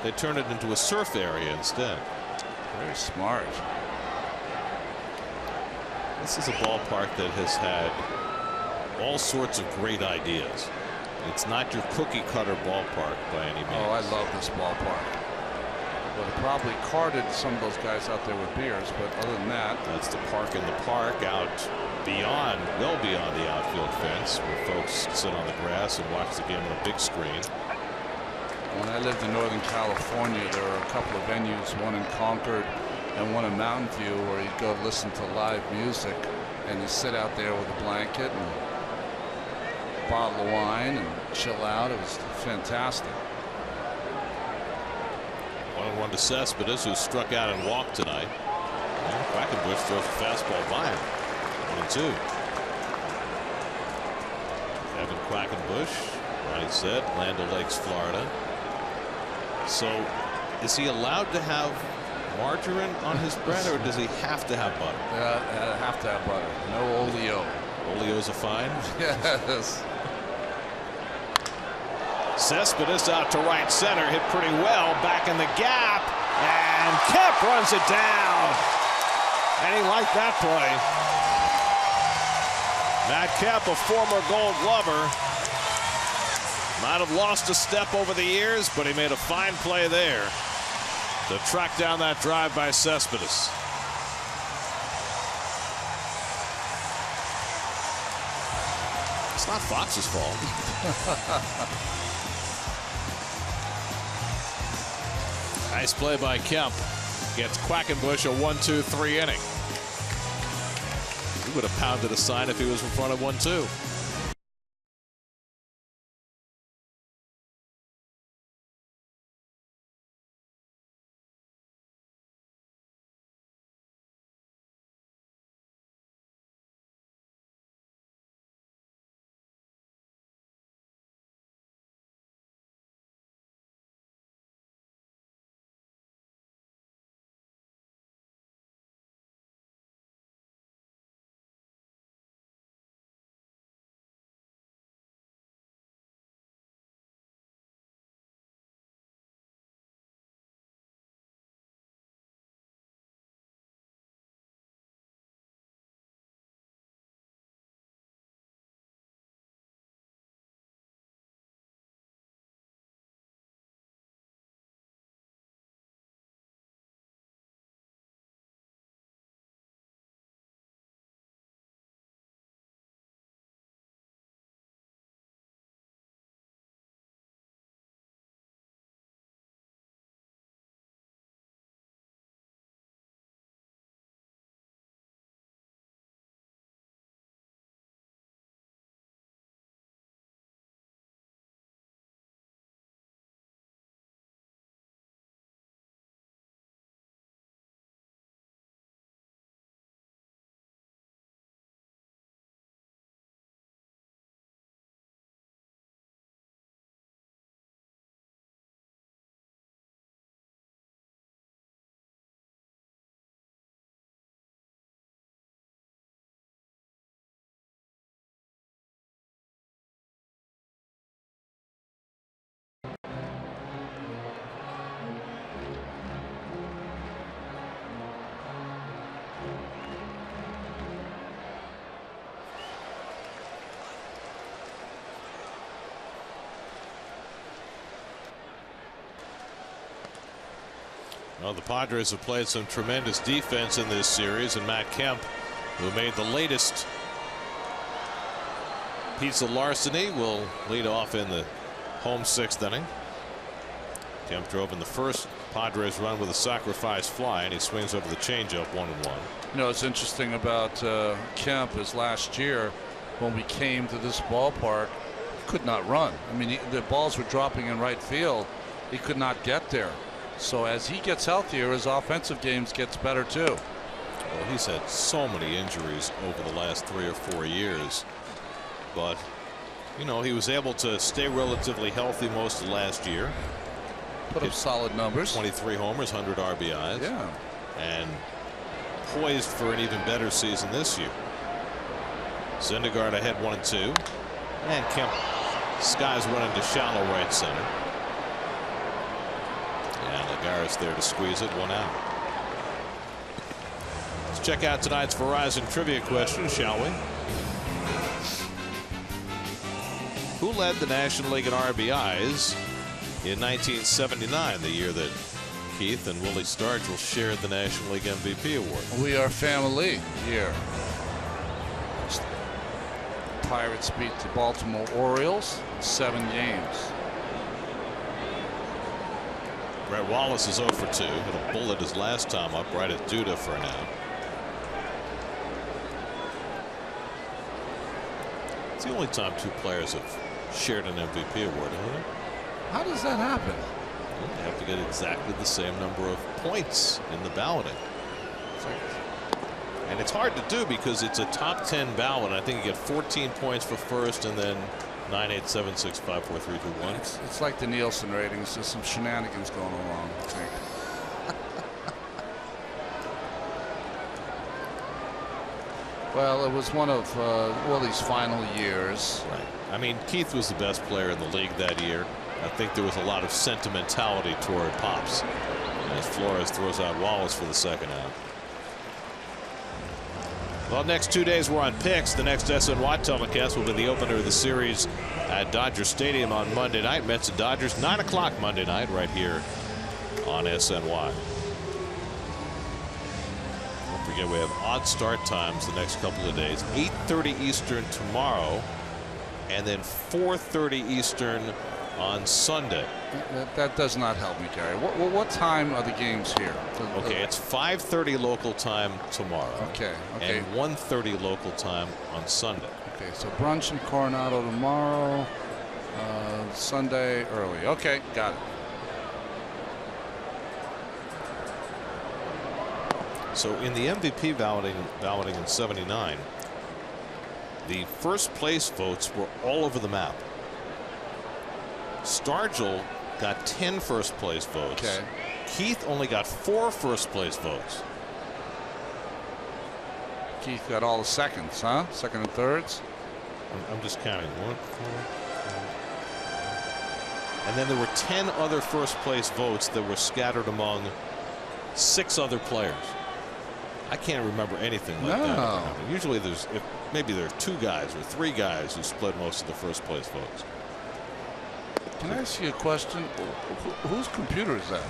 Speaker 3: they turned it into a surf area instead.
Speaker 4: Very smart.
Speaker 3: This is a ballpark that has had all sorts of great ideas. It's not your cookie cutter ballpark by any means.
Speaker 4: Oh, I love this ballpark. Would have probably carded some of those guys out there with beers, but other than that,
Speaker 3: that's the park in the park out beyond, well beyond the outfield fence, where folks sit on the grass and watch the game on a big screen.
Speaker 4: When I lived in Northern California, there were a couple of venues, one in Concord and one in Mountain View, where you go listen to live music, and you sit out there with a blanket and a bottle of wine and chill out. It was fantastic.
Speaker 3: 1-1 to Cespedes, who struck out and walked tonight. And Quackenbush throws a fastball by him. 1-2. Kevin Quackenbush, Ronnie said, Land O'Lakes, Florida. So, is he allowed to have margarine on his bread, or does he have to have butter?
Speaker 4: Have to have butter. No oleo.
Speaker 3: Oleo's a fine?
Speaker 4: Yes.
Speaker 3: Cespedes out to right center, hit pretty well, back in the gap, and Kemp runs it down. And he liked that play. Matt Kemp, a former Gold Glover, might have lost a step over the years, but he made a fine play there to track down that drive by Cespedes. It's not Fox's fault. Nice play by Kemp. Gets Quackenbush a 1-2-3 inning. He would have pounded a sign if he was in front of 1-2. Well, the Padres have played some tremendous defense in this series, and Matt Kemp, who made the latest piece of larceny, will lead off in the home 6th inning. Kemp drove in the first Padres run with a sacrifice fly, and he swings over the changeup 1-1.
Speaker 4: You know, what's interesting about Kemp is last year when we came to this ballpark, he could not run. I mean, the balls were dropping in right field. He could not get there. So as he gets healthier, his offensive games gets better too.
Speaker 3: Well, he's had so many injuries over the last 3 or 4 years, but you know, he was able to stay relatively healthy most of last year.
Speaker 4: Put up solid numbers.
Speaker 3: 23 homers, 100 RBIs.
Speaker 4: Yeah.
Speaker 3: And poised for an even better season this year. Syndergaard ahead 1-2. And Kemp skies one into shallow right center. And Lagares there to squeeze it, 1 out. Let's check out tonight's Verizon trivia question, shall we? Who led the National League in RBIs in 1979, the year that Keith and Willie Stargell shared the National League MVP award?
Speaker 4: We are family here. Pirates beat the Baltimore Orioles 7 games.
Speaker 3: Brett Wallace is 0 for 2. Hit a bullet his last time up right at Duda for an out. It's the only time 2 players have shared an MVP award, isn't it?
Speaker 4: How does that happen?
Speaker 3: They have to get exactly the same number of points in the balloting. And it's hard to do because it's a top 10 ballot. I think you get 14 points for first and then 9, 8, 7, 6, 5, 4, 3, 2, 1.
Speaker 4: It's like the Nielsen ratings. There's some shenanigans going along, I think. Well, it was one of Willie's final years.
Speaker 3: Right. I mean, Keith was the best player in the league that year. I think there was a lot of sentimentality toward Pops as Flores throws out Wallace for the 2nd out. Well, next 2 days we're on picks. The next SNY telecast will be the opener of the series at Dodger Stadium on Monday night. Mets and Dodgers 9 o'clock Monday night right here on SNY. Don't forget we have odd start times the next couple of days. 8:30 Eastern tomorrow and then 4:30 Eastern on Sunday.
Speaker 4: That does not help me, Terry. What time are the games here?
Speaker 3: Okay, it's 5:30 local time tomorrow.
Speaker 4: Okay.
Speaker 3: And 1:30 local time on Sunday.
Speaker 4: Okay, so brunch in Coronado tomorrow. Sunday early. Okay, got it.
Speaker 3: So in the MVP balloting in '79, the first place votes were all over the map. Stargell got 10 first place votes.
Speaker 4: Okay.
Speaker 3: Keith only got 4 first place votes.
Speaker 4: Keith got all the seconds, huh? Second and thirds.
Speaker 3: I'm just counting. 1, 4, 5. And then there were 10 other first place votes that were scattered among 6 other players. I can't remember anything like that. Usually maybe there are 2 guys or 3 guys who split most of the first place votes.
Speaker 4: Can I ask you a question? Whose computer is that?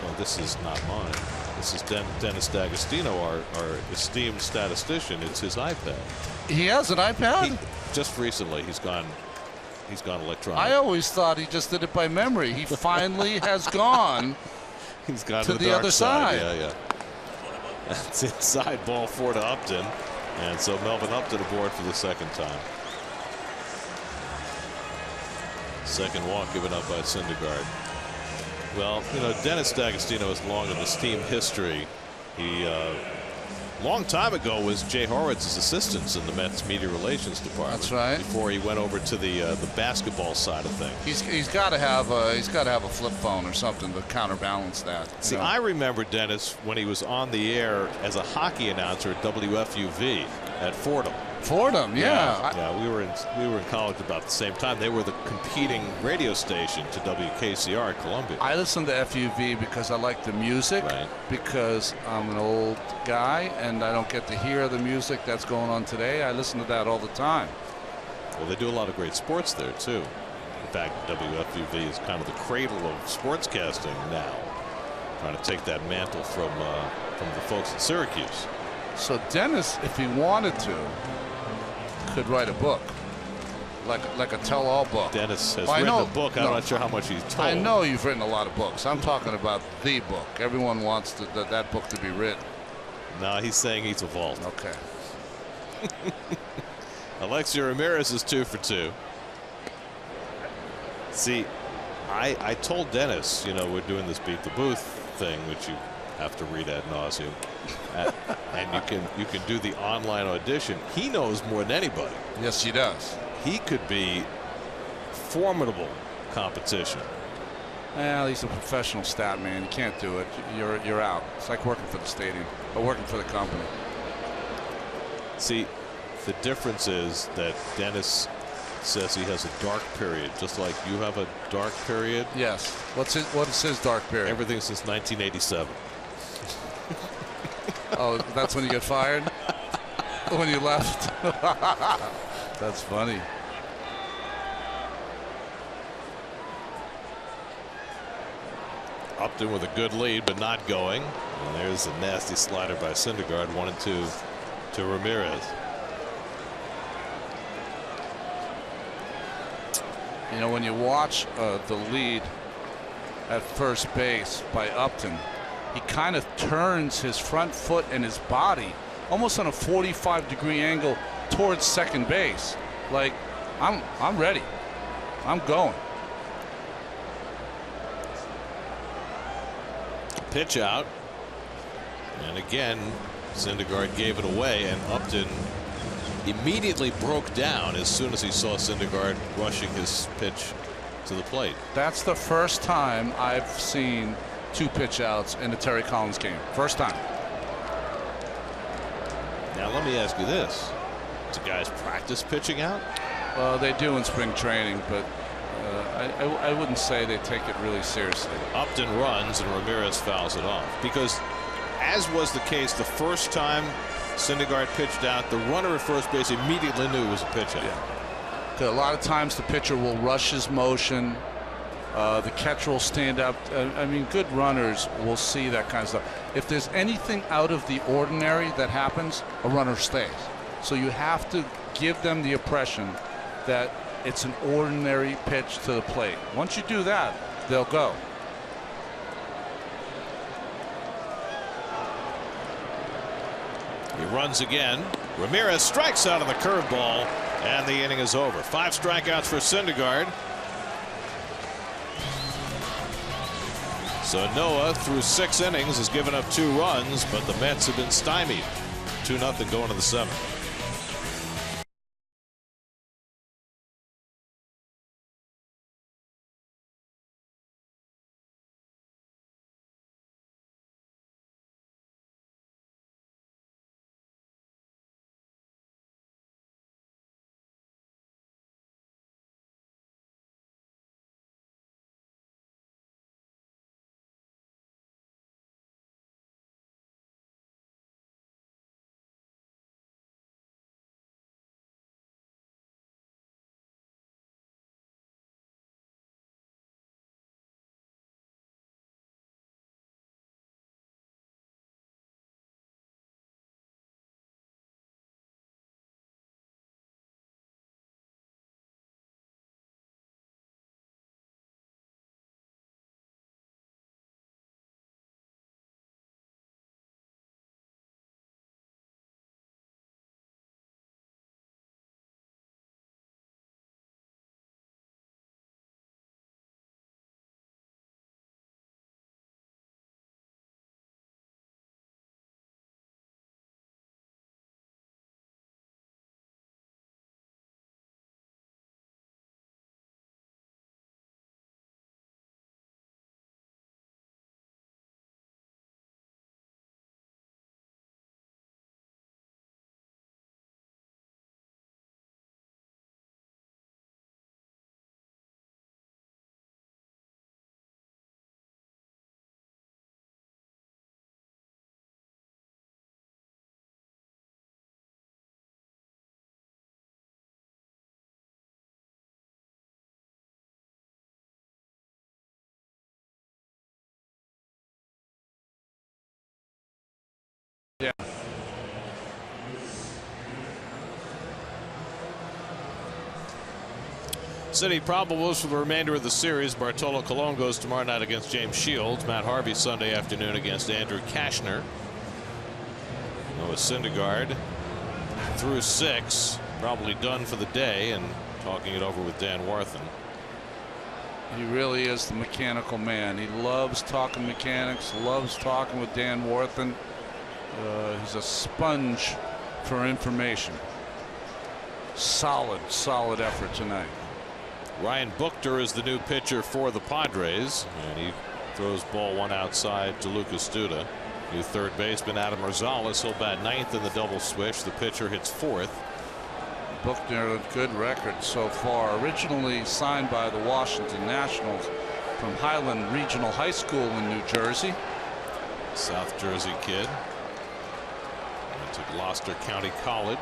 Speaker 3: Well, this is not mine. This is Dennis D'Agostino, our esteemed statistician. It's his iPad.
Speaker 4: He has an iPad?
Speaker 3: Just recently, he's gone electronic.
Speaker 4: I always thought he just did it by memory. He finally has gone.
Speaker 3: He's gone
Speaker 4: to the other side.
Speaker 3: Yeah. That's inside ball 4 to Upton, and so Melvin Upton aboard for the 2nd time. Second walk given up by Syndergaard. Well, you know, Dennis D'Agostino has long in his team history. He long time ago was Jay Horowitz's assistant in the Mets media relations department.
Speaker 4: That's right.
Speaker 3: Before he went over to the basketball side of things.
Speaker 4: He's got to have a flip phone or something to counterbalance that.
Speaker 3: See, I remember Dennis when he was on the air as a hockey announcer at WFUV at Fordham.
Speaker 4: Fordham, yeah.
Speaker 3: Yeah, we were in college about the same time. They were the competing radio station to WKCR at Columbia.
Speaker 4: I listen to FUV because I like the music.
Speaker 3: Right.
Speaker 4: Because I'm an old guy and I don't get to hear the music that's going on today. I listen to that all the time.
Speaker 3: Well, they do a lot of great sports there too. In fact, WFUV is kind of the cradle of sportscasting now. trying to take that mantle from the folks at Syracuse.
Speaker 4: So Dennis, if he wanted to, could write a book, like a tell-all book.
Speaker 3: Dennis has written a book. I'm not sure how much he's told.
Speaker 4: I know you've written a lot of books. I'm talking about the book. Everyone wants that book to be written.
Speaker 3: No, he's saying he's evolved.
Speaker 4: Okay.
Speaker 3: Alexi Ramirez is 2 for 2. See, I told Dennis, you know, we're doing this beat the booth thing, which you have to read ad nauseum, and you can do the online audition. He knows more than anybody.
Speaker 4: Yes, he does.
Speaker 3: He could be formidable competition.
Speaker 4: Well, he's a professional stat man. You can't do it. You're out. It's like working for the stadium or working for the company.
Speaker 3: See, the difference is that Dennis says he has a dark period, just like you have a dark period.
Speaker 4: Yes. What is his dark period?
Speaker 3: Everything since 1987.
Speaker 4: Oh, that's when you get fired? When you left? That's funny.
Speaker 3: Upton with a good lead, but not going. And there's a nasty slider by Syndergaard. 1-2 to Ramirez.
Speaker 4: You know, when you watch the lead at first base by Upton, he kind of turns his front foot and his body almost on a 45-degree angle towards second base. Like, I'm ready. I'm going.
Speaker 3: Pitch out. And again, Syndergaard gave it away, and Upton immediately broke down as soon as he saw Syndergaard rushing his pitch to the plate.
Speaker 4: That's the first time I've seen 2 pitch outs in a Terry Collins game. First time.
Speaker 3: Now let me ask you this. Do guys practice pitching out?
Speaker 4: Well, they do in spring training, but I wouldn't say they take it really seriously.
Speaker 3: Upton runs and Ramirez fouls it off, because as was the case the first time Syndergaard pitched out, the runner at first base immediately knew it was a pitch out.
Speaker 4: Yeah. A lot of times the pitcher will rush his motion. The catcher will stand up. I mean, good runners will see that kind of stuff. If there's anything out of the ordinary that happens, a runner stays. So you have to give them the impression that it's an ordinary pitch to the plate. Once you do that, they'll go.
Speaker 3: He runs again. Ramirez strikes out on the curveball, and the inning is over. 5 strikeouts for Syndergaard. So Noah, through 6 innings, has given up 2 runs, but the Mets have been stymied. 2-0 going to the 7th.
Speaker 4: Yeah.
Speaker 3: City probables for the remainder of the series. Bartolo Colon goes tomorrow night against James Shields. Matt Harvey Sunday afternoon against Andrew Kashner. Noah Syndergaard through 6, probably done for the day, and talking it over with Dan Warthen.
Speaker 4: He really is the mechanical man. He loves talking mechanics, loves talking with Dan Warthen. He's a sponge for information. Solid effort tonight.
Speaker 3: Ryan Buchter is the new pitcher for the Padres, and he throws ball 1 outside to Lucas Duda. New third baseman Adam Rosales, he'll bat 9th in the double switch. The pitcher hits 4th.
Speaker 4: Buchter, a good record so far. Originally signed by the Washington Nationals from Highland Regional High School in New Jersey.
Speaker 3: South Jersey kid. Went to Gloucester County College.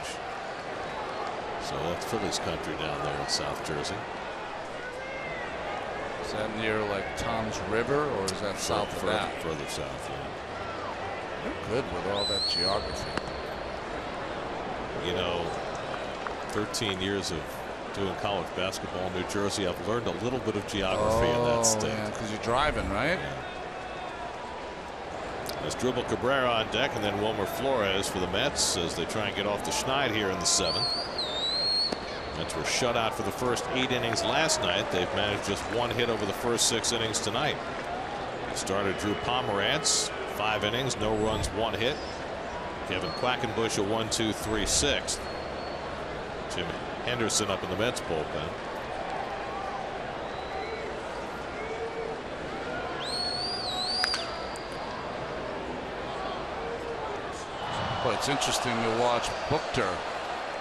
Speaker 3: So that's Phillies country down there in South Jersey.
Speaker 4: Is that near like Tom's River, or is that south of that?
Speaker 3: Further south, yeah.
Speaker 4: They're good with all that geography.
Speaker 3: You know, 13 years of doing college basketball in New Jersey, I've learned a little bit of geography in that state.
Speaker 4: Yeah, because you're driving, right?
Speaker 3: Yeah. There's Dribble Cabrera on deck, and then Wilmer Flores for the Mets as they try and get off the schneid here in the 7th. Mets were shut out for the first 8 innings last night. They've managed just 1 hit over the first 6 innings tonight. Starter Drew Pomerantz, 5 innings, no runs, 1 hit. Kevin Quackenbush a 1-2-3-6. Jim Henderson up in the Mets bullpen.
Speaker 4: Well, it's interesting to watch Buchter.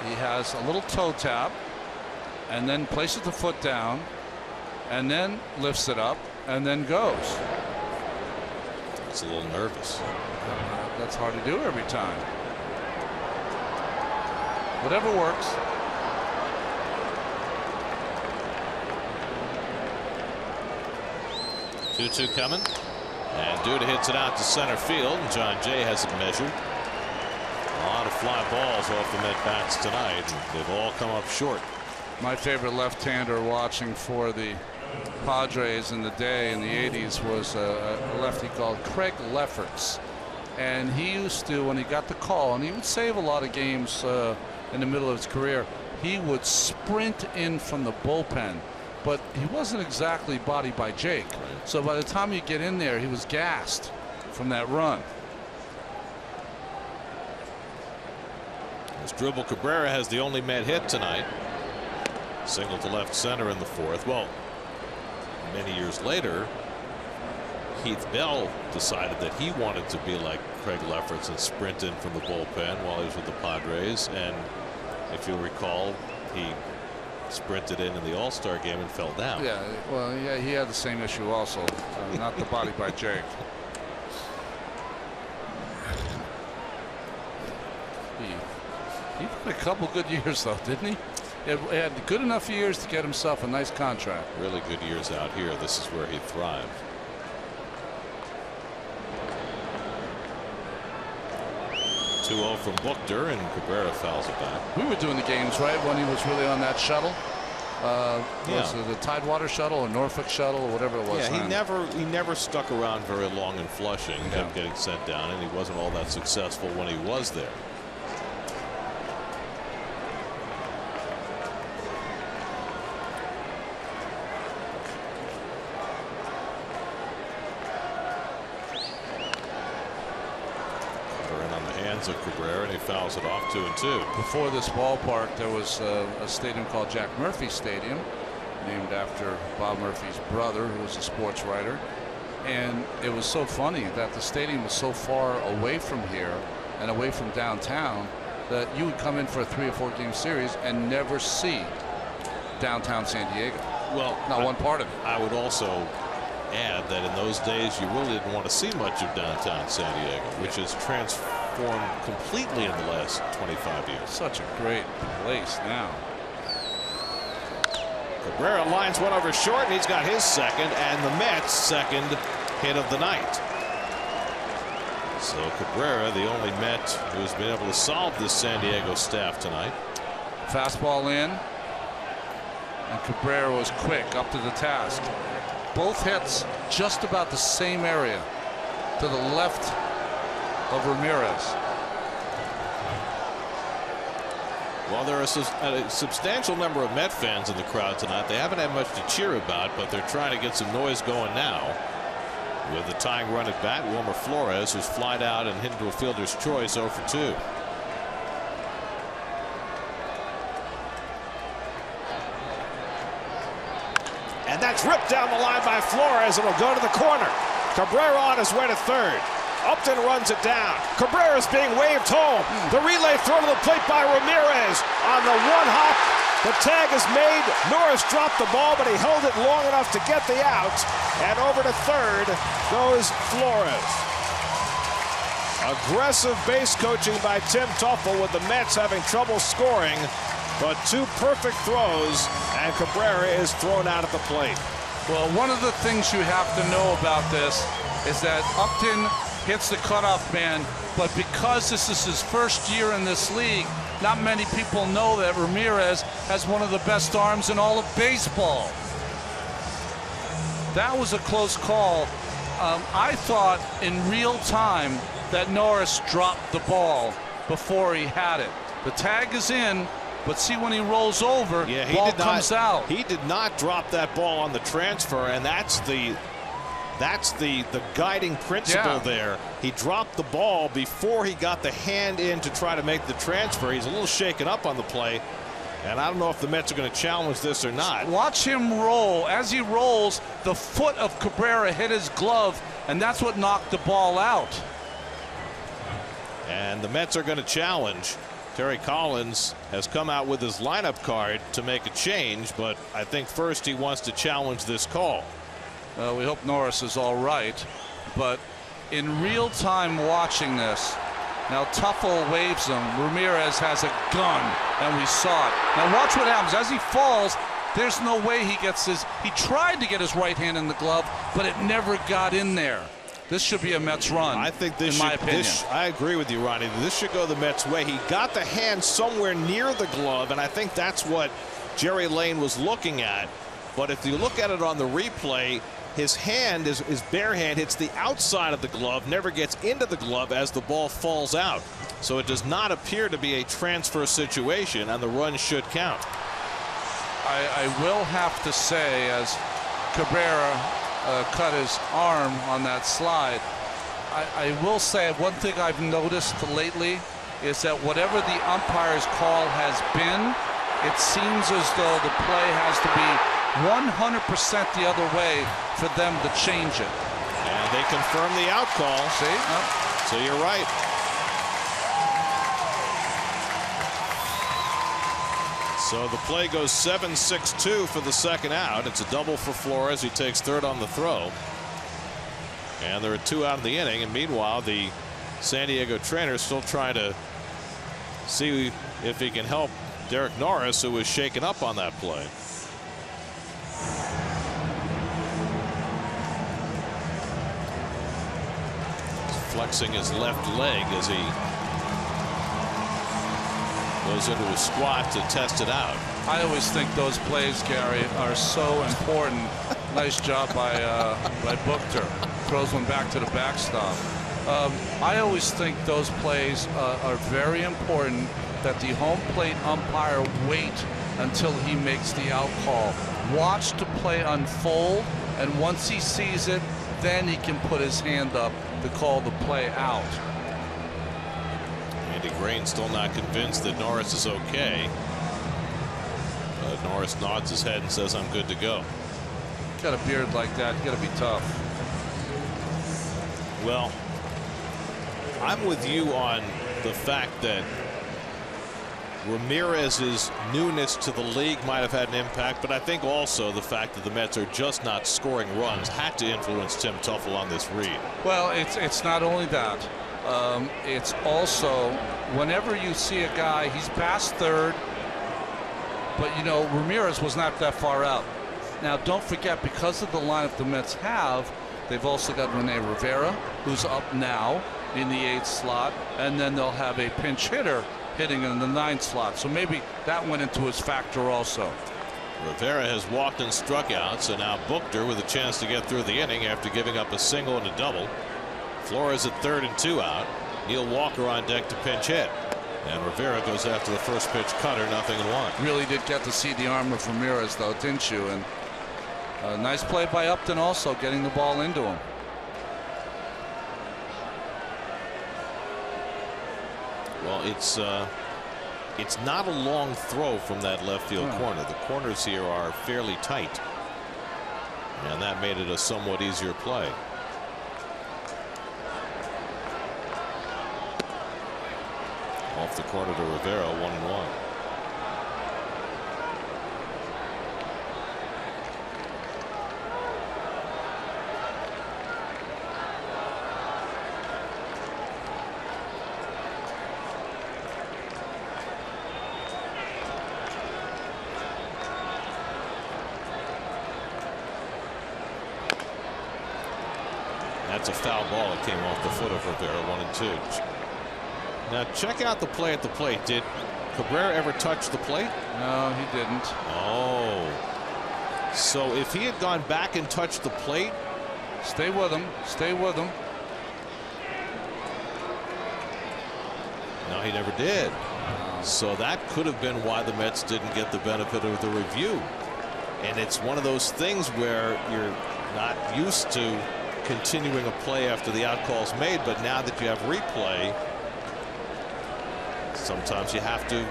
Speaker 4: He has a little toe tap, and then places the foot down, and then lifts it up, and then goes.
Speaker 3: It's a little nervous.
Speaker 4: That's hard to do every time. Whatever works.
Speaker 3: Two coming, and Duda hits it out to center field. John Jay has it measured. A lot of fly balls off the Met bats tonight, and they've all come up short.
Speaker 4: My favorite left-hander watching for the Padres in the day in the 80s was a lefty called Craig Lefferts, and he used to, when he got the call, and he would save a lot of games in the middle of his career, he would sprint in from the bullpen, but he wasn't exactly body by Jake. So by the time you get in there, he was gassed from that run.
Speaker 3: As Dribble Cabrera has the only Met hit tonight. Single to left center in the 4th. Well, many years later, Heath Bell decided that he wanted to be like Craig Lefferts and sprint in from the bullpen while he was with the Padres. And if you'll recall, he sprinted in the All-Star game and fell down.
Speaker 4: Yeah, well, yeah, he had the same issue also. Not the body by Jake. He had a couple good years though, didn't he? He had good enough years to get himself a nice contract.
Speaker 3: Really good years out here. This is where he thrived. .2-0 from Buchter, and Cabrera fouls it back.
Speaker 4: We were doing the games right when he was really on that shuttle. Was it the Tidewater shuttle or Norfolk shuttle or whatever it was?
Speaker 3: Yeah, he never stuck around very long in Flushing. He kept getting sent down, and he wasn't all that successful when he was there. Of Cabrera, and he fouls it off 2-2.
Speaker 4: Before this ballpark, there was a stadium called Jack Murphy Stadium, named after Bob Murphy's brother, who was a sports writer. And it was so funny that the stadium was so far away from here and away from downtown that you would come in for a 3 or 4 game series and never see downtown San Diego.
Speaker 3: Well,
Speaker 4: not one part of it.
Speaker 3: I would also add that in those days you really didn't want to see much of downtown San Diego, which has transformed completely in the last 25 years.
Speaker 4: Such a great place now.
Speaker 3: Cabrera lines one over short, and he's got his second, and the Mets' second hit of the night. So Cabrera, the only Met who's been able to solve this San Diego staff tonight.
Speaker 4: Fastball in, and Cabrera was quick up to the task. Both hits just about the same area, to the left of Ramirez.
Speaker 3: Well, there are a substantial number of Met fans in the crowd tonight. They haven't had much to cheer about, but they're trying to get some noise going now. With the tying run at bat, Wilmer Flores, who's flied out and hit into a fielder's choice 0 for 2. And that's ripped down the line by Flores. It'll go to the corner. Cabrera on his way to third. Upton runs it down. Cabrera's being waved home. The relay throw to the plate by Ramirez. On the one hop, the tag is made. Norris dropped the ball, but he held it long enough to get the out. And over to third goes Flores. Aggressive base coaching by Tim Teufel, with the Mets having trouble scoring. But 2 perfect throws, and Cabrera is thrown out at the plate.
Speaker 4: Well, one of the things you have to know about this is that Upton hits the cutoff man, but because this is his first year in this league, not many people know that Ramirez has one of the best arms in all of baseball. That was a close call. I thought in real time that Norris dropped the ball before he had it. The tag is in, but see, when he rolls over, ball comes out.
Speaker 3: He did not drop that ball on the transfer, and that's the guiding principle there. He dropped the ball before he got the hand in to try to make the transfer. He's a little shaken up on the play, and I don't know if the Mets are going to challenge this or not.
Speaker 4: Watch him roll. As he rolls, the foot of Cabrera hit his glove, and that's what knocked the ball out.
Speaker 3: And the Mets are going to challenge. Terry Collins has come out with his lineup card to make a change, but I think first he wants to challenge this call.
Speaker 4: We hope Norris is all right, but in real time watching this, now Teufel waves him. Ramirez has a gun, and we saw it. Now watch what happens. As he falls, there's no way he gets his. He tried to get his right hand in the glove, but it never got in there. This should be a Mets run.
Speaker 3: I think this
Speaker 4: in my opinion.
Speaker 3: I agree with you, Ronnie. This should go the Mets' way. He got the hand somewhere near the glove, and I think that's what Jerry Lane was looking at. But if you look at it on the replay, his hand, his bare hand, hits the outside of the glove, never gets into the glove as the ball falls out. So it does not appear to be a transfer situation, and the run should count.
Speaker 4: I will have to say, as Cabrera cut his arm on that slide, I will say one thing I've noticed lately is that whatever the umpire's call has been, it seems as though the play has to be 100% the other way for them to change it.
Speaker 3: And they confirm the out call.
Speaker 4: See?
Speaker 3: So you're right. So the play goes 7-6-2 for the second out. It's a double for Flores. He takes third on the throw. And there are 2 out in the inning. And meanwhile, the San Diego trainer is still trying to see if he can help Derek Norris, who was shaken up on that play. He's flexing his left leg as he goes into a squat to test it out.
Speaker 4: I always think those plays, Gary, are so important. Nice job by Buchter. Throws one back to the backstop. I always think those plays are very important, that the home plate umpire wait until he makes the out call. Watch the play unfold, and once he sees it, then he can put his hand up to call the play out.
Speaker 3: Andy Green still not convinced that Norris is okay. Norris nods his head and says, "I'm good to go."
Speaker 4: Got a beard like that, you got to be tough.
Speaker 3: Well, I'm with you on the fact that Ramirez's newness to the league might have had an impact, but I think also the fact that the Mets are just not scoring runs had to influence Tim Teufel on this read.
Speaker 4: Well, it's not only that. It's also, whenever you see a guy, he's past third, but you know, Ramirez was not that far out. Now, don't forget, because of the lineup the Mets have, they've also got Rene Rivera, who's up now. in the 8th slot, and then they'll have a pinch hitter hitting in the 9th slot. So maybe that went into his factor also.
Speaker 3: Rivera has walked and struck out, so now Buchter with a chance to get through the inning after giving up a single and a double. Flores at 3rd and 2 out. Neil Walker on deck to pinch hit. And Rivera goes after the first pitch cutter, 0-1.
Speaker 4: Really did get to see the arm of Ramirez, though, didn't you? And a nice play by Upton also, getting the ball into him.
Speaker 3: Well, it's not a long throw from that left field corner. The corners here are fairly tight, and that made it a somewhat easier play. Off the corner to Rivera, 1-1. That's a foul ball. It came off the foot of Rivera, 1-2. Now check out the play at the plate. Did Cabrera ever touch the plate?
Speaker 4: No, he didn't.
Speaker 3: Oh. So if he had gone back and touched the plate.
Speaker 4: Stay with him. Stay with him.
Speaker 3: No, he never did. So that could have been why the Mets didn't get the benefit of the review. And it's one of those things where you're not used to continuing a play after the out call's made, but now that you have replay, sometimes you have to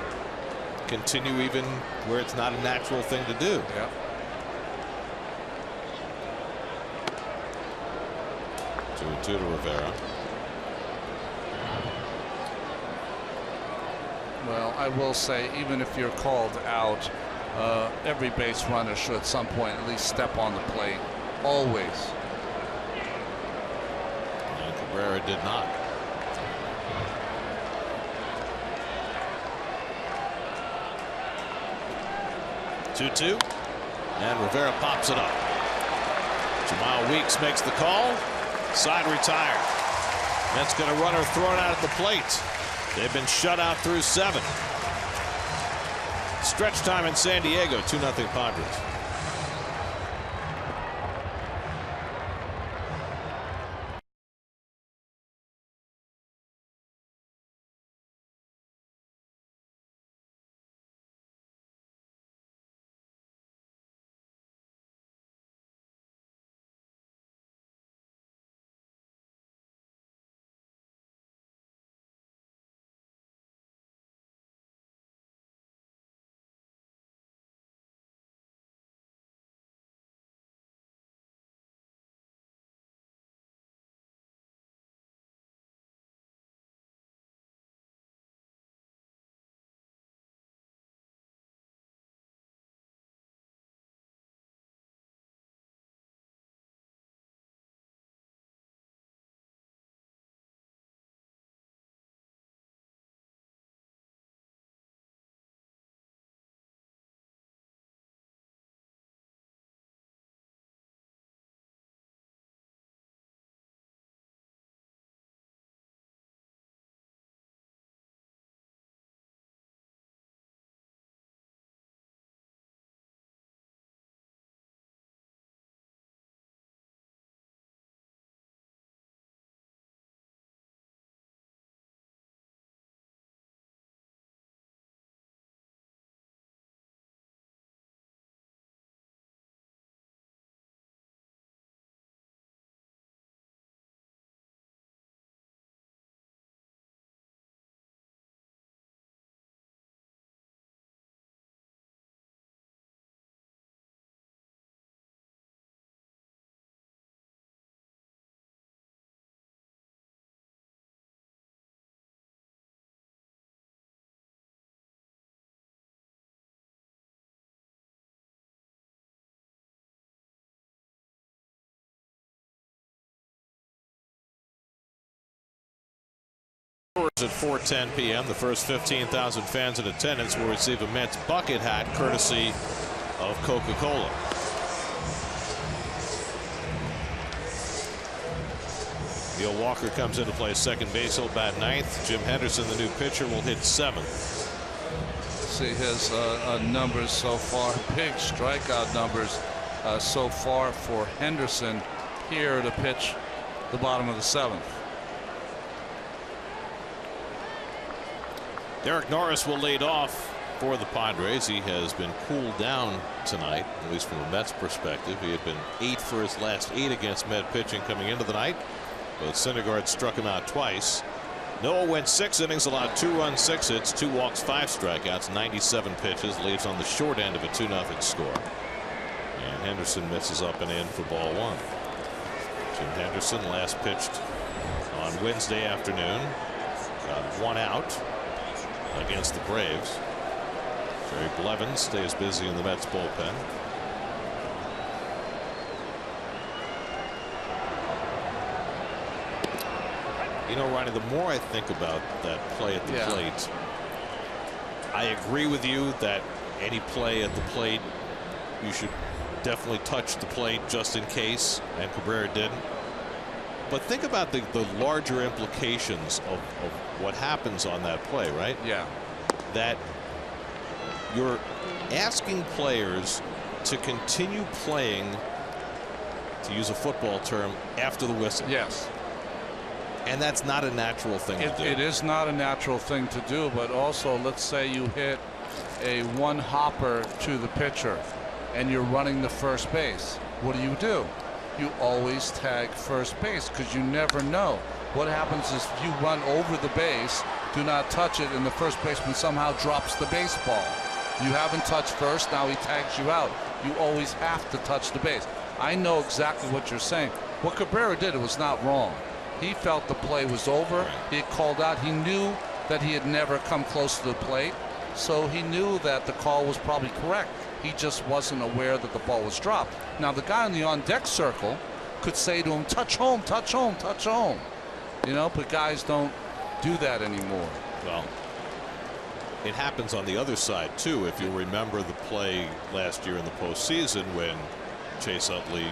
Speaker 3: continue even where it's not a natural thing to do.
Speaker 4: Yeah.
Speaker 3: Two and two to Rivera.
Speaker 4: Well, I will say, even if you're called out, every base runner should at some point at least step on the plate. Always.
Speaker 3: And Cabrera did not. Two, and Rivera pops it up. Jamal Weeks makes the call. Side retired. Mets got a runner thrown out at the plate. They've been shut out through 7. Stretch time in San Diego, 2-0 Padres. At 4:10 p.m. the first 15,000 fans in attendance will receive a Mets bucket hat courtesy of Coca-Cola. Neil Walker comes into play second base. He'll bat 9th. Jim Henderson, the new pitcher, will hit 7th.
Speaker 4: See his numbers so far. Big strikeout numbers so far for Henderson here to pitch the bottom of the 7th.
Speaker 3: Derek Norris will lead off for the Padres. He has been cooled down tonight, at least from a Mets perspective. He had been 8 for his last 8 against Met pitching coming into the night, but Syndergaard struck him out twice. Noah went 6 innings, allowed 2 runs, 6 hits, 2 walks, 5 strikeouts, 97 pitches, leaves on the short end of a 2-0 score. And Henderson misses up and in for ball 1. Jim Henderson last pitched on Wednesday afternoon. Got 1 out against the Braves. Jerry Blevins stays busy in the Mets bullpen. You know, Ronnie, the more I think about that play at the plate, I agree with you that any play at the plate, you should definitely touch the plate just in case, and Cabrera didn't. But think about the larger implications of what happens on that play, right?
Speaker 4: Yeah.
Speaker 3: That you're asking players to continue playing, to use a football term, after the whistle.
Speaker 4: Yes.
Speaker 3: And that's not a natural thing to do.
Speaker 4: It is not a natural thing to do, but also let's say you hit a 1-hopper to the pitcher and you're running the first base. What do? You always tag first base because you never know. What happens is if you run over the base, do not touch it, and the first baseman somehow drops the baseball. You haven't touched first, now he tags you out. You always have to touch the base. I know exactly what you're saying. What Cabrera did, it was not wrong. He felt the play was over. He had called out. He knew that he had never come close to the plate, so he knew that the call was probably correct. He just wasn't aware that the ball was dropped. Now the guy in the on-deck circle could say to him, touch home, touch home, touch home. You know, but guys don't do that anymore.
Speaker 3: Well, it happens on the other side too. If you remember the play last year in the postseason when Chase Utley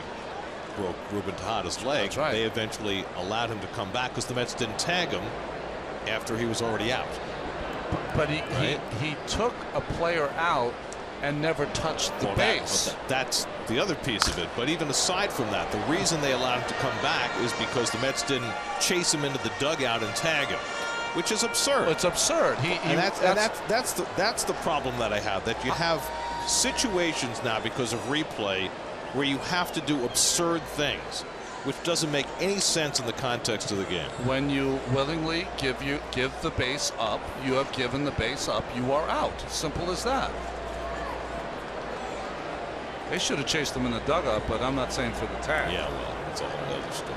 Speaker 3: broke Ruben Tejada's leg,
Speaker 4: that's right.
Speaker 3: They eventually allowed him to come back because the Mets didn't tag him after he was already out.
Speaker 4: But he took a player out and never touched the base.
Speaker 3: That's the other piece of it. But even aside from that, the reason they allowed him to come back is because the Mets didn't chase him into the dugout and tag him, which is absurd.
Speaker 4: It's absurd.
Speaker 3: That's the problem that I have, that you have situations now because of replay where you have to do absurd things, which doesn't make any sense in the context of the game.
Speaker 4: When you willingly give the base up, you have given the base up, you are out. Simple as that. They should have chased him in the dugout, but I'm not saying for the tag.
Speaker 3: Yeah, well, that's a whole other story.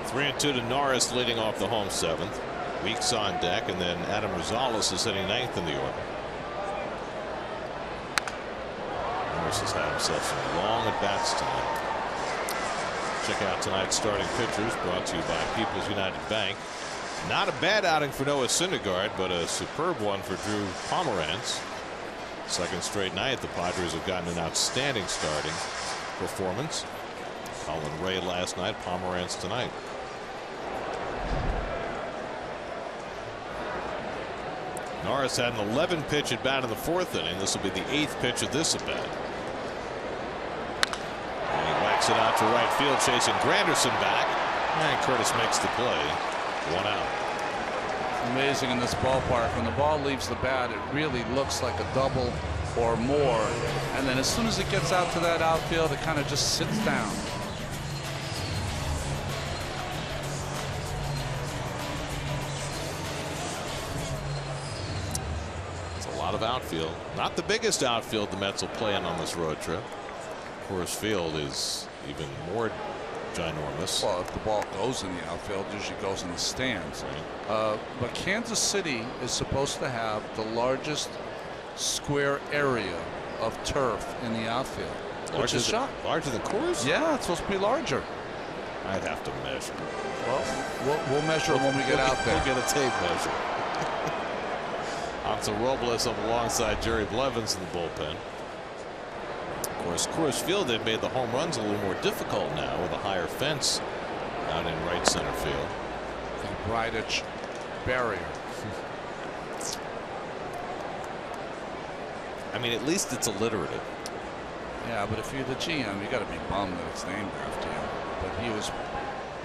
Speaker 3: Three and 2 to Norris, leading off the home 7th. Weeks on deck, and then Adam Rosales is hitting 9th in the order. Norris has had himself some long at bats tonight. Check out tonight's starting pitchers, brought to you by People's United Bank. Not a bad outing for Noah Syndergaard, but a superb one for Drew Pomeranz. Second straight night, the Padres have gotten an outstanding starting performance. Colin Ray last night, Pomeranz tonight. Norris had an 11-pitch at bat in the 4th inning. This will be the 8th pitch of this at bat. And he whacks it out to right field, chasing Granderson back. And Curtis makes the play. 1 out.
Speaker 4: Amazing in this ballpark. When the ball leaves the bat, it really looks like a double or more. And then as soon as it gets out to that outfield, it kind of just sits down.
Speaker 3: Of outfield. Not the biggest outfield the Mets will play in on this road trip. Coors Field is even more ginormous.
Speaker 4: Well, if the ball goes in the outfield, it usually goes in the stands. Right. But Kansas City is supposed to have the largest square area of turf in the outfield. Which is shocking.
Speaker 3: Larger than Coors?
Speaker 4: Yeah, it's supposed to be larger.
Speaker 3: I'd have to measure.
Speaker 4: Well, we'll measure when we get out there.
Speaker 3: We'll get a tape measure. Hansel Robles up alongside Jerry Blevins in the bullpen. course, Coors Field, they've made the home runs a little more difficult now with a higher fence out in right center field.
Speaker 4: The Bridich barrier.
Speaker 3: I mean, at least it's alliterative.
Speaker 4: Yeah, but if you're the GM, you got to be bummed that it's named after you. But he was,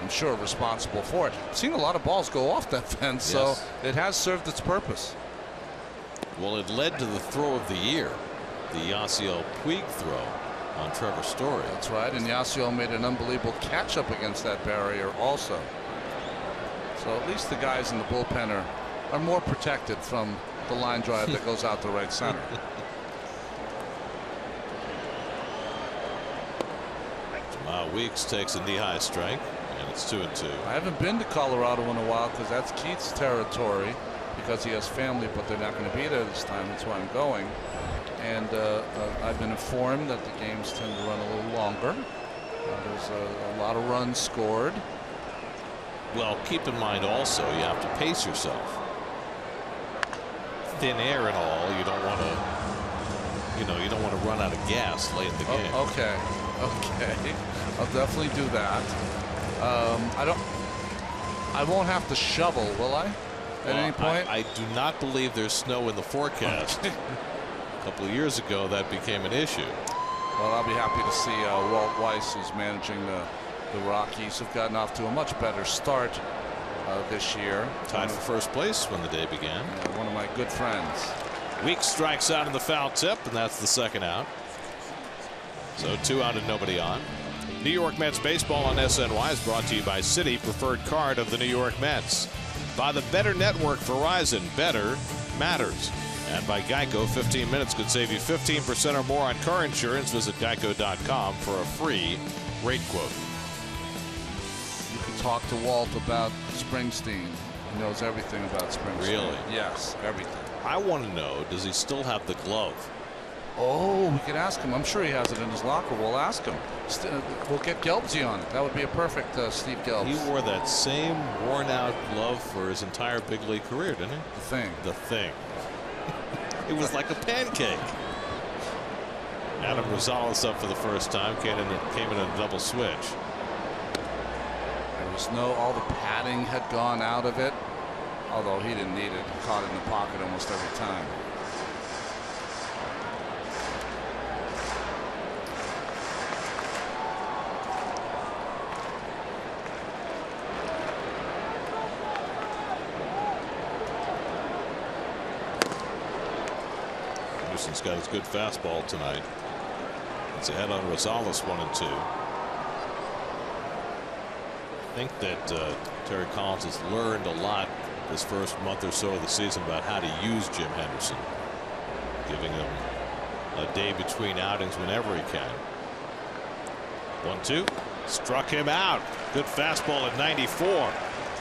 Speaker 4: I'm sure, responsible for it. I've seen a lot of balls go off that fence,
Speaker 3: Yes.
Speaker 4: so it has served its purpose.
Speaker 3: Well, it led to the throw of the year, the Yasiel Puig throw on Trevor Story.
Speaker 4: That's right, and Yasiel made an unbelievable catch up against that barrier also. So at least the guys in the bullpen are more protected from the line drive that goes out to right center.
Speaker 3: Weeks takes a knee-high strike, and it's 2-2.
Speaker 4: I haven't been to Colorado in a while because that's Keith's territory, because he has family, but they're not going to be there this time. That's why I'm going. And I've been informed that the games tend to run a little longer. There's a lot of runs scored.
Speaker 3: Well, keep in mind also you have to pace yourself. Thin air and all, you don't want to, you don't want to run out of gas late in the game.
Speaker 4: Okay. I'll definitely do that. I won't have to shovel, will I? At any point?
Speaker 3: I do not believe there's snow in the forecast. A couple of years ago, that became an issue.
Speaker 4: Well, I'll be happy to see Walt Weiss, who's managing the Rockies, have gotten off to a much better start this year.
Speaker 3: Tied for first place when the day began.
Speaker 4: One of my good friends.
Speaker 3: Weeks strikes out in the foul tip, and that's the second out. So 2 out and nobody on. New York Mets baseball on SNY is brought to you by Citi, preferred card of the New York Mets. By the Better Network Verizon, better matters. And by Geico, 15 minutes could save you 15% or more on car insurance. Visit geico.com for a free rate quote.
Speaker 4: You can talk to Walt about Springsteen. He knows everything about Springsteen.
Speaker 3: Really?
Speaker 4: Yes, everything.
Speaker 3: I want to know, does he still have the glove?
Speaker 4: Oh, we could ask him. I'm sure he has it in his locker. We'll ask him. We'll get Gelbsy on it. That would be a perfect Steve Gelbs.
Speaker 3: He wore that same worn-out glove for his entire big league career, didn't he?
Speaker 4: The Thing.
Speaker 3: The Thing. It was like a pancake. Adam Rosales up for the first time. Came in a double switch.
Speaker 4: There was all the padding had gone out of it. Although he didn't need it. Caught it in the pocket almost every time.
Speaker 3: Anderson's got his good fastball tonight. It's ahead on Rosales 1-2. I think that Terry Collins has learned a lot this first month or so of the season about how to use Jim Henderson, giving him a day between outings whenever he can. 1-2, struck him out. Good fastball at 94.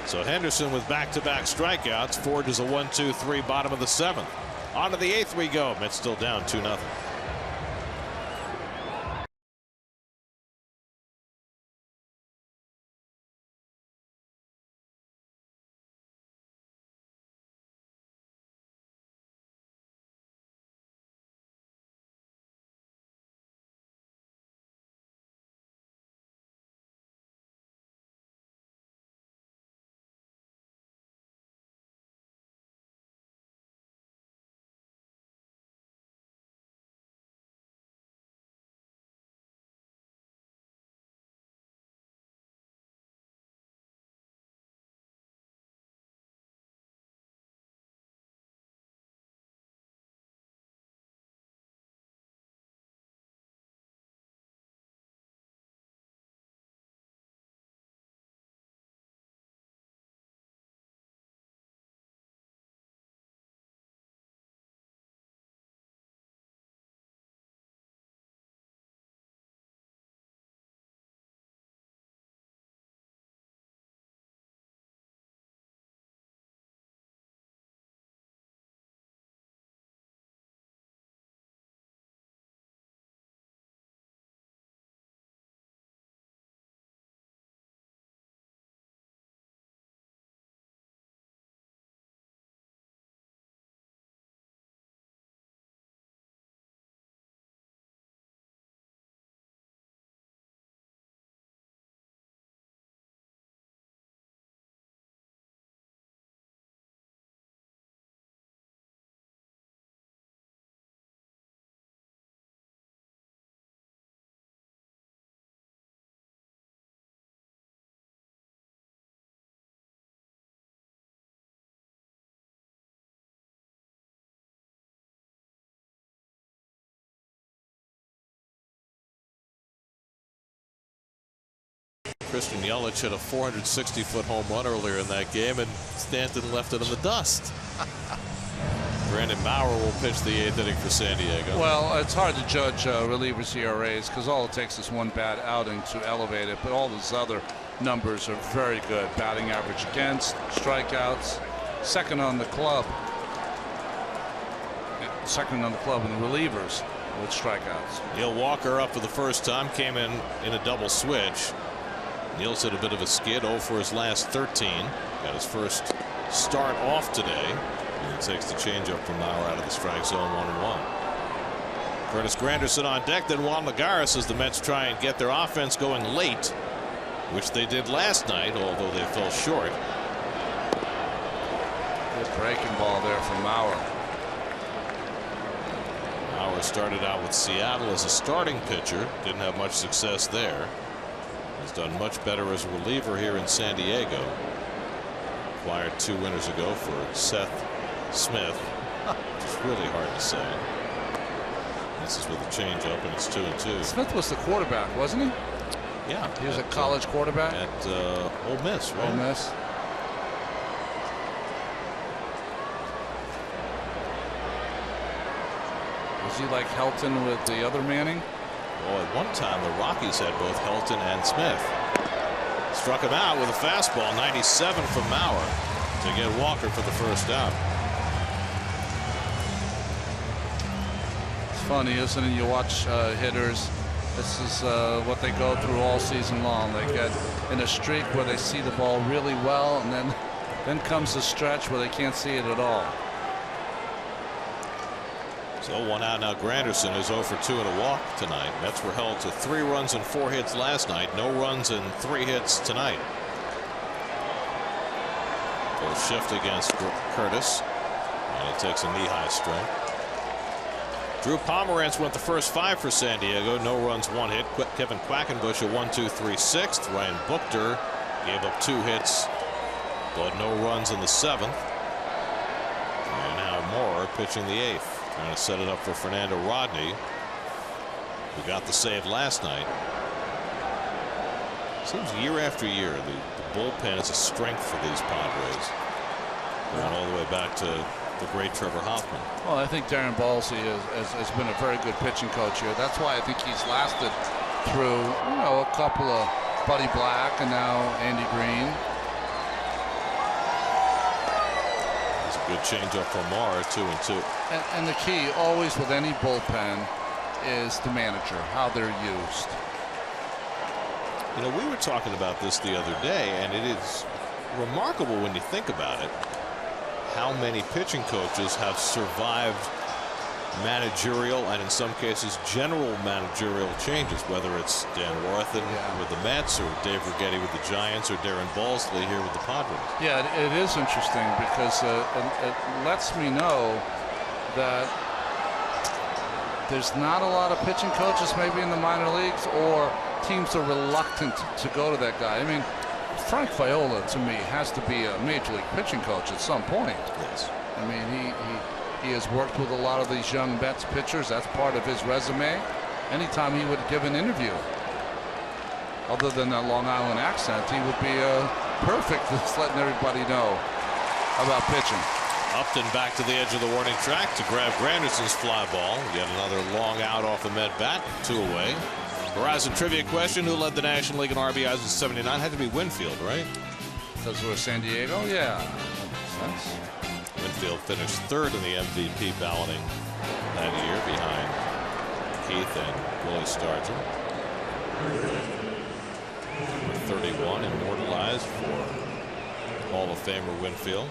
Speaker 3: So Henderson with back-to-back strikeouts forges a 1-2-3 bottom of the 7th. On to the 8th we go. Mets still down 2-0. Christian Yelich hit a 460-foot home run earlier in that game, and Stanton left it in the dust. Brandon Maurer will pitch the 8th inning for San Diego.
Speaker 4: Well, it's hard to judge relievers' ERAs because all it takes is one bad outing to elevate it, but all those other numbers are very good. Batting average against, strikeouts, second on the club. Second on the club in the relievers with strikeouts.
Speaker 3: Neil Walker up for the first time, came in a double switch. Neil's hit a bit of a skid, 0 for his last 13. Got his first start off today. And he takes the changeup from Maurer out of the strike zone, 1-1. Curtis Granderson on deck, then Juan Lagares as the Mets try and get their offense going late, which they did last night, although they fell short.
Speaker 4: Good breaking ball there from Maurer.
Speaker 3: Maurer started out with Seattle as a starting pitcher, didn't have much success there. He's done much better as a reliever here in San Diego. Acquired 2 winters ago for Seth Smith, which is really hard to say. This is with a changeup, and it's 2-2.
Speaker 4: Smith was the quarterback, wasn't he?
Speaker 3: Yeah,
Speaker 4: he was a college quarterback
Speaker 3: at Ole Miss, right?
Speaker 4: Ole Miss. Was he like Helton with the other Manning?
Speaker 3: Well, at one time the Rockies had both Helton and Smith. Struck him out with a fastball, 97 from Maurer to get Walker for the first out.
Speaker 4: It's funny, isn't it? You watch hitters. This is what they go through all season long. They get in a streak where they see the ball really well, and then comes a stretch where they can't see it at all.
Speaker 3: So 1 out now. Granderson is 0 for 2 and a walk tonight. Mets were held to 3 runs and 4 hits last night. No runs and 3 hits tonight. Full shift against Curtis, and he takes a knee-high strike. Drew Pomerantz went the first 5 for San Diego. No runs, 1 hit. Kevin Quackenbush a 1-2-3 6th. Ryan Buchter gave up 2 hits, but no runs in the 7th. And now Moore pitching the 8th. Trying to set it up for Fernando Rodney, who got the save last night. Seems year after year the bullpen is a strength for these Padres. Going all the way back to the great Trevor Hoffman.
Speaker 4: Well, I think Darren Balsey has been a very good pitching coach here. That's why I think he's lasted through, a couple of Buddy Black and now Andy Green.
Speaker 3: Good changeup from Maurer, 2-2.
Speaker 4: And the key always with any bullpen is the manager, how they're used.
Speaker 3: We were talking about this the other day, and it is remarkable when you think about it how many pitching coaches have survived managerial and in some cases general managerial changes, whether it's Dan Worthen with the Mets or Dave Righetti with the Giants or Darren Balsley here with the Padres.
Speaker 4: Yeah, it is interesting because it lets me know that there's not a lot of pitching coaches maybe in the minor leagues, or teams are reluctant to go to that guy. I mean, Frank Viola to me has to be a major league pitching coach at some point.
Speaker 3: Yes.
Speaker 4: I mean, he has worked with a lot of these young Mets pitchers. That's part of his resume. Anytime he would give an interview, other than that Long Island accent, he would be perfect just letting everybody know about pitching.
Speaker 3: Upton back to the edge of the warning track to grab Granderson's fly ball. Yet another long out off the Met bat. 2 away. Verizon trivia question: who led the National League in RBIs in '79? Had to be Winfield, right?
Speaker 4: Because we're San Diego? Yeah. That makes sense.
Speaker 3: Winfield finished 3rd in the MVP balloting that year behind Keith and Willie Stargell. Number 31 immortalized for Hall of Famer Winfield.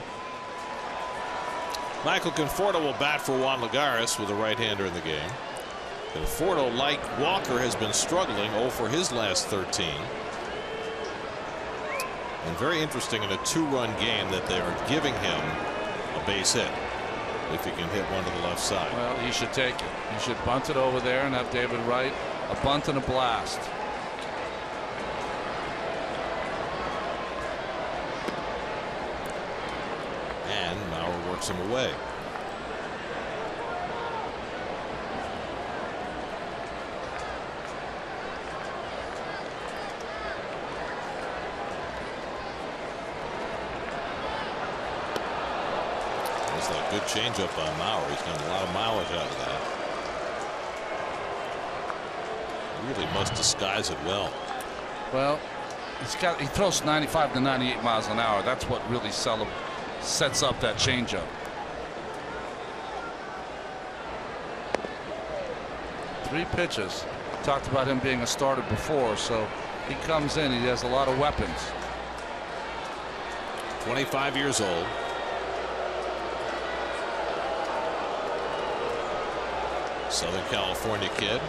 Speaker 3: Michael Conforto will bat for Juan Lagares with a right-hander in the game. Conforto, like Walker, has been struggling 0 for his last 13. And very interesting in a 2-run game that they are giving him a base hit if he can hit one to the left side.
Speaker 4: Well, he should take it. He should bunt it over there and have David Wright a bunt and a blast.
Speaker 3: And Maurer works him away. That was a good changeup by Mauer. He's gotten a lot of mileage out of that. He really must disguise it well.
Speaker 4: Well, he throws 95 to 98 miles an hour. That's what really sets up that changeup. 3 pitches. Talked about him being a starter before, so he comes in. He has a lot of weapons.
Speaker 3: 25 years old. Southern California kid.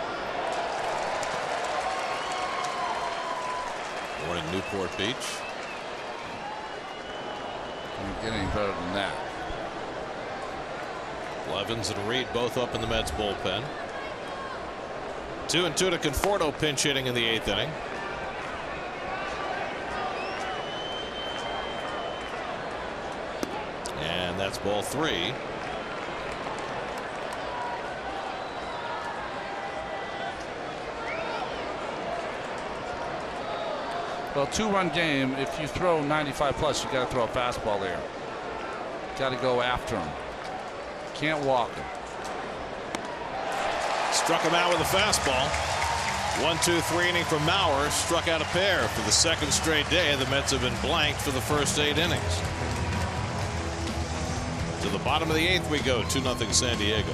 Speaker 3: Born in Newport Beach.
Speaker 4: Can't get any better than that.
Speaker 3: Blevins and Reed both up in the Mets bullpen. 2-2 to Conforto, pinch hitting in the 8th inning. And that's ball 3.
Speaker 4: Well, 2-run game. If you throw 95 plus, you got to throw a fastball there. Got to go after him. Can't walk him.
Speaker 3: Struck him out with a fastball. 1-2-3 inning from Mauer. Struck out a pair for the 2nd straight day. The Mets have been blanked for the first 8 innings. To the bottom of the 8th we go. 2-0 San Diego.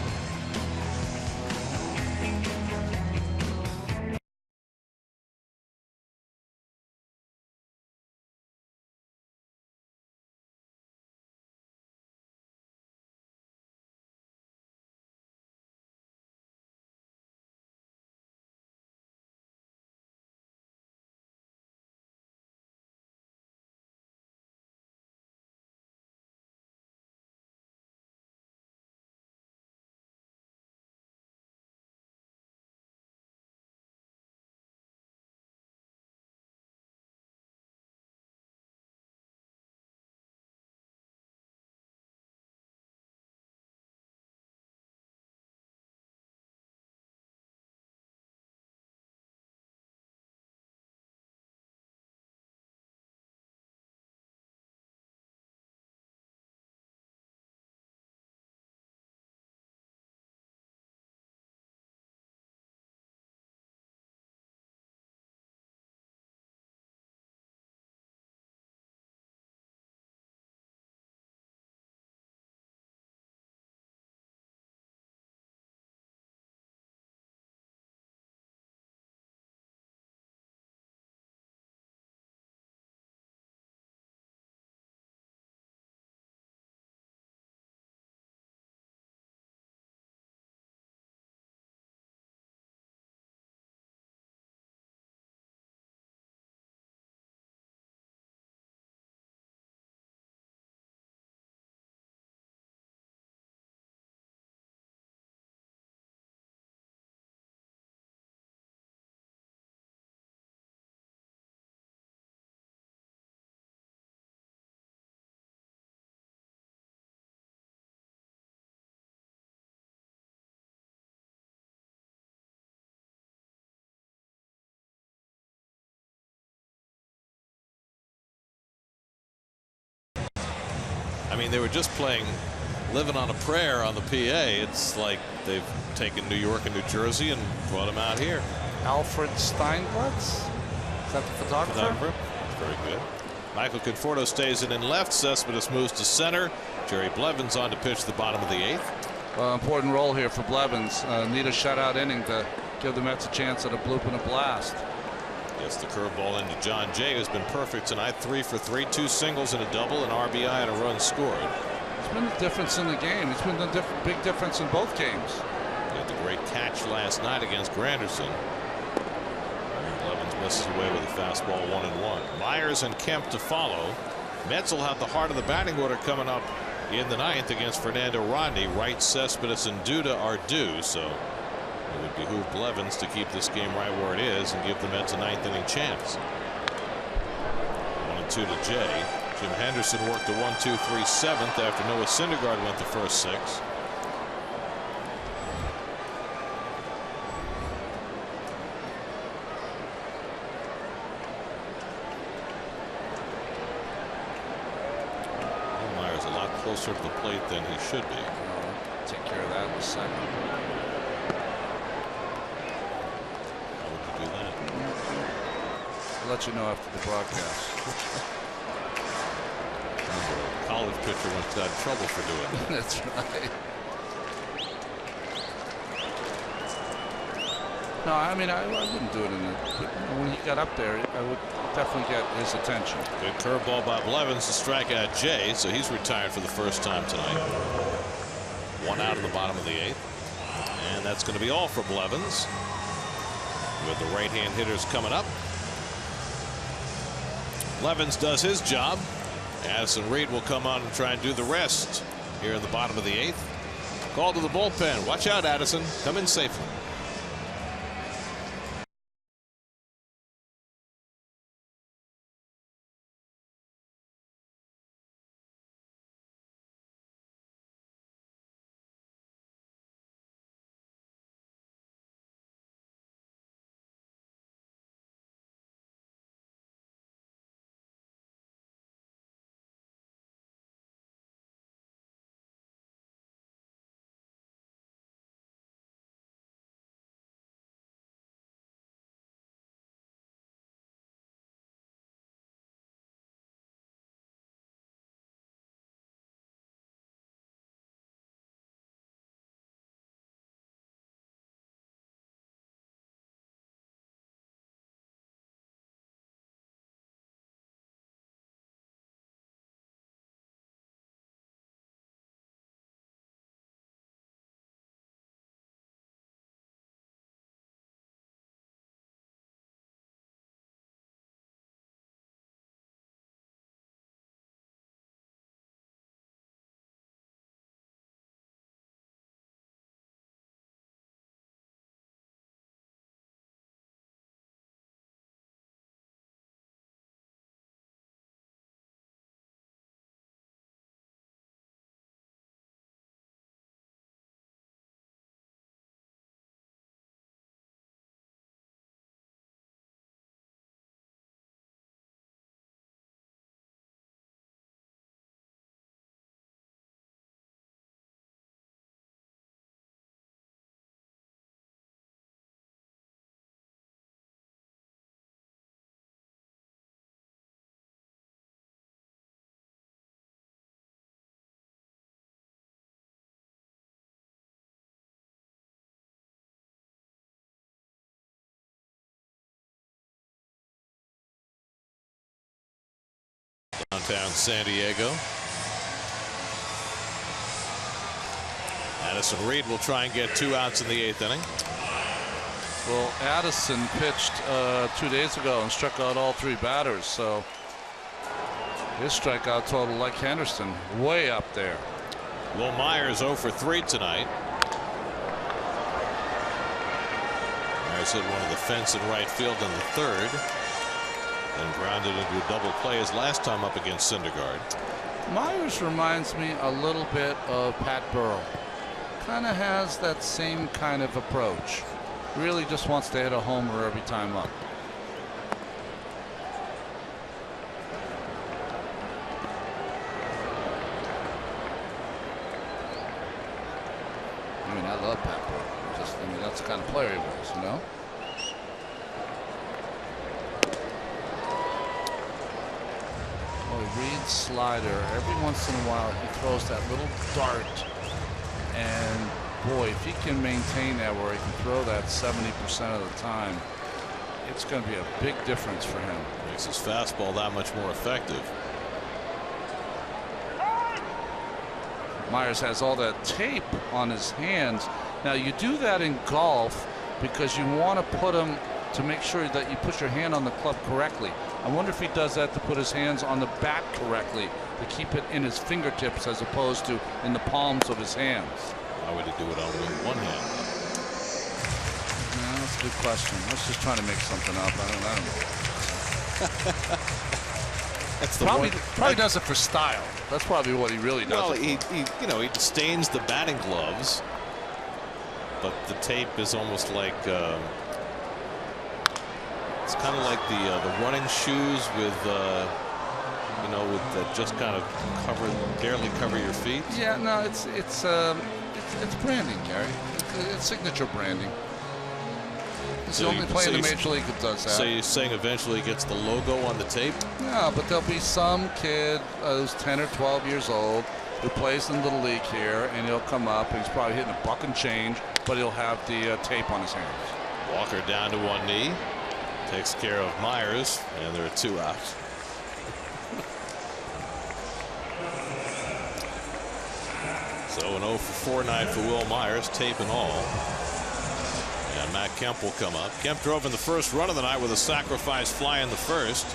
Speaker 3: I mean, they were just playing Living on a Prayer on the PA. It's like they've taken New York and New Jersey and brought them out here.
Speaker 4: Alfred Steinblatz? Is that the photographer?
Speaker 3: Very good. Michael Conforto stays in left. Cespedes moves to center. Jerry Blevins on to pitch the bottom of the 8th.
Speaker 4: Well, important role here for Blevins. Need a shutout inning to give the Mets a chance at a bloop and a blast.
Speaker 3: Gets the curveball into John Jay, who's been perfect tonight. 3 for 3, 2 singles and a double, an RBI and a run scored.
Speaker 4: It's been the difference in the game. It's been the big difference in both games.
Speaker 3: He had the great catch last night against Granderson. Blevins misses away with a fastball 1-1. Myers and Kemp to follow. Mets will have the heart of the batting order coming up in the 9th against Fernando Rodney. Wright, Cespedes, and Duda are due, so it would behoove Blevins to keep this game right where it is and give the Mets a 9th inning chance. 1-2 to Jay. Jim Henderson worked a 1-2-3 7th after Noah Syndergaard went the first 6. closer to the plate than he should be.
Speaker 4: Take care of that in a second.
Speaker 3: How would you do that?
Speaker 4: I'll let you know after the broadcast.
Speaker 3: A college pitcher once got in trouble for doing that.
Speaker 4: That's right. No, I mean, I wouldn't do it in when he got up there, I would definitely get his attention.
Speaker 3: Good curveball by Blevins to strike out Jay, so he's retired for the first time tonight. 1 out in the bottom of the 8th. And that's going to be all for Blevins. With the right-hand hitters coming up. Blevins does his job. Addison Reed will come on and try and do the rest here in the bottom of the 8th. Call to the bullpen. Watch out, Addison. Come in safely. Downtown San Diego. Addison Reed will try and get 2 outs in the 8th inning.
Speaker 4: Well, Addison pitched 2 days ago and struck out all 3 batters, so his strikeout total, like Henderson, way up there.
Speaker 3: Will Myers 0 for 3 tonight. Myers hit one of the fence in right field in the 3rd. And grounded into a double play his last time up against Syndergaard.
Speaker 4: Myers reminds me a little bit of Pat Burrell. Kind of has that same kind of approach. Really just wants to hit a homer every time up. I mean, I love Pat Burrell. I mean, that's the kind of player he was, you know? Reed's slider, every once in a while he throws that little dart, and boy, if he can maintain that where he can throw that 70% of the time, it's going to be a big difference for him.
Speaker 3: Makes his fastball that much more effective.
Speaker 4: Myers has all that tape on his hands. Now you do that in golf because you want to put him to make sure that you put your hand on the club correctly. I wonder if he does that to put his hands on the bat correctly, to keep it in his fingertips as opposed to in the palms of his hands.
Speaker 3: Why would he do it all with one hand?
Speaker 4: Yeah, that's a good question. I was just trying to make something up. I don't know.
Speaker 3: That's the
Speaker 4: probably does it for style. That's probably what he really does.
Speaker 3: Well, he stains the batting gloves, but the tape is almost like it's kind of like the running shoes with you know, with that just kind of barely cover your feet?
Speaker 4: Yeah, no, it's branding, Gary. It's signature branding. It's the only player in the Major League that does that.
Speaker 3: So you're saying eventually he gets the logo on the tape?
Speaker 4: No, but there'll be some kid who's 10 or 12 years old who plays in the Little League here, and he'll come up, and he's probably hitting a buck and change, but he'll have the tape on his hands.
Speaker 3: Walker down to one knee. Takes care of Myers, and there are 2 outs. So an 0 for 4 night for Will Myers, tape and all. And Matt Kemp will come up. Kemp drove in the first run of the night with a sacrifice fly in the first.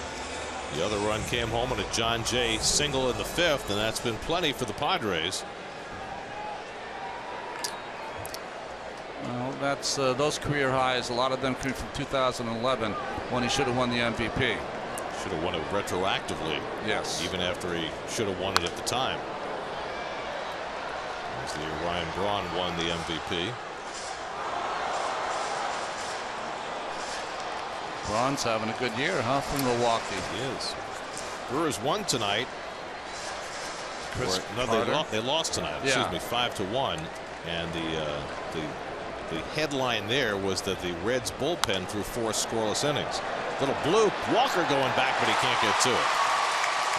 Speaker 3: The other run came home on a John Jay single in the 5th, and that's been plenty for the Padres.
Speaker 4: Well, that's those career highs. A lot of them came from 2011 when he should have won the MVP.
Speaker 3: Should have won it retroactively.
Speaker 4: Yes.
Speaker 3: Even after he should have won it at the time. As the Ryan Braun won the MVP.
Speaker 4: Braun's having a good year, huh, from Milwaukee.
Speaker 3: He is. Brewers won tonight. They lost tonight.
Speaker 4: Yeah.
Speaker 3: Excuse me, 5-1. And the headline there was that the Reds bullpen threw 4 scoreless innings. Little bloop. Walker going back, but he can't get to it.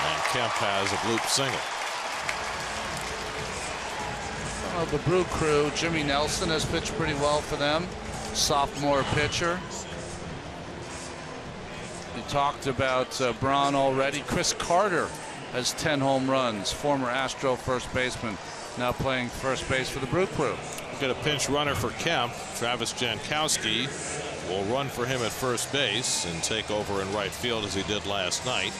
Speaker 3: And Kemp has a bloop single.
Speaker 4: The Brew Crew, Jimmy Nelson has pitched pretty well for them. Sophomore pitcher. You talked about Braun already. Chris Carter has 10 home runs. Former Astro first baseman, now playing first base for the Brew Crew.
Speaker 3: We've got a pinch runner for Kemp. Travis Jankowski will run for him at first base and take over in right field as he did last night.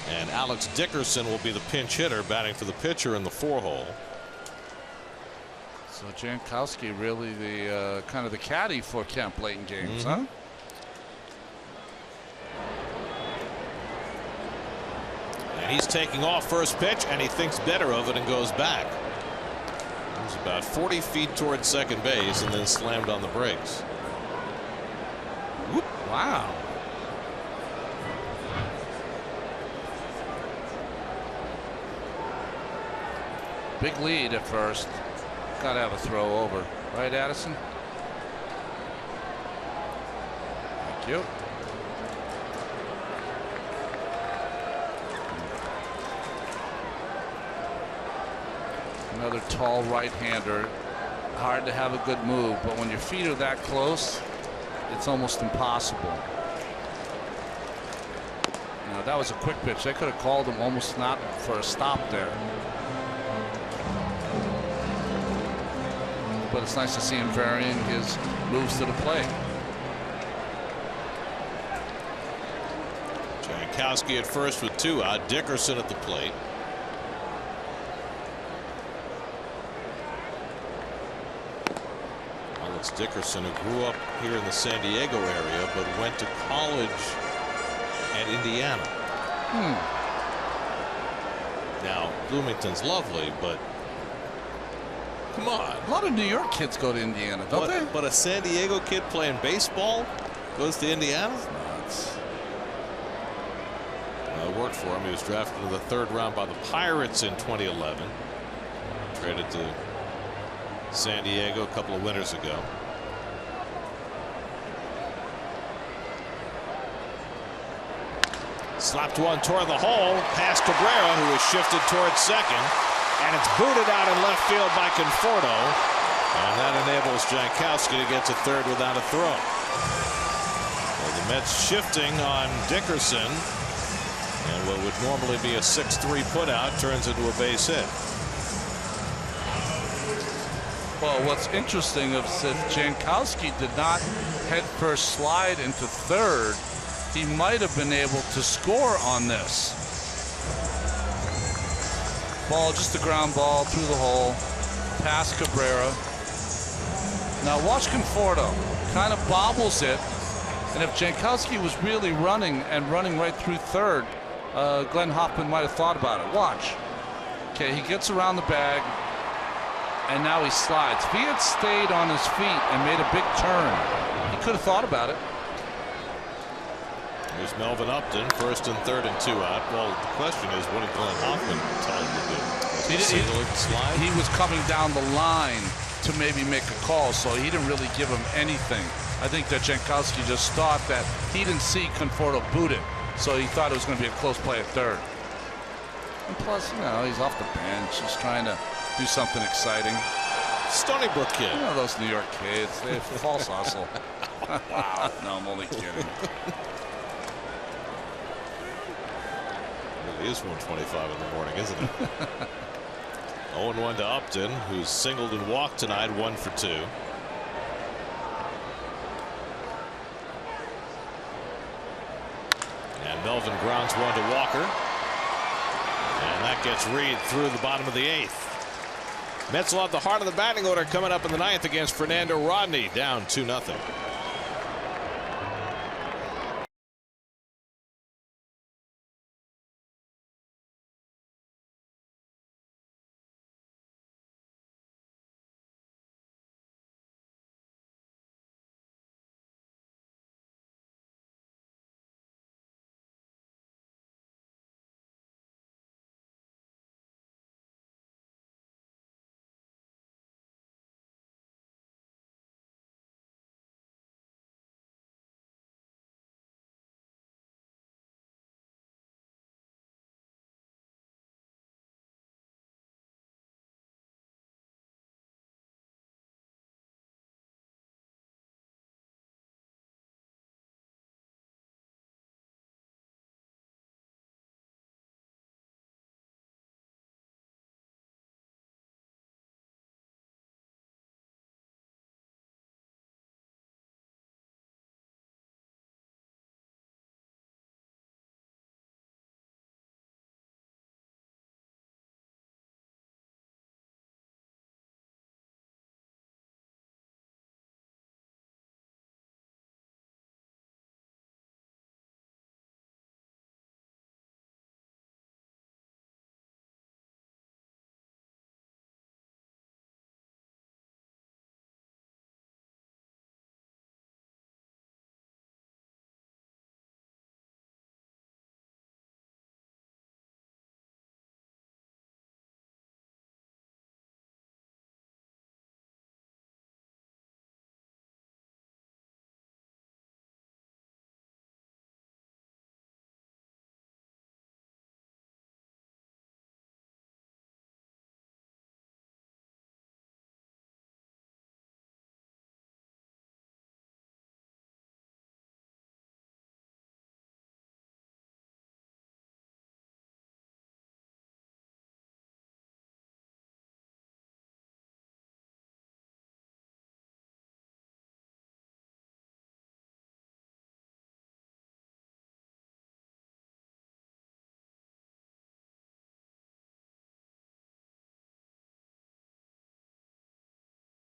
Speaker 3: And Alex Dickerson will be the pinch hitter, batting for the pitcher in the 4-hole.
Speaker 4: So Jankowski really the kind of the caddy for Kemp late in games, huh?
Speaker 3: And he's taking off first pitch, and he thinks better of it and goes back. He was about 40 feet towards second base and then slammed on the brakes.
Speaker 4: Whoop. Wow. Big lead at first. Got to have a throw over. Right, Addison? Thank you. Another tall right-hander. Hard to have a good move, but when your feet are that close, it's almost impossible. Now, that was a quick pitch. They could have called him almost not for a stop there. But it's nice to see him varying his moves to the plate.
Speaker 3: Jankowski at first with 2 out. Dickerson at the plate. Alex Dickerson, who grew up here in the San Diego area but went to college at Indiana. Now, Bloomington's lovely, but come on.
Speaker 4: A lot of New York kids go to Indiana, don't they?
Speaker 3: But a San Diego kid playing baseball goes to Indiana?
Speaker 4: Nuts.
Speaker 3: It worked for him. He was drafted in the 3rd round by the Pirates in 2011. Traded to San Diego a couple of winters ago. Slapped one toward the hole past Cabrera, who is shifted towards second, and it's booted out in left field by Conforto, and that enables Jankowski to get to third without a throw. Well, the Mets shifting on Dickerson, and what would normally be a 6-3 putout turns into a base hit.
Speaker 4: Well, what's interesting is if Jankowski did not head first slide into third, he might have been able to score on this. Ball, just a ground ball through the hole, past Cabrera. Now watch Conforto, kind of bobbles it, and if Jankowski was really running right through third, Glenn Hoffman might have thought about it. Watch. Okay, he gets around the bag, and now he slides. If he had stayed on his feet and made a big turn, he could have thought about it.
Speaker 3: There's Melvin Upton, 1st and 3rd and 2 out. Well, the question is, what did Glenn Hoffman tell him to do?
Speaker 4: He was coming down the line to maybe make a call, so he didn't really give him anything. I think that Jankowski just thought that he didn't see Conforto boot it, so he thought it was going to be a close play at 3rd. And plus, you know, he's off the bench. He's trying to do something exciting.
Speaker 3: Stony Brook kid.
Speaker 4: You know those New York kids, they have false hustle. Wow. No, I'm only kidding.
Speaker 3: It is 1:25 in the morning, isn't it? 0-1 to Upton, who's singled and walked tonight, 1 for 2. And Melvin grounds one to Walker. And that gets Reed through the bottom of the 8th. Mets will have the heart of the batting order coming up in the 9th against Fernando Rodney, down 2-0.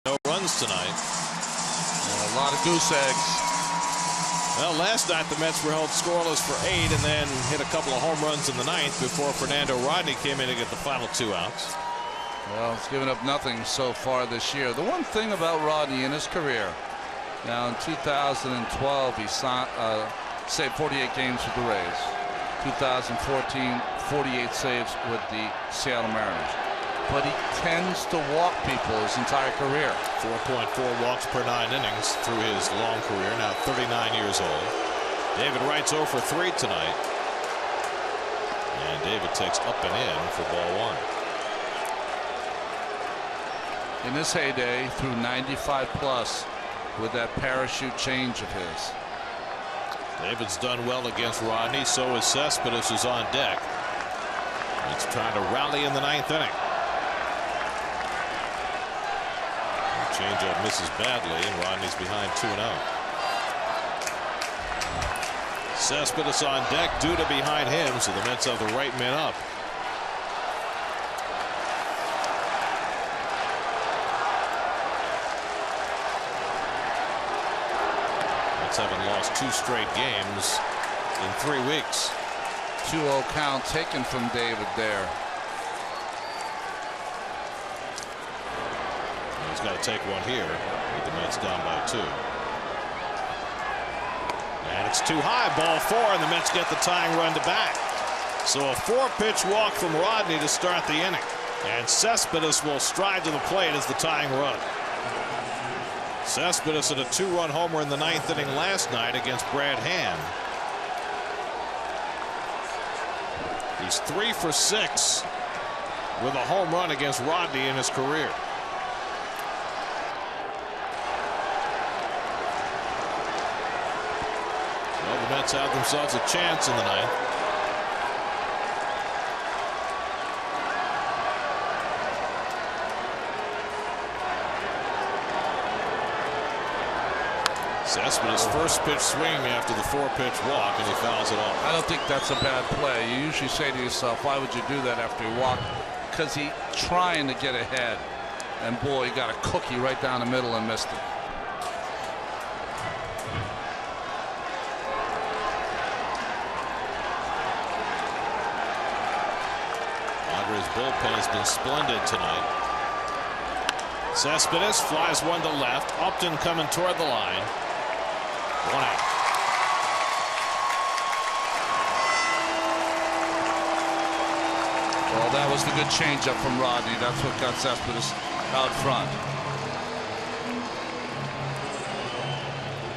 Speaker 3: No runs tonight.
Speaker 4: A lot of goose eggs.
Speaker 3: Well, last night the Mets were held scoreless for 8 and then hit a couple of home runs in the 9th before Fernando Rodney came in to get the final 2 outs.
Speaker 4: Well, he's given up nothing so far this year. The one thing about Rodney in his career, now in 2012 he saved 48 games with the Rays. 2014, 48 saves with the Seattle Mariners. But he tends to walk people his entire career.
Speaker 3: 4.4 walks per 9 innings through his long career, now 39 years old. David Wright's 0 for 3 tonight. And David takes up and in for ball 1.
Speaker 4: In his heyday, threw 95 plus with that parachute change of his.
Speaker 3: David's done well against Rodney, so is Cespedes, who's on deck. He's trying to rally in the 9th inning. Changeup misses badly, and Rodney's behind 2-0. Cespedes on deck, Duda behind him, so the Mets have the right man up. Mets haven't lost 2 straight games in 3 weeks.
Speaker 4: 2-0 count taken from David there.
Speaker 3: He's got to take one here with the Mets down by 2. And it's too high, ball 4, and the Mets get the tying run to back. So a 4-pitch walk from Rodney to start the inning. And Cespedes will stride to the plate as the tying run. Cespedes hit a 2-run homer in the 9th inning last night against Brad Hand. He's 3 for 6 with a home run against Rodney in his career. Well, the Mets have themselves a chance in the 9th. Cespedes' first pitch swing after the 4-pitch walk, and he fouls it off.
Speaker 4: I don't think that's a bad play. You usually say to yourself, why would you do that after you walk? Because he's trying to get ahead. And boy, he got a cookie right down the middle and missed it.
Speaker 3: Padres bullpen has been splendid tonight. Cespedes flies one to left. Upton coming toward the line. 1 out.
Speaker 4: Well, that was the good changeup from Rodney. That's what got Cespedes out front.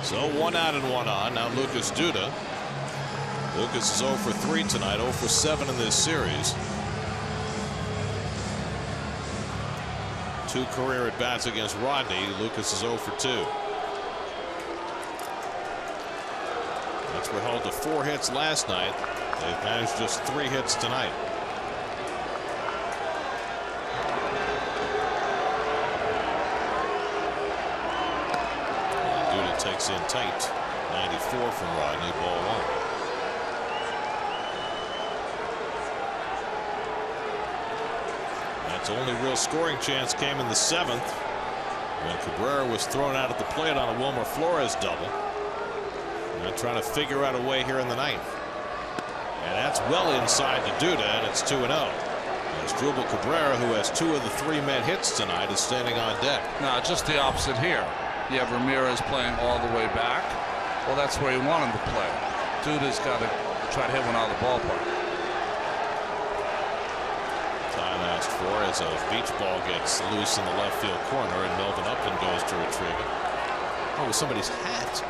Speaker 3: So 1 out and 1 on. Now Lucas Duda. Lucas is 0 for 3 tonight, 0 for 7 in this series. 2 career at bats against Rodney. Lucas is 0 for 2. Mets were held to 4 hits last night. They've managed just 3 hits tonight. Duda takes in tight. 94 from Rodney, ball 1. Its only real scoring chance came in the 7th when Cabrera was thrown out at the plate on a Wilmer Flores double. And they're trying to figure out a way here in the 9th. And that's well inside to Duda, and it's 2-0. As Drupal Cabrera, who has 2 of the 3 Met hits tonight, is standing on deck.
Speaker 4: No, just the opposite here. You have Ramirez playing all the way back. Well, that's where you want him to play. Duda's got to try to hit one out of the ballpark. For
Speaker 3: as a beach ball gets loose in the left field corner and Melvin Upton goes to retrieve it. Oh, it was somebody's hat.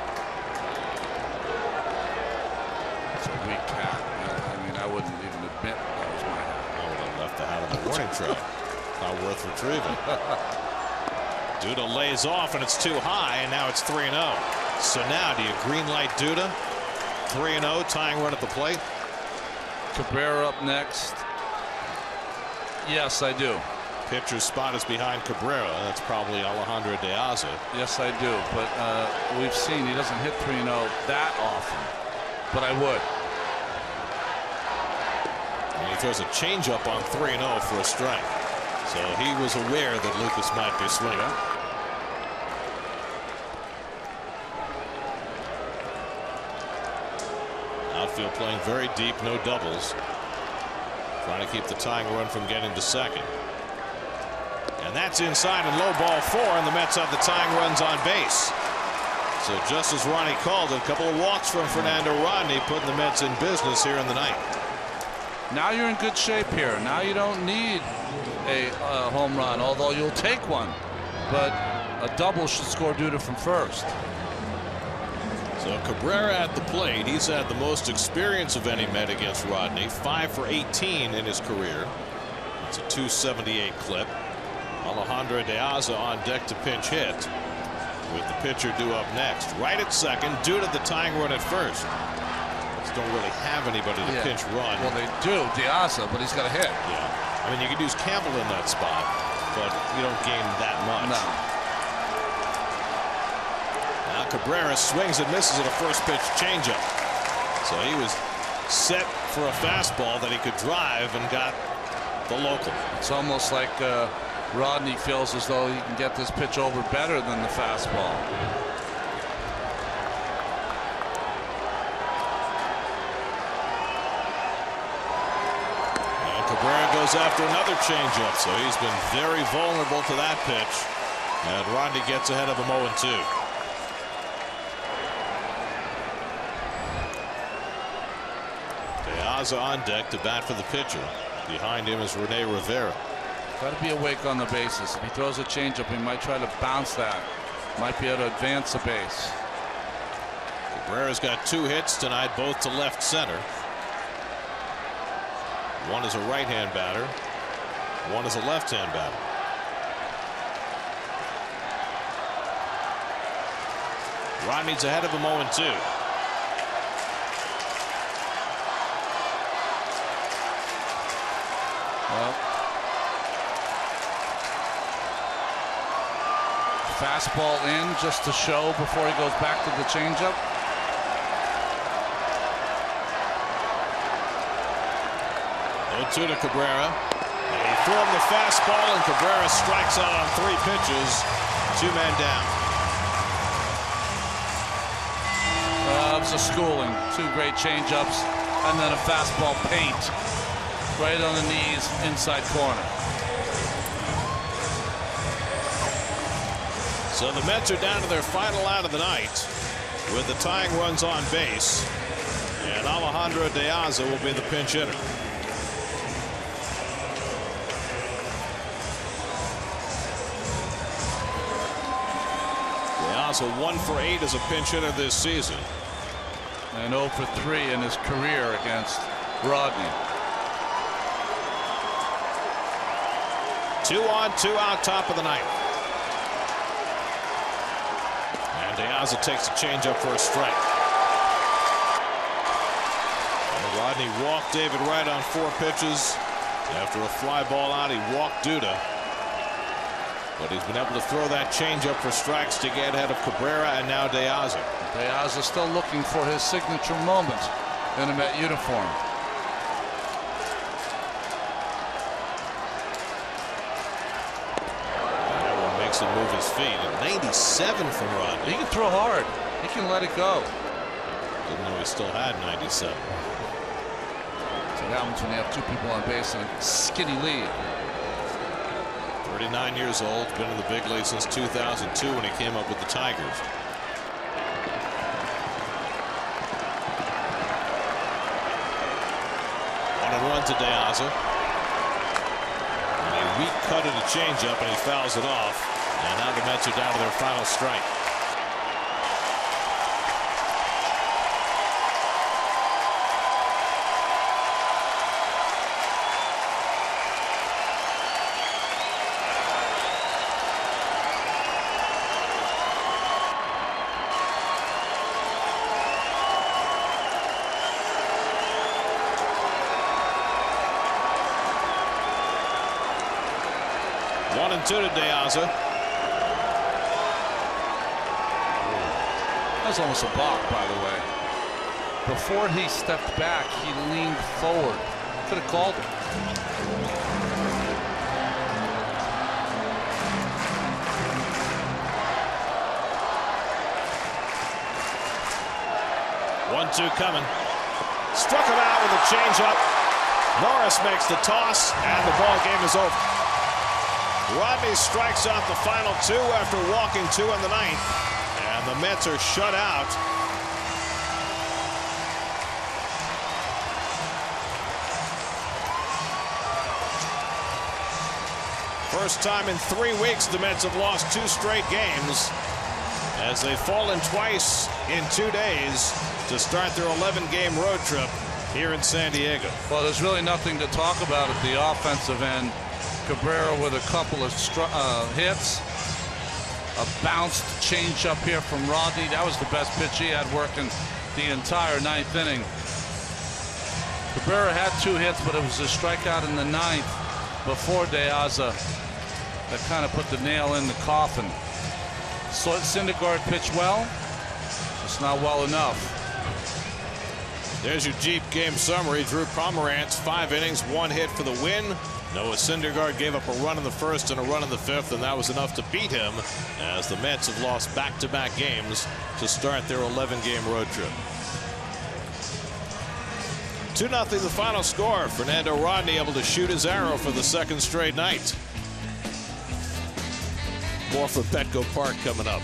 Speaker 4: It's a weak hat. I mean, I wouldn't even admit that was my hat.
Speaker 3: I would have left the hat on the warning track. Not worth retrieving. Duda lays off and it's too high, and now it's 3-0. So now do you green light Duda? 3-0, tying run at the plate.
Speaker 4: Cabrera up next. Yes, I do.
Speaker 3: Pitcher's spot is behind Cabrera. That's probably Alejandro De Aza.
Speaker 4: Yes, I do. But we've seen he doesn't hit 3-0 that often. But I would.
Speaker 3: And he throws a changeup on 3-0 for a strike. So he was aware that Lucas might be swinging. Outfield playing very deep, no doubles. Trying to keep the tying run from getting to second. And that's inside and low, ball 4, and the Mets have the tying runs on base. So just as Ronnie called it, a couple of walks from Fernando Rodney putting the Mets in business here in the 9th.
Speaker 4: Now you're in good shape here. Now you don't need a home run, although you'll take one. But a double should score Duda from first.
Speaker 3: So Cabrera at the plate. He's had the most experience of any Met against Rodney. 5 for 18 in his career. It's a .278 clip. Alejandro De Aza on deck to pinch hit, with the pitcher due up next. Right at second, Duda the tying run at first. Mets don't really have anybody to pinch run.
Speaker 4: Well, they do, De Aza, but he's got a hit.
Speaker 3: Yeah, I mean, you could use Campbell in that spot, but you don't gain that much.
Speaker 4: No.
Speaker 3: Now Cabrera swings and misses at a first pitch changeup. So he was set for a fastball that he could drive and got the local.
Speaker 4: It's almost like Rodney feels as though he can get this pitch over better than the fastball.
Speaker 3: And Cabrera goes after another changeup, so he's been very vulnerable to that pitch. And Rodney gets ahead of him 0-2. Aza on deck to bat for the pitcher. Behind him is Rene Rivera.
Speaker 4: Got to be awake on the bases. If he throws a changeup, he might try to bounce that. Might be able to advance the base.
Speaker 3: Cabrera's got 2 hits tonight, both to left center. One is a right-hand batter. One is a left-hand batter. Rodney's ahead of him 0-2.
Speaker 4: Well, fastball in just to show before he goes back to the changeup.
Speaker 3: To Cabrera. And he threw him the fastball, and Cabrera strikes out on 3 pitches. 2 men down.
Speaker 4: It was a schooling. 2 great changeups, and then a fastball paint right on the knees, inside corner.
Speaker 3: So the Mets are down to their final out of the night with the tying runs on base, and Alejandro De Aza will be the pinch hitter. So 1 for 8 as a pinch hitter this season.
Speaker 4: And 0 for 3 in his career against Rodney.
Speaker 3: 2 on, 2 out, top of the 9th. And De Aza takes a changeup for a strike. And Rodney walked David Wright on 4 pitches. After a fly ball out, he walked Duda. But he's been able to throw that changeup for strikes to get ahead of Cabrera and now De Aza.
Speaker 4: De Aza still looking for his signature moment in a Met uniform.
Speaker 3: That one makes him move his feet. At 97 from Rodney.
Speaker 4: He can throw hard. He can let it go.
Speaker 3: Didn't know he still had 97.
Speaker 4: So that happens when you have 2 people on base and a skinny lead.
Speaker 3: 39 years old, been in the big league since 2002 when he came up with the Tigers. 1-1 to De Aza. And a weak cut at a changeup, and he fouls it off. And now the Mets are down to their final strike. One and 2 to De Aza.
Speaker 4: That was almost a balk, by the way. Before he stepped back, he leaned forward. Could have called it.
Speaker 3: One-two coming. Struck him out with a changeup. Norris makes the toss, and the ball game is over. Rodney strikes out the final 2 after walking 2 in the 9th, and the Mets are shut out. First time in 3 weeks the Mets have lost 2 straight games as they've fallen twice in 2 days to start their 11-game road trip here in San Diego.
Speaker 4: Well, there's really nothing to talk about at the offensive end. Cabrera with a couple of hits. A bounced changeup here from Rodney. That was the best pitch he had working the entire 9th inning. Cabrera had 2 hits, but it was a strikeout in the 9th before De Aza that kind of put the nail in the coffin. So Syndergaard pitched well, just not well enough.
Speaker 3: There's your Jeep game summary. Drew Pomeranz, 5 innings, 1 hit for the win. Noah Syndergaard gave up a run in the 1st and a run in the 5th, and that was enough to beat him as the Mets have lost back-to-back games to start their 11-game road trip. 2-0 the final score. Fernando Rodney able to shoot his arrow for the 2nd straight night. More for Petco Park coming up.